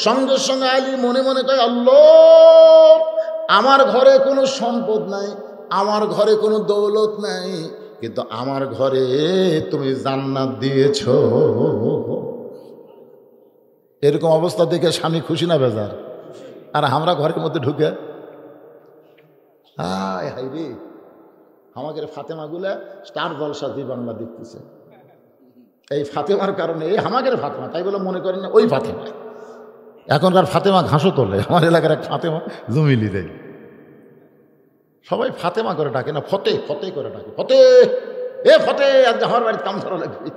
সঙ্গে সঙ্গে আলী মনে মনে কয়, আল্লাহ, আমার ঘরে কোনো সম্পদ নাই, আমার ঘরে কোনো দৌলত নাই, কিন্তু আমার ঘরে তুমি জান্নাত দিয়েছ। এরকম অবস্থা দেখে স্বামী খুশি না বেজার? আর আমরা ঘরের মধ্যে ঢুকে হায় হাই রে, আমাদের ফাতেমাগুলা স্টার জলসা জি বাংলা দেখতেছে। এই ফাতেমার কারণে এই আমাদের ফাতেমা, তাই বলে মনে করেন না ওই ফাতেমা। এখনকার ফাতেমা ঘাসও তোলে। আমার এলাকার এক ফাতেমা জমিলি দেয়, সবাই ফাতেমা করে ডাকে না, ফতে ফতে করে ডাকে। ফতে, এ ফতে, আজ আমার বাড়িতে কাম ধরা লাগবে।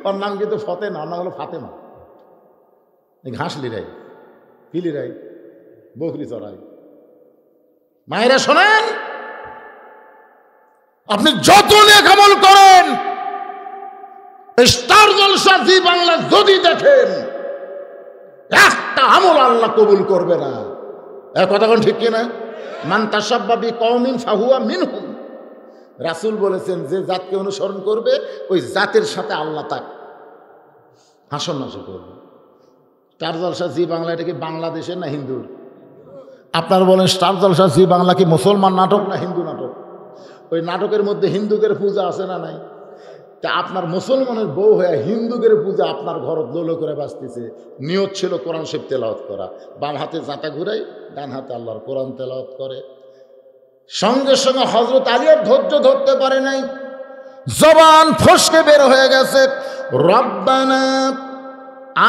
ওর নাম কিন্তু ফতে না, ওর নাম হলো ফাতেমা। ঘাস লিরাই, কি লিরাই, বকরি চড়াই। মায়েরা শোনেন, আপনি যত নেক আমল করেন, স্টার জলসা জি বাংলা যদি দেখেন, একটা আমল আল্লাহ কবুল করবে না। এক কথা কোন ঠিক কিনা? মান তাসাব্বা বিকওমিন ফাহুয়া মিনহুম। রাসূল বলেছেন, যে জাতকে অনুসরণ করবে ওই জাতের সাথে আল্লাহ তাক হাসন নাসর করবে। স্টার জলসা জি বাংলা এটা কি বাংলাদেশের না হিন্দুর? আপনারা বলেন স্টার জলসা জি বাংলা কি মুসলমান নাটক না হিন্দু নাটক? ওই নাটকের মধ্যে হিন্দুদের পূজা আছে না নাই? তা আপনার মুসলমানের বউ হয়ে হিন্দুদের পূজা আপনার ঘর দোল করে বাঁচতেছে। নিয়ত ছিল কোরআন শরীফ তেলাওয়াত করা, বাম হাতে জাঁতা ঘুরাই, ডান হাতে আল্লাহর কোরআন তেলাওয়াত করে। সঙ্গে সঙ্গে হযরত আলী আর ধৈর্য ধরতে পারে নাই, জবান ফসকে বের হয়ে গেছে, রব্বানা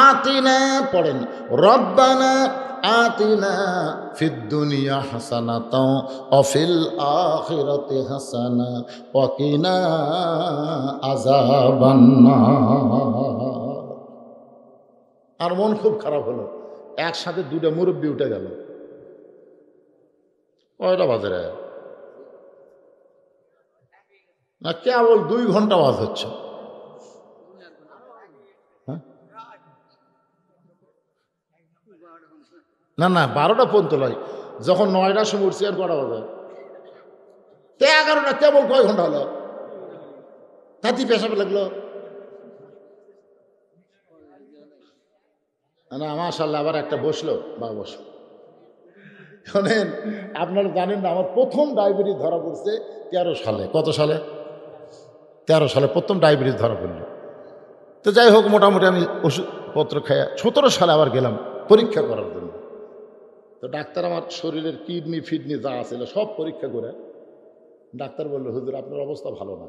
আতিনা পড়েন, রব্বানা আতিনা ফিদ দুনিয়া হাসানাতাও ওয়া ফিল আখিরাতি হাসানা ওয়া কিনা আযাবান্নার। আর মন খুব খারাপ হলো, একসাথে দুটা মুরব্বি উঠে গেল। কয়টা বাজে রে? না কেবল 2 ঘন্টা ওয়াজ হচ্ছে। না না 12টা পর্যন্ত নয়, যখন 9টার সময় উঠছি আর কটা বাজে? 11টা, কেবল কয় ঘন্টা হলো? তাতে পেশাবে লাগলো না। মাশাআল্লাহ, আবার একটা বসলো বা বসলো। শোনেন, আপনারা জানেন না, আমার প্রথম ডায়াবেটিস ধরা পড়ছে 13 সালে। কত সালে? 13 সালে প্রথম ডায়াবেটিস ধরা পড়লো। তো যাই হোক, মোটামুটি আমি ওষুধপত্র খাইয়া 17 সালে আবার গেলাম পরীক্ষা করার জন্য। তো ডাক্তার আমার শরীরের কিডনি ফিডনি যা আছিল সব পরীক্ষা করে ডাক্তার বললো, হুজুর আপনার অবস্থা ভালো না,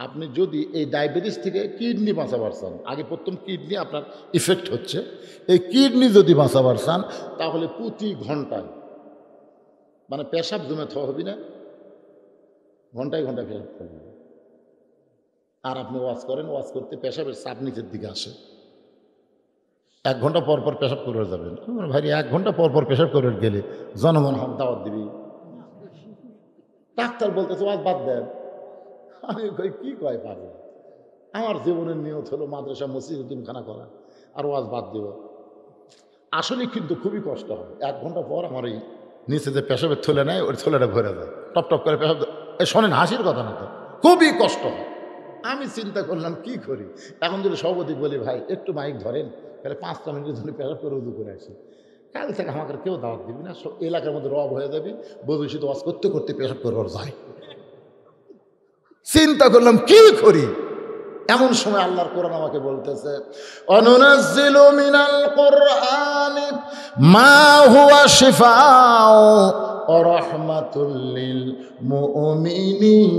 আপনি যদি এই ডায়াবেটিস থেকে কিডনি বাঁচাবার চান, আগে প্রথম কিডনি আপনার ইফেক্ট হচ্ছে, এই কিডনি যদি বাঁচাবার চান তাহলে প্রতি ঘন্টায় মানে পেশাব জমে থা হবি না, ঘন্টায় ঘন্টায় পেশাব করবেন। আর আপনি ওয়াজ করেন, ওয়াজ করতে পেশাবের চাপ নিচের দিকে আসে, 1 ঘন্টা পর পর পেশাব করে যাবেন। ভাই 1 ঘন্টা পর পর পেশাব করে গেলে জনগণ হাত দাওয়াত দিবি। ডাক্তার বলতেছে ওয়াজ বাদ দেন। আমি কই কি কয় পাগল, আমার জীবনের নিয়ত হলো মাদ্রাসা মসজিদ খানা করা, আর ওয়াজ বাদ দিব। আসলে কিন্তু খুবই কষ্ট হয়। 1 ঘন্টা পর আমার এই নিচে যে পেশাবের থলে নেয়, ওই থলেটা ভরে যায়, টপ টপ করে পেশাব। শোনেন, হাসির কথা না তো, খুবই কষ্ট হয়। আমি চিন্তা করলাম কি করি, এখন যদি সভাপতি বলি ভাই একটু মাইক ধরেন, তাহলে 5টা মিনিটের জন্য পেশাব করে উজু করে আসি, কাল থেকে আমাকে কেউ দাওয়াত দিবি না, এলাকার মধ্যে রব হয়ে যাবি, বধূষিত ওয়াজ করতে করতে পেশাব করবার যায়। চিন্তা করলাম কি করি। এমন সময় আল্লাহর কোরআন আমাকে বলতেছে, অনুনাজ্জিলু মিনাল কুরআনি মা হুয়া শিফাউ ওয়া রাহমাতুল লিল মুমিনিন।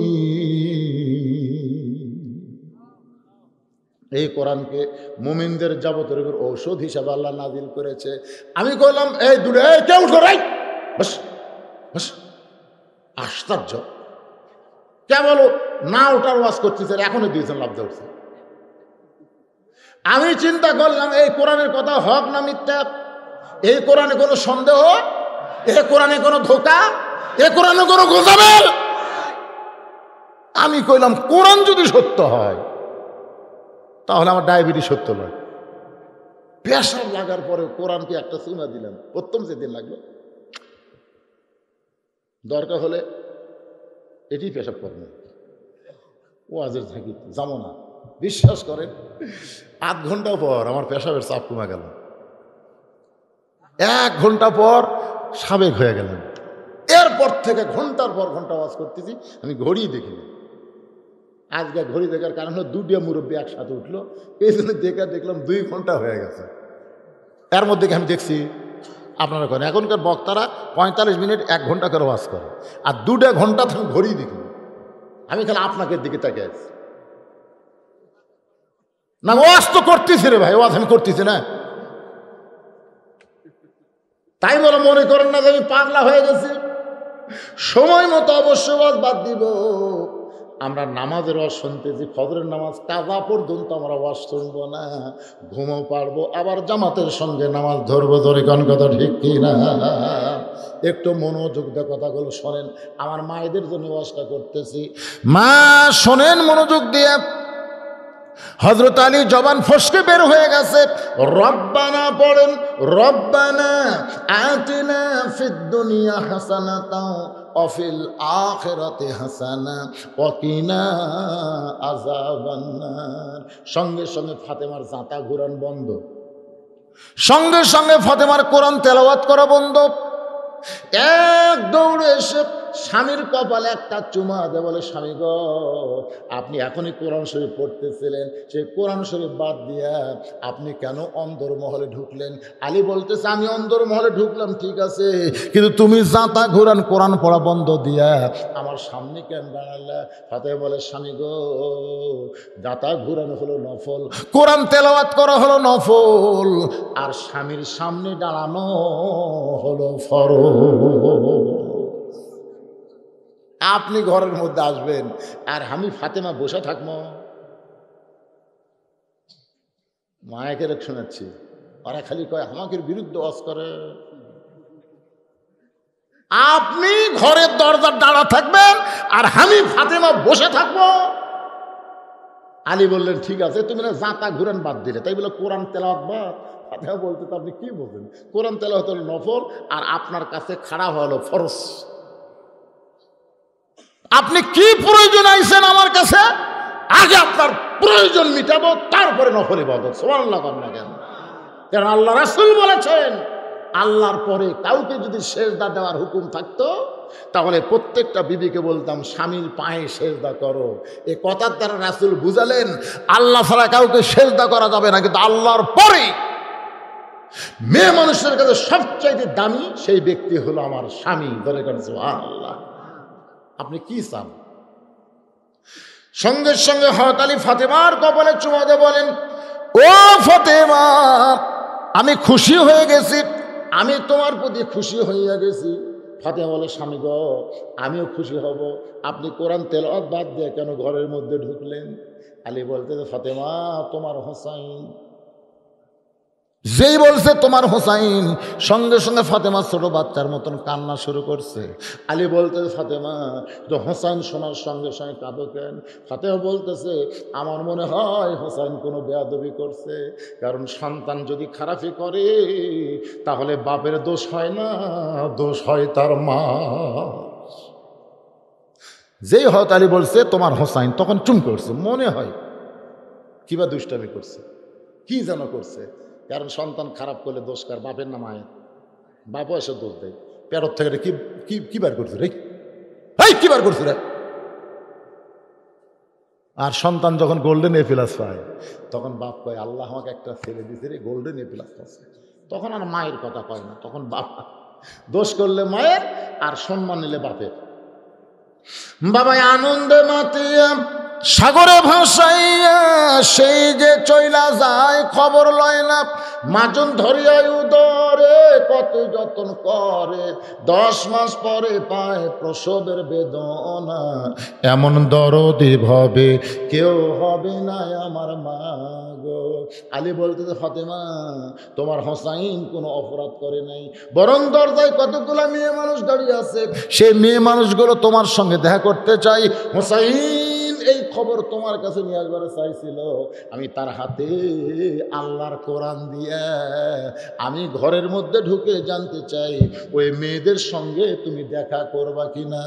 এই কোরআনকে মুমিনদের যাবতীয় রোগের ঔষধ হিসাবে আল্লাহ নাজিল করেছে। আমি বললাম, এই দূরে কেউ করাই বস বস। আশ্চর্য, কেবল না ওটার ওয়াজ করতেছে, এখনই দিয়েছেন লাভ উঠছে। আমি চিন্তা করলাম এই কোরআনের কথা হক না মিথ্যা, এই কোরআনে কোনো সন্দেহ, এই কোরআনে কোনো ধোঁকা, এই কোরআনে কোনো গোজাবেল। আমি কইলাম কোরআন যদি সত্য হয় তাহলে আমার ডায়াবেটিস সত্য নয়। পেশাব লাগার পরে কোরআনকে একটা চুনা দিলাম, প্রথম যেদিন লাগলো, দরকার হলে এটি পেশাব করবে, ওয়াজের থাকি যাবো না। বিশ্বাস করেন, 8 ঘন্টা পর আমার পেশাবের চাপ কমে গেল। 1 ঘন্টা পর সাবেক হয়ে গেলাম। এরপর থেকে ঘন্টার পর ঘন্টা ওয়াজ করতেছি, আমি ঘড়ি দেখিনি। আজকে ঘড়ি দেখার কারণ হলো 2টা মুরব্বী একসাথে উঠলো, এই জন্য দেখলাম 2 ঘন্টা হয়ে গেছে। এর মধ্যে আমি দেখছি আপনারা করেন, এখনকার বক্তারা 45 মিনিট 1 ঘন্টা করে ওয়াজ করে, আর 2টা ঘন্টা আমি ঘড়ি দেখি। আমি খালি আপনাকে দিকে তাকিয়ে আছি। না ওয়াজ তো করতেছি রে ভাই, ওয়াজ আমি করতেছি না। তাই বলে মনে করেন না যে আমি পাগলা হয়ে গেছি। সময় মতো অবশ্যই ওয়াজ বাদ দিব। আমরা নামাজের ওয়াজ শুনতেছি, ফজরের নামাজ কাজা পর্যন্ত আমরা ওয়াজ শুনবো না, ঘুমও পারবো, আবার জামাতের সঙ্গে নামাজ ধরবো। ধরে কোন কথা ঠিক কি না? একটু মনোযোগ দিয়ে কথাগুলো শোনেন। আমার মায়েদের জন্য ওয়াজটা করতেছি, মা শোনেন মনোযোগ দিয়ে। হযরত আলী জবান ফসকে বের হয়ে গেছে, রব্বানা পড়েন, রব্বানা আতিনা ফিদ দুনিয়া হাসানাতাও ওয়া ফিল আখিরাতি হাসানা ওয়া কিনা আযাবান্নার। সঙ্গে সঙ্গে ফাতেমার জাঁতা ঘুরান বন্ধ, সঙ্গে সঙ্গে ফাতেমার কোরআন তেলাওয়াত করা বন্ধ। এক দৌড়ে এসে স্বামীর কপালে একটা চুমা দেয়, বলে স্বামী গো আপনি এখনই কোরআন শরীফ পড়তেছিলেন, সেই কোরআন শরীফ বাদ দিয়া আপনি কেন অন্দরমহলে ঢুকলেন? আলী বলতেছে আমি অন্দরমহলে ঢুকলাম ঠিক আছে, কিন্তু তুমি জাতা ঘুরান কোরআন পড়া বন্ধ দিয়া আমার সামনে কেন দাঁড়ালা? ফাতেমা বলে স্বামী গো জাতা ঘুরানো হলো নফল, কোরআন তেলাওয়াত করা হলো নফল, আর স্বামীর সামনে দাঁড়ানো হলো ফরজ। আপনি ঘরের মধ্যে আসবেন আর আমি ফাতেমা বসে থাকবো? মায়াকে শোনাচ্ছি, ওরা খালি কয় আমাকে বিরুদ্ধে ওয়াজ করে। আপনি ঘরের দরজার দাঁড়া থাকবেন আর আমি ফাতেমা বসে থাকবো? আলী বললেন ঠিক আছে, তুমি না জাতা ঘুরান বাদ দিলে, তাই বলে কোরআন তেলাওয়াত বাদ? ফাতেমা বলতে তো আপনি কি বলবেন, কোরআন তেলাওয়াত হলো নফল আর আপনার কাছে খাড়া হলো ফরজ। আপনি কি প্রয়োজন আইছেন আমার কাছে? আগে আপনার প্রয়োজন মিটাবো, তারপরে নফল ইবাদত। সুবহানাল্লাহ না কেন? কারণ আল্লাহ রাসূল বলেছেন আল্লাহর পরে কাউকে যদি সেজদা দেওয়ার হুকুম থাকতো তাহলে প্রত্যেকটা বিবিকে বলতাম স্বামীর পায়ে সেজদা করো। এই কথার দ্বারা রাসূল বুঝালেন আল্লাহ ছাড়া কাউকে সেজদা করা যাবে না, কিন্তু আল্লাহর পরে মেয়ে মানুষের কাছে সবচাইতে দামি সেই ব্যক্তি হলো আমার স্বামী। ধরে করেন সুবহানাল্লাহ। আপনি কি চান? সঙ্গে সঙ্গে হযরত আলী ফাতেমার কপালে চুমা দিয়ে বলেন ও ফাতেমা আমি খুশি হয়ে গেছি, আমি তোমার প্রতি খুশি হইয়া গেছি। ফাতেমা বলে স্বামী গো আমিও খুশি হব, আপনি কোরআন তেলাওয়াত বাদ দিয়ে কেন ঘরের মধ্যে ঢুকলেন? আলী বলতে ফাতেমা তোমার হোসাইন। যেই বলছে তোমার হোসাইন, সঙ্গে সঙ্গে ফাতেমা ছোট বাচ্চার মতন কান্না শুরু করছে। আলী বলতেছে ফাতেমা তো হোসাইন শোনার সঙ্গে সঙ্গে কাঁদো কেন? ফাতেমা বলতেছে আমার মনে হয় হোসাইন কোনো বেয়াদবি করছে, কারণ সন্তান যদি খারাপই করে তাহলে বাপের দোষ হয় না, দোষ হয় তার মা। যেই হযরত আলী বলছে তোমার হোসাইন, তখন চুম করছে, মনে হয় কিবা দুষ্টামি করছে, কি যেন করছে। কারণ সন্তান খারাপ করলে দোষ কার? বাপের না মায়ের? বাপও এসে দোষ দেয় পেরত থেকে, কি বার করছে রে, কি বার করছে রে। আর সন্তান যখন গোল্ডেন এ প্লাস পায় তখন বাপ কয় আল্লাহ আমাকে একটা ছেলে দিছে রে, গোল্ডেন এ প্লাস পাচ্ছে। তখন আর মায়ের কথা কয় না, তখন বাপ। দোষ করলে মায়ের আর সম্মান নিলে বাপের। বাবাই আনন্দে মাতিয়া সাগরে ভাসাইয়া সেই যে চইলা যায় খবর লয় না, মাজন ধরিয়া উদরে কত যতন করে, 10 মাস পরে পায় প্রসবের বেদনা, এমন দরদি ভাবে কেউ হবে না আমার মা গো। আলী বলতে ফাতেমা তোমার হোসাইন কোনো অপরাধ করে নাই, বরং দরজায় কতগুলো মেয়ে মানুষ দাঁড়িয়ে আছে, সেই মেয়ে মানুষগুলো তোমার সঙ্গে দেখা করতে চাই। হোসাইন এই খবর তোমার কাছে নিয়ে আসবার চাইছিল, আমি তার হাতে আল্লাহর কোরআন দিয়া আমি ঘরের মধ্যে ঢুকে জানতে চাই ওই মেয়েদের সঙ্গে তুমি দেখা করবা কিনা।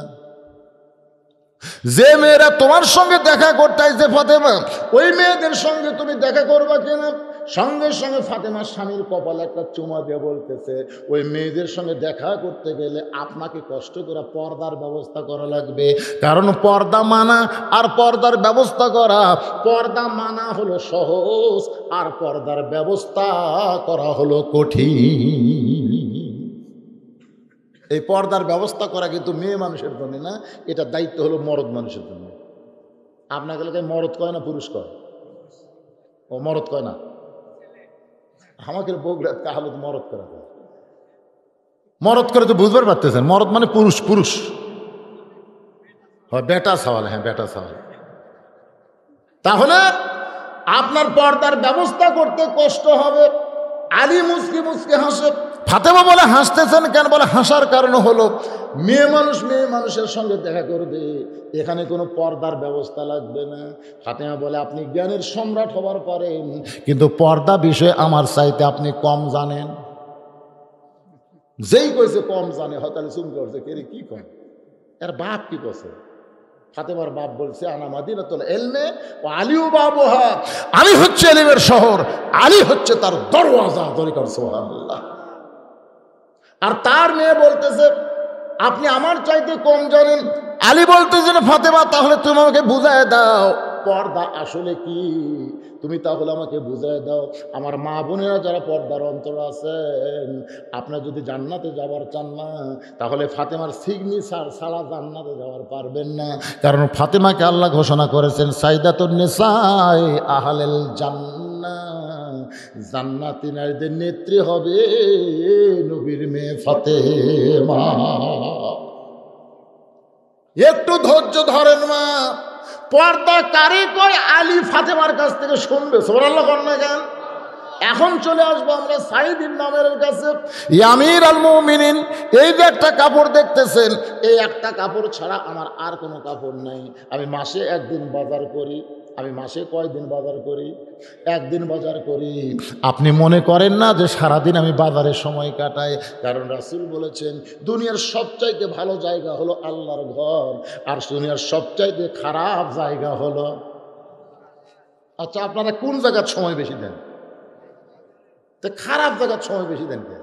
যে মেয়েরা তোমার সঙ্গে দেখা করতে আসছে ফাতেমা, ওই মেয়েদের সঙ্গে তুমি দেখা করবা কিনা। সঙ্গে সঙ্গে ফাতেমার স্বামীর কপালে একটা চুমা দিয়ে বলতেছে ওই মেয়েদের সঙ্গে দেখা করতে গেলে আপনাকে কষ্ট করে পর্দার ব্যবস্থা করা লাগবে, কারণ পর্দা মানা আর পর্দার ব্যবস্থা করা, পর্দা মানা হলো সহজ আর পর্দার ব্যবস্থা করা হলো কঠিন। এই পর্দার ব্যবস্থা করা কিন্তু মেয়ে মানুষের জন্য না, এটা দায়িত্ব হলো মরদ মানুষের জন্য। আপনাকে লোকে মরদ কয় না পুরুষ কয়? ও মরদ কয় না, আমাকে বগুড়াত কাহালত মরদ করা হয়। মরদ করে তো বুঝবার পারতেছেন, মরদ মানে পুরুষ, পুরুষ হয়, বেটা সওয়াল। হ্যাঁ বেটা সওয়াল। তাহলে আপনার পর্দার ব্যবস্থা করতে কষ্ট হবে। আলী মুসকি মুসকি হাসে। ফাতেমা বলে হাসতেছেন কেন? বলে হাসার কারণ হলো মেয়ে মানুষের সঙ্গে দেখা করবে, এখানে কোনো পর্দার ব্যবস্থা লাগবে না। ফাতেমা বলে আপনি জ্ঞানের সম্রাট হবার পারেন, কিন্তু পর্দা বিষয়ে আমার চাইতে আপনি কম জানেন। যেই কইছে কম জানে হতালে চুম করছে, কে কি কম? এর বাপ কি করছে? ফাতেমার বাপ বলছে আনা মাদিনাতুল ইলমে ওয়া আলিউ বাবুহা, আমি হচ্ছে ইলমের শহর, আলী হচ্ছে তার দরওয়াজা। সুবহানাল্লাহ। আর তার মেয়ে বলতেছে আপনি আমার চাইতে কম জানেন। আলী বলতেছেন ফাতেমা তাহলে তুমি আমাকে বুঝায় দাও পর্দা আসলে কি, তুমি তাহলে আমাকে বুঝায় দাও। আমার মা বোনেরা যারা পর্দার অন্তর আছেন, আপনারা যদি জান্নাতে যাওয়ার চান না, তাহলে ফাতেমার সিগনেচার ছাড়া জান্নাতে যাওয়ার পারবেন না। কারণ ফাতেমাকে আল্লাহ ঘোষণা করেছেন সাইদাতুন নিসায়ে আহলেল জান্নাহ, জান্নাতি নারীদের নেত্রী হবে নবীর মেয়ে ফাতেমা। একটু ধৈর্য ধরেন মা, পর্দা কারে কয় আলী ফাতেমার কাছ থেকে শুনবে। সুবহানাল্লাহ বলেন না কেন? এখন চলে আসবো আমরা সাঈদ ইবনে আমরের কাছে। আমির আল মুমিনিন, এই যে একটা কাপড় দেখতেছেন, এই একটা কাপড় ছাড়া আমার আর কোনো কাপড় নাই। আমি মাসে একদিন বাজার করি। আমি মাসে কয়দিন বাজার করি? একদিন বাজার করি। আপনি মনে করেন না যে সারাদিন আমি বাজারে সময় কাটাই? কারণ রাসূল বলেছেন দুনিয়ার সবচাইতে ভালো জায়গা হলো আল্লাহর ঘর, আর দুনিয়ার সবচাইতে খারাপ জায়গা হলো। আচ্ছা, আপনারা কোন জায়গার সময় বেশি দেন? তো খারাপ জায়গার সময় বেশি দেন কে?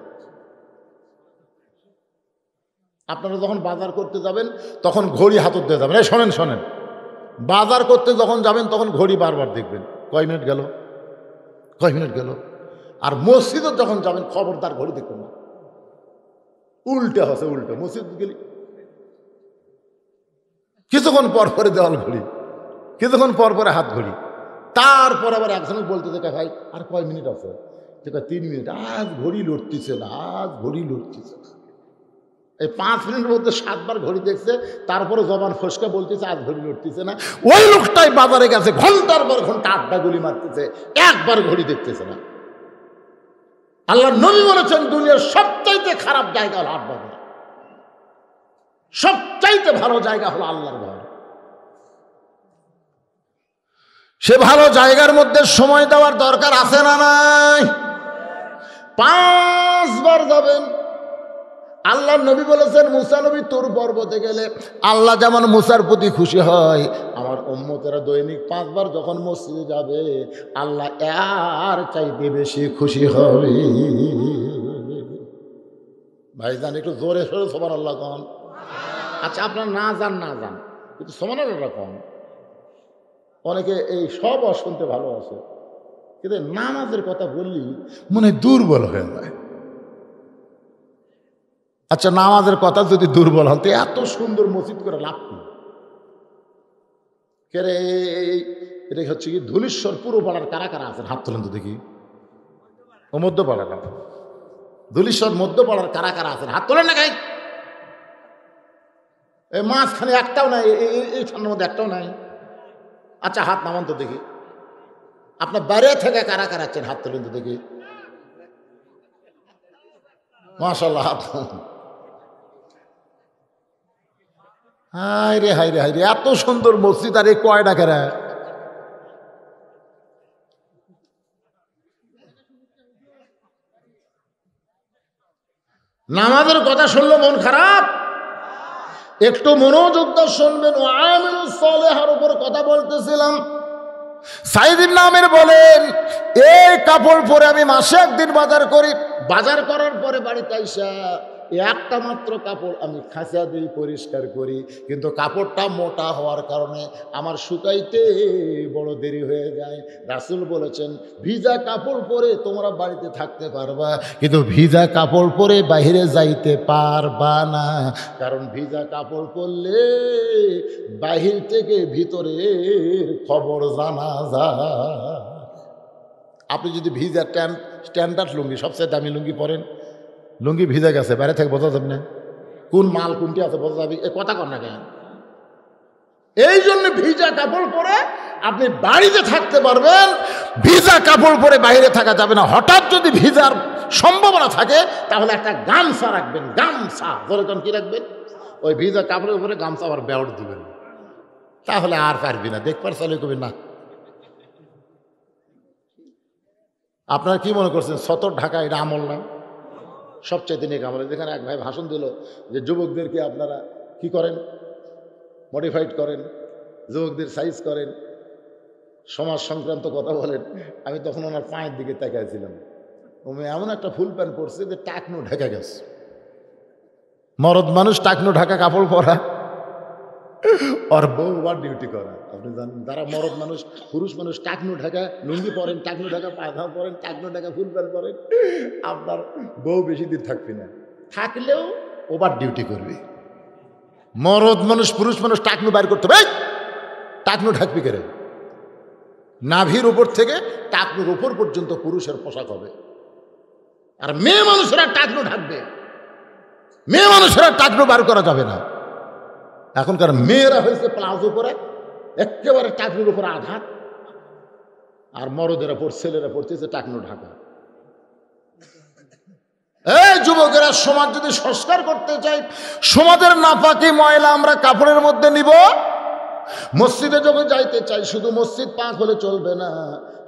আপনারা যখন বাজার করতে যাবেন তখন ঘড়ি হাতত দিয়ে যাবেন। এই শোনেন শোনেন, বাজার করতে যখন যাবেন তখন ঘড়ি বারবার দেখবেন, কয় মিনিট গেল, কয় মিনিট গেল। আর মসজিদে যখন যাবেন খবরদার ঘড়ি দেখবেন না। উল্টে হচ্ছে, উল্টে মসজিদ গেলি কিছুক্ষণ পর পরে দেওয়াল ঘড়ি, কিছুক্ষণ পর পরে হাত ঘড়ি। তারপর আবার একজনকে বলতে দেখে ভাই আর কয় মিনিট আছে? 3 মিনিট। আজ ঘড়ি লড়তেছে না, আজ ঘড়ি লড়তেছে না। এই 5 মিনিটের মধ্যে 7 বার ঘড়ি দেখছে, তারপরে জবান ফসকা বলতেছে আজ ঘড়ি লড়তেছে না। ওই লোকটাই বাজারে গেছে ঘন্টার পর ঘন্টা আড্ডা গুলি মারতেছে, একবার ঘড়ি দেখতেছে না। আল্লাহর নবী বলেছেন দুনিয়ার সবচাইতে খারাপ জায়গা হলো হাট বাজার, সবচাইতে ভালো জায়গা হলো আল্লাহর ঘর। সে ভালো জায়গার মধ্যে সময় দেওয়ার দরকার আছে না নাই? 5 বার যাবেন। আল্লাহর নবী বলেছেন মুসা নবী তুর পর্বতে গেলে আল্লাহ যেমন মুসার প্রতি খুশি হয়, আমার উম্মতেরা দৈনিক 5 বার যখন মসজিদে যাবে আল্লাহ আর চাইতে বেশি খুশি হবে। ভাইজান একটু জোরে সোরে সুবহানাল্লাহ কন। আচ্ছা, আপনার না যান না যান, কিন্তু সুবহানাল্লাহ কন। অনেকে এই সব শুনতে ভালোবাসে, কিন্তু নামাজের কথা বললি মনে দুর্বল হয়ে যায়। আচ্ছা, নামাজের কথা যদি দুর্বল হন তো এত সুন্দর মসজিদ করে লাভ কি? কেরে এটা হচ্ছে কি ধুলিশ্বর পুরো পাড়ার কারা কারা আছেন হাত তোলেন তো দেখি। ও মধ্যপাড়া না, ধুলিশ্বর মধ্যপাড়ার কারা কারা আছেন হাত তোলেন না গাই। এই মাঝখানে একটাও নাই, এই ঠান্ডার মধ্যে একটাও নাই। আচ্ছা, হাত নামান তো দেখি। আপনার বাইরে থেকে কারা কারা আছেন হাত তোলেন তো দেখি। মাশাআল্লাহ, হাত। হায় রে হায় রে হায় রে, এত সুন্দর মসজিদ আর এই কয়টা কেরা। নামাজের কথা শুনলো মন খারাপ? একটু মনোযোগ দিয়ে শুনবেন। ও আমিলুস সালেহার উপর কথা বলতেছিলাম। সাঈদ ইবনে আমর বলেন এই কাপড় পরে আমি মাসে একদিন বাজার করি। বাজার করার পরে বাড়িতে আইসা একটা মাত্র কাপড় আমি খাঁচা দিই, পরিষ্কার করি, কিন্তু কাপড়টা মোটা হওয়ার কারণে আমার শুকাইতে বড় দেরি হয়ে যায়। রাসূল বলেছেন ভিজা কাপড় পরে তোমরা বাড়িতে থাকতে পারবা, কিন্তু ভিজা কাপড় পরে বাইরে যাইতে পারবা না। কারণ ভিজা কাপড় পরলে বাহির থেকে ভিতরের খবর জানা যায়। আপনি যদি ভিজা স্ট্যান্ডার্ড লুঙ্গি, সবচেয়ে দামি লুঙ্গি পরেন, লুঙ্গি ভিজে গেছে, বাইরে থেকে বোঝা যাবে না কোন মাল কোনটি আছে, বোঝা যাবে। এ কথা কর না কেন? এই জন্য ভিজা কাপড় পরে আপনি বাড়িতে থাকতে পারবেন, ভিজা কাপড় পরে বাইরে থাকা যাবে না। হঠাৎ যদি ভিজার সম্ভাবনা থাকে তাহলে একটা গামছা রাখবেন, গামছা যেরকম কি রাখবেন, ওই ভিজা কাপড়ের উপরে গামছা আবার বেওয়ার দিবেন, তাহলে আর পারবি না, দেখবার চালু করবেন না। আপনারা কি মনে করছেন সতর ঢাকা এটা আমল না? সবচাইতে নেক আমল। যেখানে এক ভাই ভাষণ দিল যে যুবকদেরকে আপনারা কি করেন, মডিফাইড করেন, যুবকদের সাইজ করেন, সমাজ সংক্রান্ত কথা বলেন। আমি তখন ওনার পায়ের দিকে তাকাইছিলাম। উনি এমন একটা ফুল প্যান্ট পরছে যে টাকনু ঢেকে গেছে, মরদ মানুষ টাকনো ঢাকা কাপড় পরা, আর বউ আবার ডিউটি করা। আপনি জানেন যারা মরদ মানুষ, পুরুষ মানুষ টাকনো ঢাকা লুঙ্গি পরেন, টাকনো ঢাকা পায়জামা পরেন, টাকনো ঢাকা ফুল প্যান্ট পরেন, আপনার বউ বেশি দিন থাকবে না, থাকলেও ওভার ডিউটি করবে। মরদ মানুষ পুরুষ মানুষ টাকনো বাইর করতে হবে, টাকনো ঢাকবি কেন? নাভির উপর থেকে টাকনোর উপর পর্যন্ত পুরুষের পোশাক হবে, আর মেয়ে মানুষেরা টাকনো ঢাকবে। মেয়ে মানুষেরা টাকনো বার করা যাবে না। এখনকার মেয়েরা হয়েছে প্লাজো পরে, একেবারে টাকনোর উপর আঘাত, আর মরদেরা ছেলেরা পড়তেছে টাকনো ঢাকা। এই যুবকেরা, সমাজ যদি সংস্কার করতে চাই, সমাজের নাপাকি ময়লা আমরা কাপড়ের মধ্যে নিব। মসজিদে যখন যাইতে চাই, শুধু মসজিদ পাক হলে চলবে না,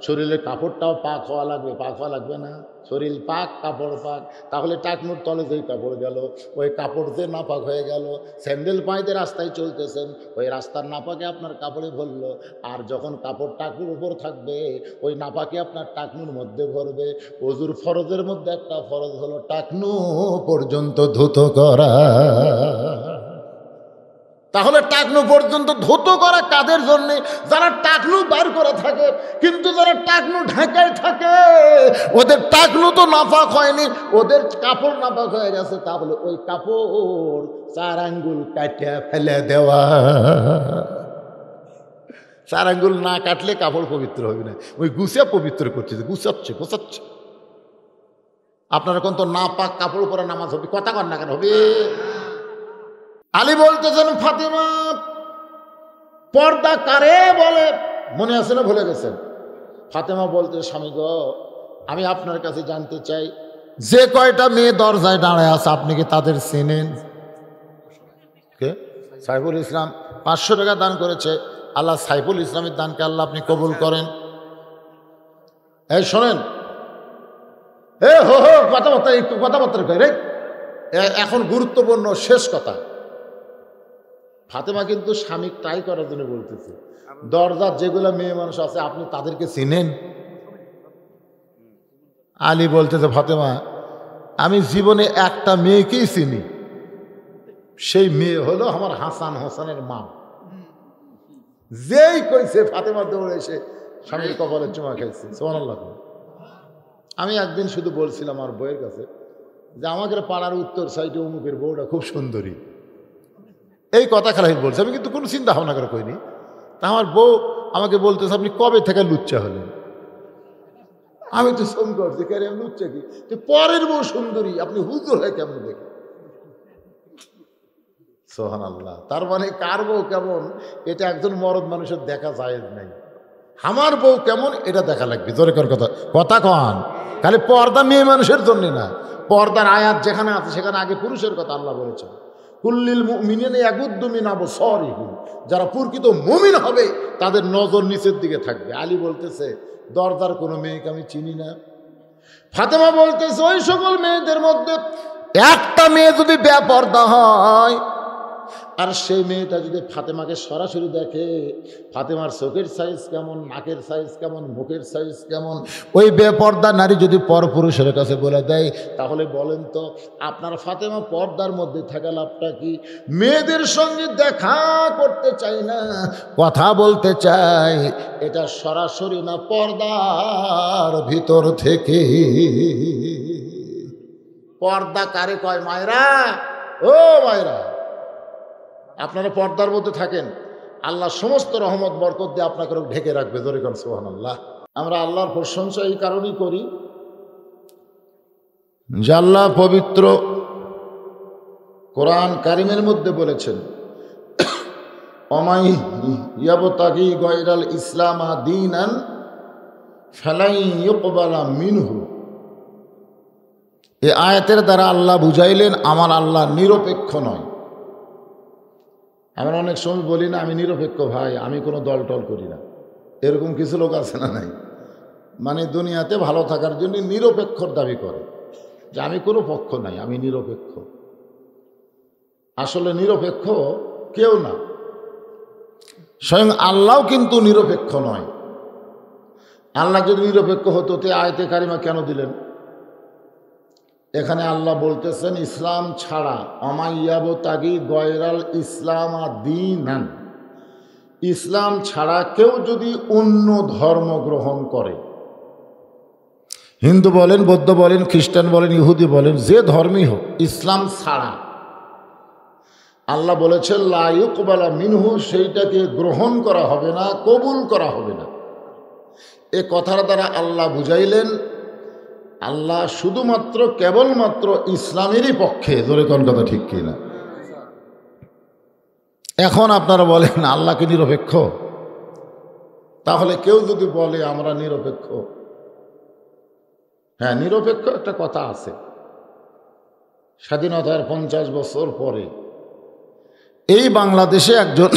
শরীরের কাপড়টাও পাক হওয়া লাগবে। পাক হওয়া লাগবে না? শরীর পাক, কাপড় পাক। তাহলে টাকনুর তলে যেই কাপড় গেল, ওই কাপড় যে নাপাক হয়ে গেল। স্যান্ডেল পায়েতে রাস্তায় চলতেছেন, ওই রাস্তার নাপাকে আপনার কাপড়ে ভরলো। আর যখন কাপড় টাকনুর উপর থাকবে, ওই নাপাকে আপনার টাকনুর মধ্যে ভরবে। ওজুর ফরজের মধ্যে একটা ফরজ হলো টাকনু পর্যন্ত ধুত করা। তাহলে টাকনু পর্যন্ত ধুত করা কাদের জন্য? যারা টাকনু বার করে থাকে। কিন্তু যারা টাকনু ঢাকায় থাকে, ওদের টাকনু তো নাপাক হয়নি, ওদের কাপড় নাপাক হয়ে গেছে। তাহলে ওই কাপড় 4 আঙ্গুল কাটিয়ে ফেলে দেওয়া। 4 আঙ্গুল না কাটলে কাপড় পবিত্র হবে না। ওই গুছিয়ে পবিত্র করছে, গোছাচ্ছে। আপনারা কোন তো নাপাক কাপড় পরে নামাজ হবে? কথা কর না কেন হবে? আলী বলতেছেন, ফাতেমা পর্দা কারে বলে? মনে আছে না ভুলে গেছেন? ফাতেমা বলতে, স্বামী গো, আমি আপনার কাছে জানতে চাই, যে কয়টা মেয়ে দরজায় দাঁড়ায় আছে, আপনি কি তাদের চেনেন? কে? সাইফুল ইসলাম 500 টাকা দান করেছে। আল্লাহ সাইফুল ইসলামের দানকে আল্লাহ আপনি কবুল করেন। এই শোনেন, কথাবার্তা রে, এখন গুরুত্বপূর্ণ শেষ কথা। ফাতেমা কিন্তু স্বামী ট্রাই করার জন্য বলতেছে, দরজার যেগুলো মেয়ে মানুষ আছে আপনি তাদেরকে চিনেন? আলী বলতেছে, ফাতেমা আমি জীবনে একটা মেয়েকেই চিনি, সেই মেয়ে হলো আমার হাসান হোসেনের মা। যেই কইছে ফাতেমা দৌড়ে এসে স্বামীর কপালে চুমা খাইছে। সুবহানাল্লাহ। আমি একদিন শুধু বলছিলাম আমার বইয়ের কাছে যে আমাদের পাড়ার উত্তর সাইডে অমুকের বউটা খুব সুন্দরী, এই কথা খালি বলছে। আমি কিন্তু কোনো চিন্তা ভাবনা করে কইনি। তা আমার বউ আমাকে বলতেছে, আপনি কবে থেকে লুচ্চা হলেন? আমি তো শোন করছি, কে আমি লুচ্চা কি? পরের বউ সুন্দরী, আপনি হুজুর হয় কেমন দেখে? সুবহানাল্লাহ। তার মানে কার বউ কেমন এটা একজন মরদ মানুষের দেখা যায় নাই। আমার বউ কেমন এটা দেখা লাগবে। জোরে কর কথা কন। খালি পর্দা মেয়ে মানুষের জন্য না, পর্দার আয়াত যেখানে আছে সেখানে আগে পুরুষের কথা আল্লাহ বলেছেন, কুল্লিল মুমিনিনা ইয়াগুদ্দু মিন আবসারিহিম। যারা প্রকৃত মুমিন হবে তাদের নজর নিচের দিকে থাকবে। আলী বলতেছে, দরজার কোনো মেয়েকে আমি চিনি না। ফাতেমা বলতেছে, ওই সকল মেয়েদের মধ্যে একটা মেয়ে যদি বেপর্দা হয়, আর সেই মেয়েটা যদি ফাতেমাকে সরাসরি দেখে, ফাতেমার চোখের সাইজ কেমন, নাকের সাইজ কেমন, মুখের সাইজ কেমন, ওই বেপর্দা নারী যদি পরপুরুষের কাছে বলে দেয়, তাহলে বলেন তো আপনার ফাতেমা পর্দার মধ্যে থাকা লাভটা কি? মেয়েদের সঙ্গে দেখা করতে চাই না, কথা বলতে চাই, এটা সরাসরি না পর্দার ভিতর থেকে। পর্দা কারে কয় মায়েরা? ও মায়েরা, আপনারা পর্দার মধ্যে থাকেন, আল্লাহ সমস্ত রহমত বরকত দিয়ে আপনাকে ঢেকে রাখবে। জোরে কোন সুবহানাল্লাহ। আমরা আল্লাহর প্রশংসা এই কারণেই করি যে আল্লাহ পবিত্র কোরআন কারিমের মধ্যে বলেছেন, ওমাই ইয়াবতাগি গায়রাল ইসলামা দীনান ফালাই ইউকবালা মিনহু। এই আয়াতের দ্বারা আল্লাহ বুঝাইলেন আমার আল্লাহ নিরপেক্ষ নয়। আমরা অনেক সময় বলি না আমি নিরপেক্ষ, ভাই আমি কোনো দল টল করি না। এরকম কিছু লোক আছে না নাই? মানে দুনিয়াতে ভালো থাকার জন্য নিরপেক্ষর দাবি করে যে আমি কোনো পক্ষ নাই, আমি নিরপেক্ষ। আসলে নিরপেক্ষ কেউ না, স্বয়ং আল্লাহও কিন্তু নিরপেক্ষ নয়। আল্লাহ যদি নিরপেক্ষ হতো তে আয়াতে কারিমা কেন দিলেন? এখানে আল্লাহ বলতেছেন ইসলাম ছাড়া অমাইয়াবো তাগি গয়রাল ইসলাম দীনান, ইসলাম ছাড়া কেউ যদি অন্য ধর্ম গ্রহণ করে, হিন্দু বলেন, বৌদ্ধ বলেন, খ্রিস্টান বলেন, ইহুদি বলেন, যে ধর্মই হোক, ইসলাম ছাড়া আল্লাহ বলেছেন লা ইউকবালা মিনহু, সেইটাকে গ্রহণ করা হবে না, কবুল করা হবে না। এ কথার দ্বারা আল্লাহ বুঝাইলেন আল্লাহ শুধুমাত্র কেবলমাত্র ইসলামেরই পক্ষে। জোরে কোন কথা ঠিক কিনা? এখন আপনারা বলেন আল্লাহ কি নিরপেক্ষ? তাহলে কেউ যদি বলে আমরা নিরপেক্ষ, হ্যাঁ নিরপেক্ষ একটা কথা আছে। স্বাধীনতার 50 বছর পরে এই বাংলাদেশে একজন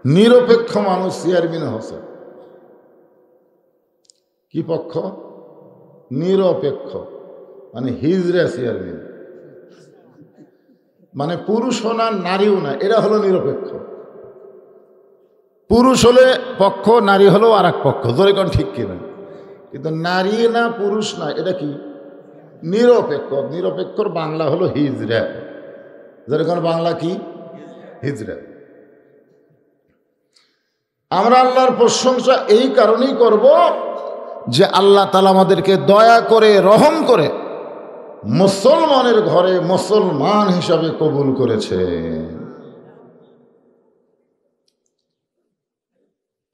নিরপেক্ষ মানুষ চেয়ারম্যান হচ্ছে। কি পক্ষ? নিরপেক্ষ, মানে হিজড়া চেয়ারম্যান, মানে পুরুষও না নারীও না, এরা হলো নিরপেক্ষ। পুরুষ হলে পক্ষ, নারী হলেও আর এক পক্ষ। জোরে কোন ঠিক কিনা? কিন্তু নারী না পুরুষ না, এটা কি? নিরপেক্ষ। নিরপেক্ষর বাংলা হলো হিজড়া। জোরে কোন বাংলা কি? হিজড়া। আমরা আল্লাহর প্রশংসা এই কারণেই করব যে আল্লাহ তাআলা আমাদেরকে দয়া করে, রহম করে মুসলমানের ঘরে মুসলমান হিসাবে কবুল করেছে।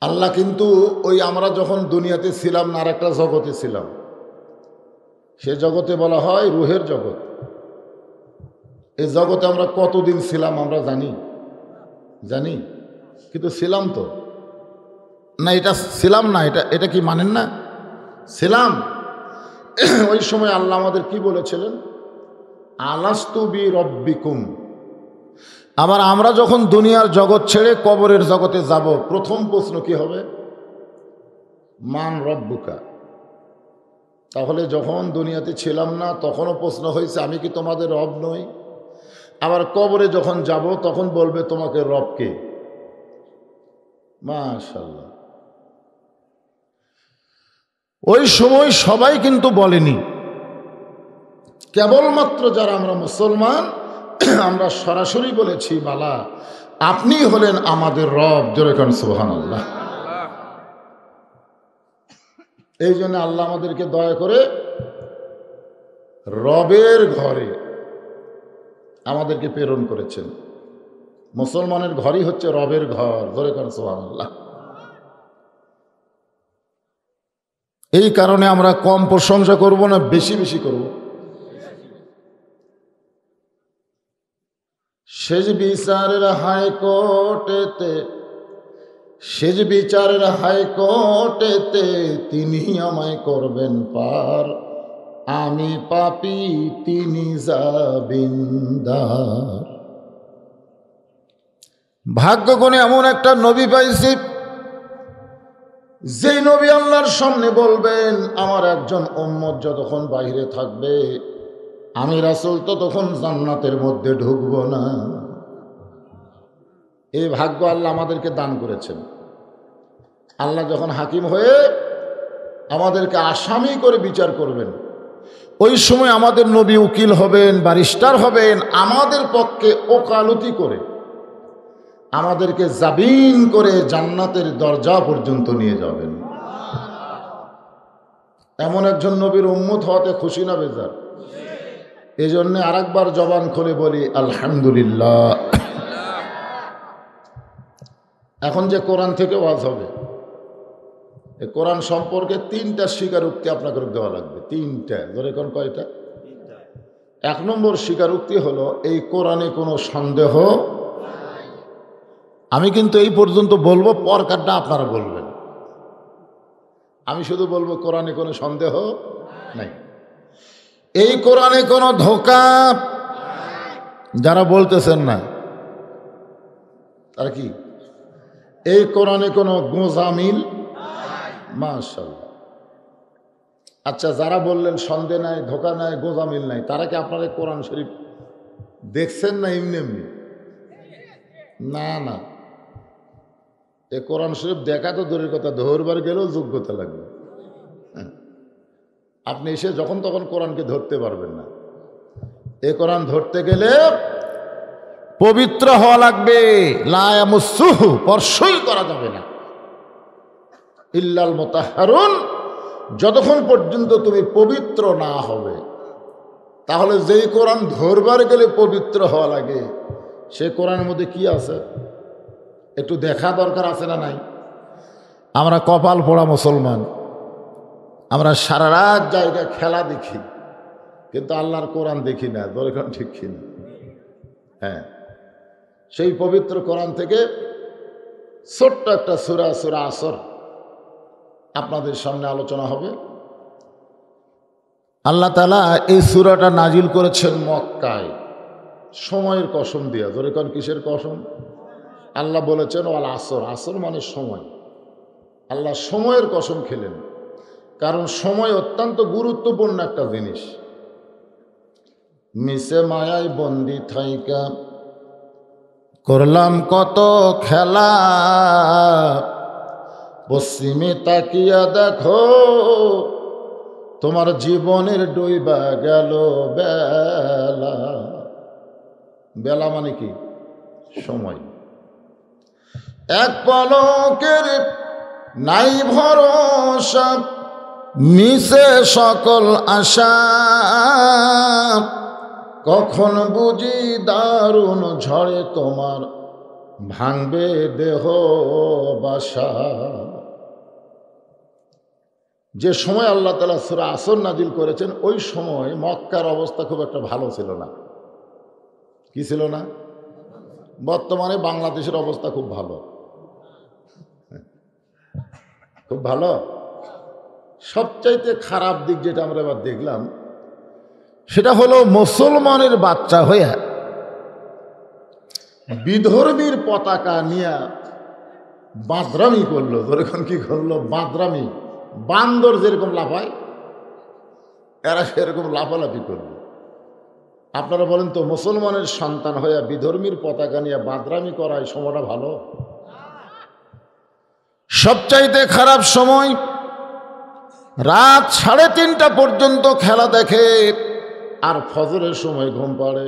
আল্লাহ কিন্তু ওই আমরা যখন দুনিয়াতে ছিলাম না, আর একটা জগতে ছিলাম, সে জগতে বলা হয় রুহের জগৎ। এই জগতে আমরা কতদিন ছিলাম আমরা জানি? জানি, কিন্তু ছিলাম তো না। এটা ছিলাম না, এটা কি মানেন না? ছিলাম। ওই সময় আল্লাহ আমাদের কি বলেছিলেন? আলাস্তু বি রব্বিকুম। আবার আমরা যখন দুনিয়ার জগৎ ছেড়ে কবরের জগতে যাব, প্রথম প্রশ্ন কি হবে? মান রব্বুকা। তাহলে যখন দুনিয়াতে ছিলাম না তখনও প্রশ্ন হয়েছে আমি কি তোমাদের রব নই? আবার কবরে যখন যাব তখন বলবে তোমাকে রব কে? মাশাআল্লাহ। ওই সময় সবাই কিন্তু বলেনি, কেবলমাত্র যারা আমরা মুসলমান আমরা সরাসরি বলেছি বালা আপনি হলেন আমাদের রব। জোরে কোন সুবহানাল্লাহ। এই জন্য আল্লাহ আমাদেরকে দয়া করে রবের ঘরে আমাদেরকে প্রেরণ করেছেন। মুসলমানের ঘরই হচ্ছে রবের ঘর। জোরে কোন সুবহানাল্লাহ। এই কারণে আমরা কম প্রশংসা করব না, বেশি বেশি করব। শেষ বিচারের হাইকোর্টেতে, শেষ বিচারের হাইকোর্টেতে তিনি আমায় করবেন পার, আমি পাপী তিনি জামিনদার। ভাগ্য গুণে এমন একটা নবী পাইছি, যেই নবী আল্লাহর সামনে বলবেন আমার একজন উম্মত যতক্ষণ বাইরে থাকবে আমি রাসূল ততক্ষণ জান্নাতের মধ্যে ঢুকব না। এই ভাগ্য আল্লাহ আমাদেরকে দান করেছেন। আল্লাহ যখন হাকিম হয়ে আমাদেরকে আসামি করে বিচার করবেন, ওই সময় আমাদের নবী উকিল হবেন, ব্যারিস্টার হবেন, আমাদের পক্ষে ওকালতি করে আমাদেরকে জামিন করে জান্নাতের দরজা পর্যন্ত নিয়ে যাবেন। এমন একজন নবীর উম্মত হওয়াতে খুশি না বেজার? এই জন্যে আর একবার জবান খুলে বলি আলহামদুলিল্লাহ। এখন যে কোরআন থেকে ওয়াজ হবে, এই কোরআন সম্পর্কে 3টা স্বীকারোক্তি আপনাকে দেওয়া লাগবে। 3টা। ধরে কোন কয়টা? 1 নম্বর স্বীকারোক্তি হলো এই কোরআনে কোনো সন্দেহ। আমি কিন্তু এই পর্যন্ত বলবো, পরকারটা আপনারা বলবেন। আমি শুধু বলবো কোরআনে কোনো সন্দেহ নাই, এই কোরআনে কোনো ধোঁকা। যারা বলতেছেন না তারা কি? এই কোরআনে কোনো গোঁজামিল। মাশাআল্লাহ। আচ্ছা, যারা বললেন সন্দেহ নাই, ধোঁকা নাই, গোঁজামিল নাই, তারা কি আপনারা কোরআন শরীফ দেখছেন না এমনি এমনি? না না, এ কোরআন শরীফ দেখা তো দূরের কথা, ধরবার গেলেও যোগ্যতা লাগবে। আপনি এসে যখন তখন কোরআনকে ধরতে পারবেন না। এ কোরআন ধরতে গেলে পবিত্র হওয়া লাগবে। লা ইয়ামাসসুহু, স্পর্শই করা যাবে না, ইল্লাল মুতাহহারুন, যতক্ষণ পর্যন্ত তুমি পবিত্র না হবে। তাহলে যেই কোরআন ধরবার গেলে পবিত্র হওয়া লাগে, সে কোরআনের মধ্যে কি আছে একটু দেখা দরকার আছে না নাই? আমরা কপাল পোড়া মুসলমান, আমরা সারা রাত জায়গায় খেলা দেখি, কিন্তু আল্লাহর কোরআন দেখি না। দরকার ঠিক কিনা? হ্যাঁ, সেই পবিত্র কোরআন থেকে ছোট্ট একটা সূরা, সূরা আসর আপনাদের সামনে আলোচনা হবে। আল্লাহ তাআলা এই সূরাটা নাজিল করেছেন মক্কায়, সময়ের কসম দিয়া। ধরে কোন কিসের কসম? আল্লাহ বলেছেন ওয়াল আসর, আসর মানে সময়। আল্লাহ সময়ের কসম খেলেন, কারণ সময় অত্যন্ত গুরুত্বপূর্ণ একটা জিনিস। মিশে মায়ায় বন্দি থাইকা করলাম কত খেলা, পশ্চিমে তাকিয়া দেখো তোমার জীবনের ডুইবা গেল বেলা। বেলা মানে কি? সময়। এক পলকের নাই ভরসা, মিশে সকল আশা, কখন বুঝি দারুণ ঝড়ে তোমার ভাঙবে দেহ বাসা। যে সময় আল্লাহ তাআলা সূরা আসর নাজিল করেছেন, ওই সময় মক্কার অবস্থা খুব একটা ভালো ছিল না। কি ছিল না? বর্তমানে বাংলাদেশের অবস্থা খুব ভালো, খুব ভালো। সবচাইতে খারাপ দিক যেটা আমরা এবার দেখলাম, সেটা হলো মুসলমানের বাচ্চা হয়ে বিধর্মীর পতাকা নিয়ে বাঁদরামি করলো। ধরেখন কি করলো? বাঁদরামি। বান্দর যেরকম লাফায়, এরা সেরকম লাফালাফি করলো। আপনারা বলেন তো, মুসলমানের সন্তান হয়ে বিধর্মীর পতাকা নিয়ে বাঁদরামি করায় সময়টা ভালো? সবচাইতে খারাপ সময় রাত 3:30 পর্যন্ত খেলা দেখে, আর ফজরের সময় ঘুম পাড়ে।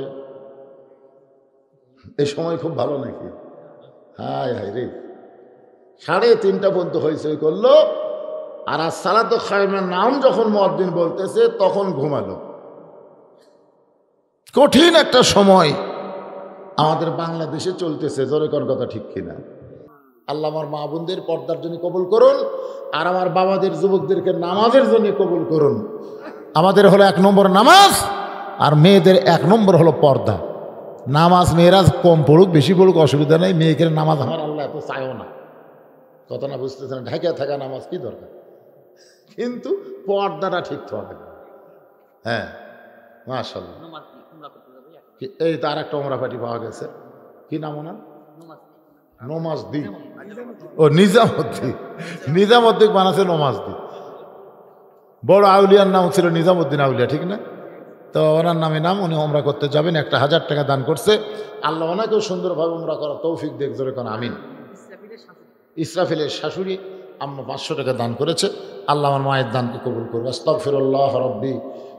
এই সময় খুব ভালো নাকি? হায় হায় রে, 3:30 পর্যন্ত হইচই করলো, আর সালাত খায়মের নাম যখন মুয়াজ্জিন বলতেছে তখন ঘুমালো। কঠিন একটা সময় আমাদের বাংলাদেশে চলতেছে। জোরে কোন কথা ঠিক কিনা? আল্লাহ আমার মা বোনদের পর্দার জন্য কবুল করুন, আর আমার বাবাদের যুবকদেরকে নামাজের জন্য কবুল করুন। আমাদের হলো 1 নম্বর নামাজ, আর মেয়েদের 1 নম্বর হলো পর্দা। নামাজ মেয়েরা কম পড়ুক বেশি পড়ুক অসুবিধা নেই, মেয়েকে নামাজ আমার আল্লাহ এত চায়ও না। কথা না বুঝতেছেন? ঢাকা থাকা নামাজ কি দরকার, কিন্তু পর্দাটা ঠিক হবে। হ্যাঁ, মাশাআল্লাহ। এই তার একটা ওমরা পার্টি পাওয়া গেছে, কি নাম ওনার? নমাজদি। ও নিজামুদ্দিন, নিজামুদ্দিন বানাচ্ছে নমাজদি। বড় আউলিয়ার নাম ছিল নিজামুদ্দিন আউলিয়া, ঠিক না? তো ওনার নামে নাম, উনি ওমরা করতে যাবেন, 1000 টাকা দান করছে। আল্লাহ ওনাকেও সুন্দরভাবে ওমরা করার তৌফিক দেখ। জোরে কোন আমিন। ইসরাফিলের শাশুড়ি আম্মা 500 টাকা দান করেছে। আল্লাহ আমার মায়ের দানকে কবুল করবে। আস্তাগফিরুল্লাহ রাব্বি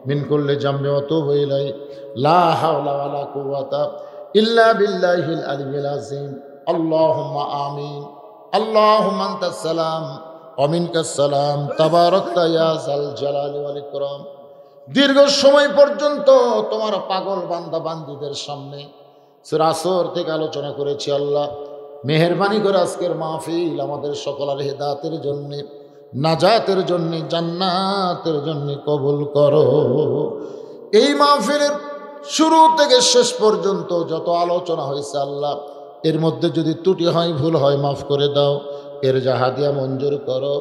মিন কুল্লি জামবি ওয়া তুবু ইলাইহি, লা হাওলা ওয়ালা কুওয়াতা ইল্লা বিল্লাহিল আলিয়্যিল আযীম। আল্লাহুম্মা আমিন। আল্লাহুম্মা আনতাস সালাম ওয়া মিনকাস সালাম, তাবারাকতা ইয়া যাল জালালি ওয়াল ইকরাম। দীর্ঘ সময় পর্যন্ত তোমার পাগল বান্দা বান্দীদের সামনে সূরা আসর থেকে আলোচনা করেছি। আল্লাহ মেহেরবানি করে আজকের মাহফিল আমাদের সকলের হেদায়েতের জন্য, নাজাতের জন্য, জান্নাতের জন্য কবুল করো। এই মাহফিলের শুরু থেকে শেষ পর্যন্ত যত আলোচনা হয়েছে আল্লাহ, এর মধ্যে যদি ত্রুটি হয়, ভুল হয়, মাফ করে দাও। এর জাহাদিয়া মঞ্জুর করো।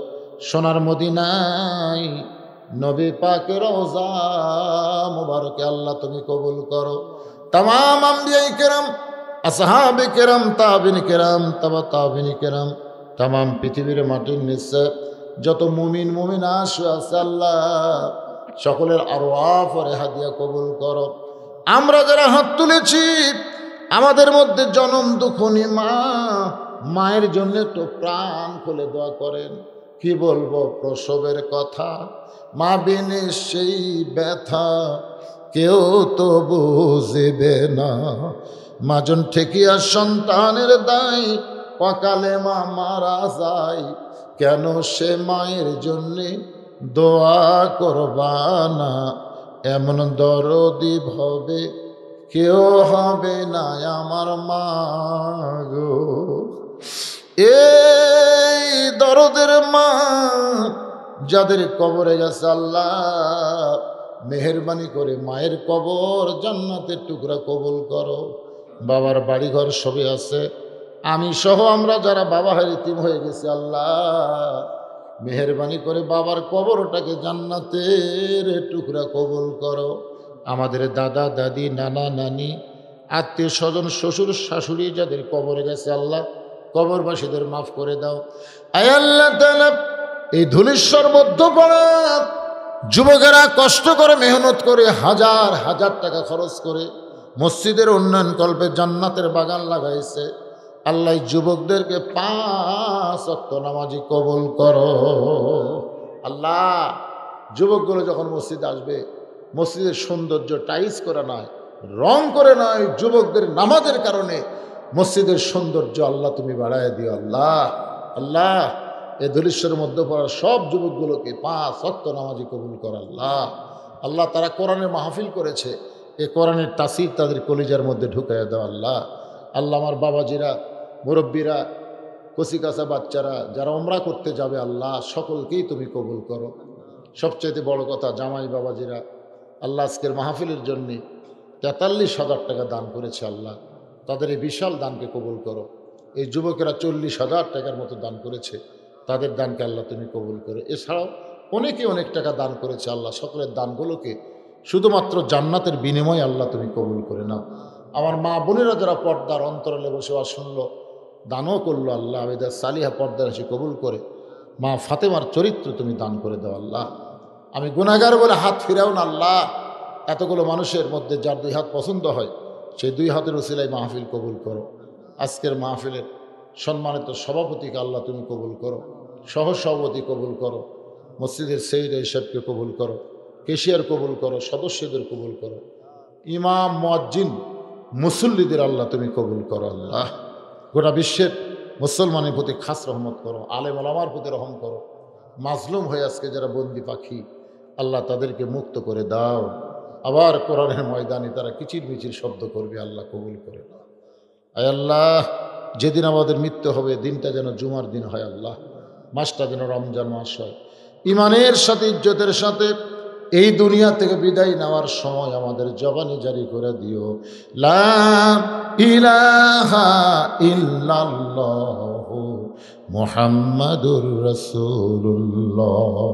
সোনার মদিনায় নবী পাকের রওজা মুবারকে আল্লাহ তুমি কবুল করো। তামাম আম্বিয়ায়ে কেরাম, আসহাবে কেরাম, তাবিন কেরাম, তাবা তাবিন কেরাম, তামাম পৃথিবীর মাটির নিচে যত মুমিন মুমিনা আছে আল্লাহ সকলের আরওয়াহ ও হাদিয়া কবুল করো। আমরা যারা হাত তুলেছি, আমাদের মধ্যে জনম দুঃখনী মা, মায়ের জন্য তো প্রাণ খুলে দোয়া করেন। কি বলবো প্রসবের কথা, মা বিনে সেই ব্যথা কেউ তো বুঝিবে না। মাজন ঠেকিয়া সন্তানের দায়, অকালে মা মারা যায়, কেন সে মায়ের জন্যে দোয়া করবা না। এমন দরদি হবে কেউ হবে না আমার মা গো। এই দরদের মা যাদের কবরে গেছে, আল্লাহ মেহেরবানি করে মায়ের কবর জান্নাতের টুকরা কবুল করো। বাবার বাড়িঘর সবই আছে, আমি সহ আমরা যারা বাবা হারিতিম হয়ে গেছি, আল্লাহ মেহেরবানি করে বাবার কবরটাকে জান্নাতের টুকরা কবুল করো। আমাদের দাদা দাদি নানা নানি আত্মীয় স্বজন শ্বশুর শাশুড়ি যাদের কবরে গেছে, আল্লাহ কবরবাসীদের মাফ করে দাও। আয় আল্লাহ তাআলা, এই ধুলিশ্বর মধ্যপাড়া যুবকেরা কষ্ট করে মেহনত করে হাজার হাজার টাকা খরচ করে মসজিদের উন্নয়ন কল্পে জান্নাতের বাগান লাগাইছে। আল্লাহ যুবকদেরকে 5 ওয়াক্ত নামাজি কবুল করো। আল্লাহ যুবকগুলো যখন মসজিদে আসবে, মসজিদের সৌন্দর্য টাইস করা নয়, রং করে নয়, যুবকদের নামাজের কারণে মসজিদের সৌন্দর্য আল্লাহ তুমি বাড়ায় দিও। আল্লাহ আল্লাহ এই ধুলিশ্বরের মধ্যে পড়া সব যুবকগুলোকে 5 ওয়াক্ত নামাজি কবুল কর। আল্লাহ আল্লাহ তারা কোরআনের মাহফিল করেছে, এ কোরআনের তাসির তাদের কলিজার মধ্যে ঢুকাইয়া দাও। আল্লাহ আল্লাহ আমার বাবাজিরা, মুরব্বীরা, কচিকাচা বাচ্চারা যারা উমরা করতে যাবে, আল্লাহ সকলকেই তুমি কবুল করো। সবচাইতে বড় কথা জামাই বাবাজিরা, আল্লাহ আজকের মাহফিলের জন্যে 43,000 টাকা দান করেছে। আল্লাহ তাদের এই বিশাল দানকে কবুল করো। এই যুবকেরা 40,000 টাকার মতো দান করেছে, তাদের দানকে আল্লাহ তুমি কবুল করো। এছাড়াও অনেকে অনেক টাকা দান করেছে, আল্লাহ সকলের দানগুলোকে শুধুমাত্র জান্নাতের বিনিময়ে আল্লাহ তুমি কবুল করে নাও। আমার মা বোনেরা যারা পর্দার অন্তরালে বসে শুনলো, দানও করলো, আল্লাহ আবেদা সালিহা পর্দার এসে কবুল করে মা ফাতেমার চরিত্র তুমি দান করে দাও। আল্লাহ আমি গুনাহগার বলে হাত ফিরাও না। আল্লাহ এতগুলো মানুষের মধ্যে যার 2 হাত পছন্দ হয়, সেই 2 হাতের উসিলায় মাহফিল কবুল করো। আজকের মাহফিলের সম্মানিত সভাপতিকে আল্লাহ তুমি কবুল করো, সহসভাপতি কবুল করো, মসজিদের সেইর হিসাবকে কবুল করো, কেশিয়ার কবুল করো, সদস্যদের কবুল করো, ইমাম মুয়াজ্জিন মুসল্লিদের আল্লাহ তুমি কবুল করো। আল্লাহ গোটা বিশ্বের মুসলমানের প্রতি খাস রহমত করো, আলেম ওলামার প্রতি রহম করো। মাজলুম হয়ে আজকে যারা বন্দি পাখি, আল্লাহ তাদেরকে মুক্ত করে দাও। আবার কোরআনের ময়দানে তারা কিচির মিচির শব্দ করবে, আল্লাহ কবুল করে দাও। আয় আল্লাহ যেদিন আমাদের মৃত্যু হবে, দিনটা যেন জুমার দিন হয়। আল্লাহ মাসটা যেন রমজান মাস হয়। ইমানের সাথে ইজ্জতের সাথে এই দুনিয়া থেকে বিদায় নেওয়ার সময় আমাদের জবানি জারি করে দিও, লা ইলাহা ইল্লাল্লাহু মুহাম্মাদুর রাসূলুল্লাহ।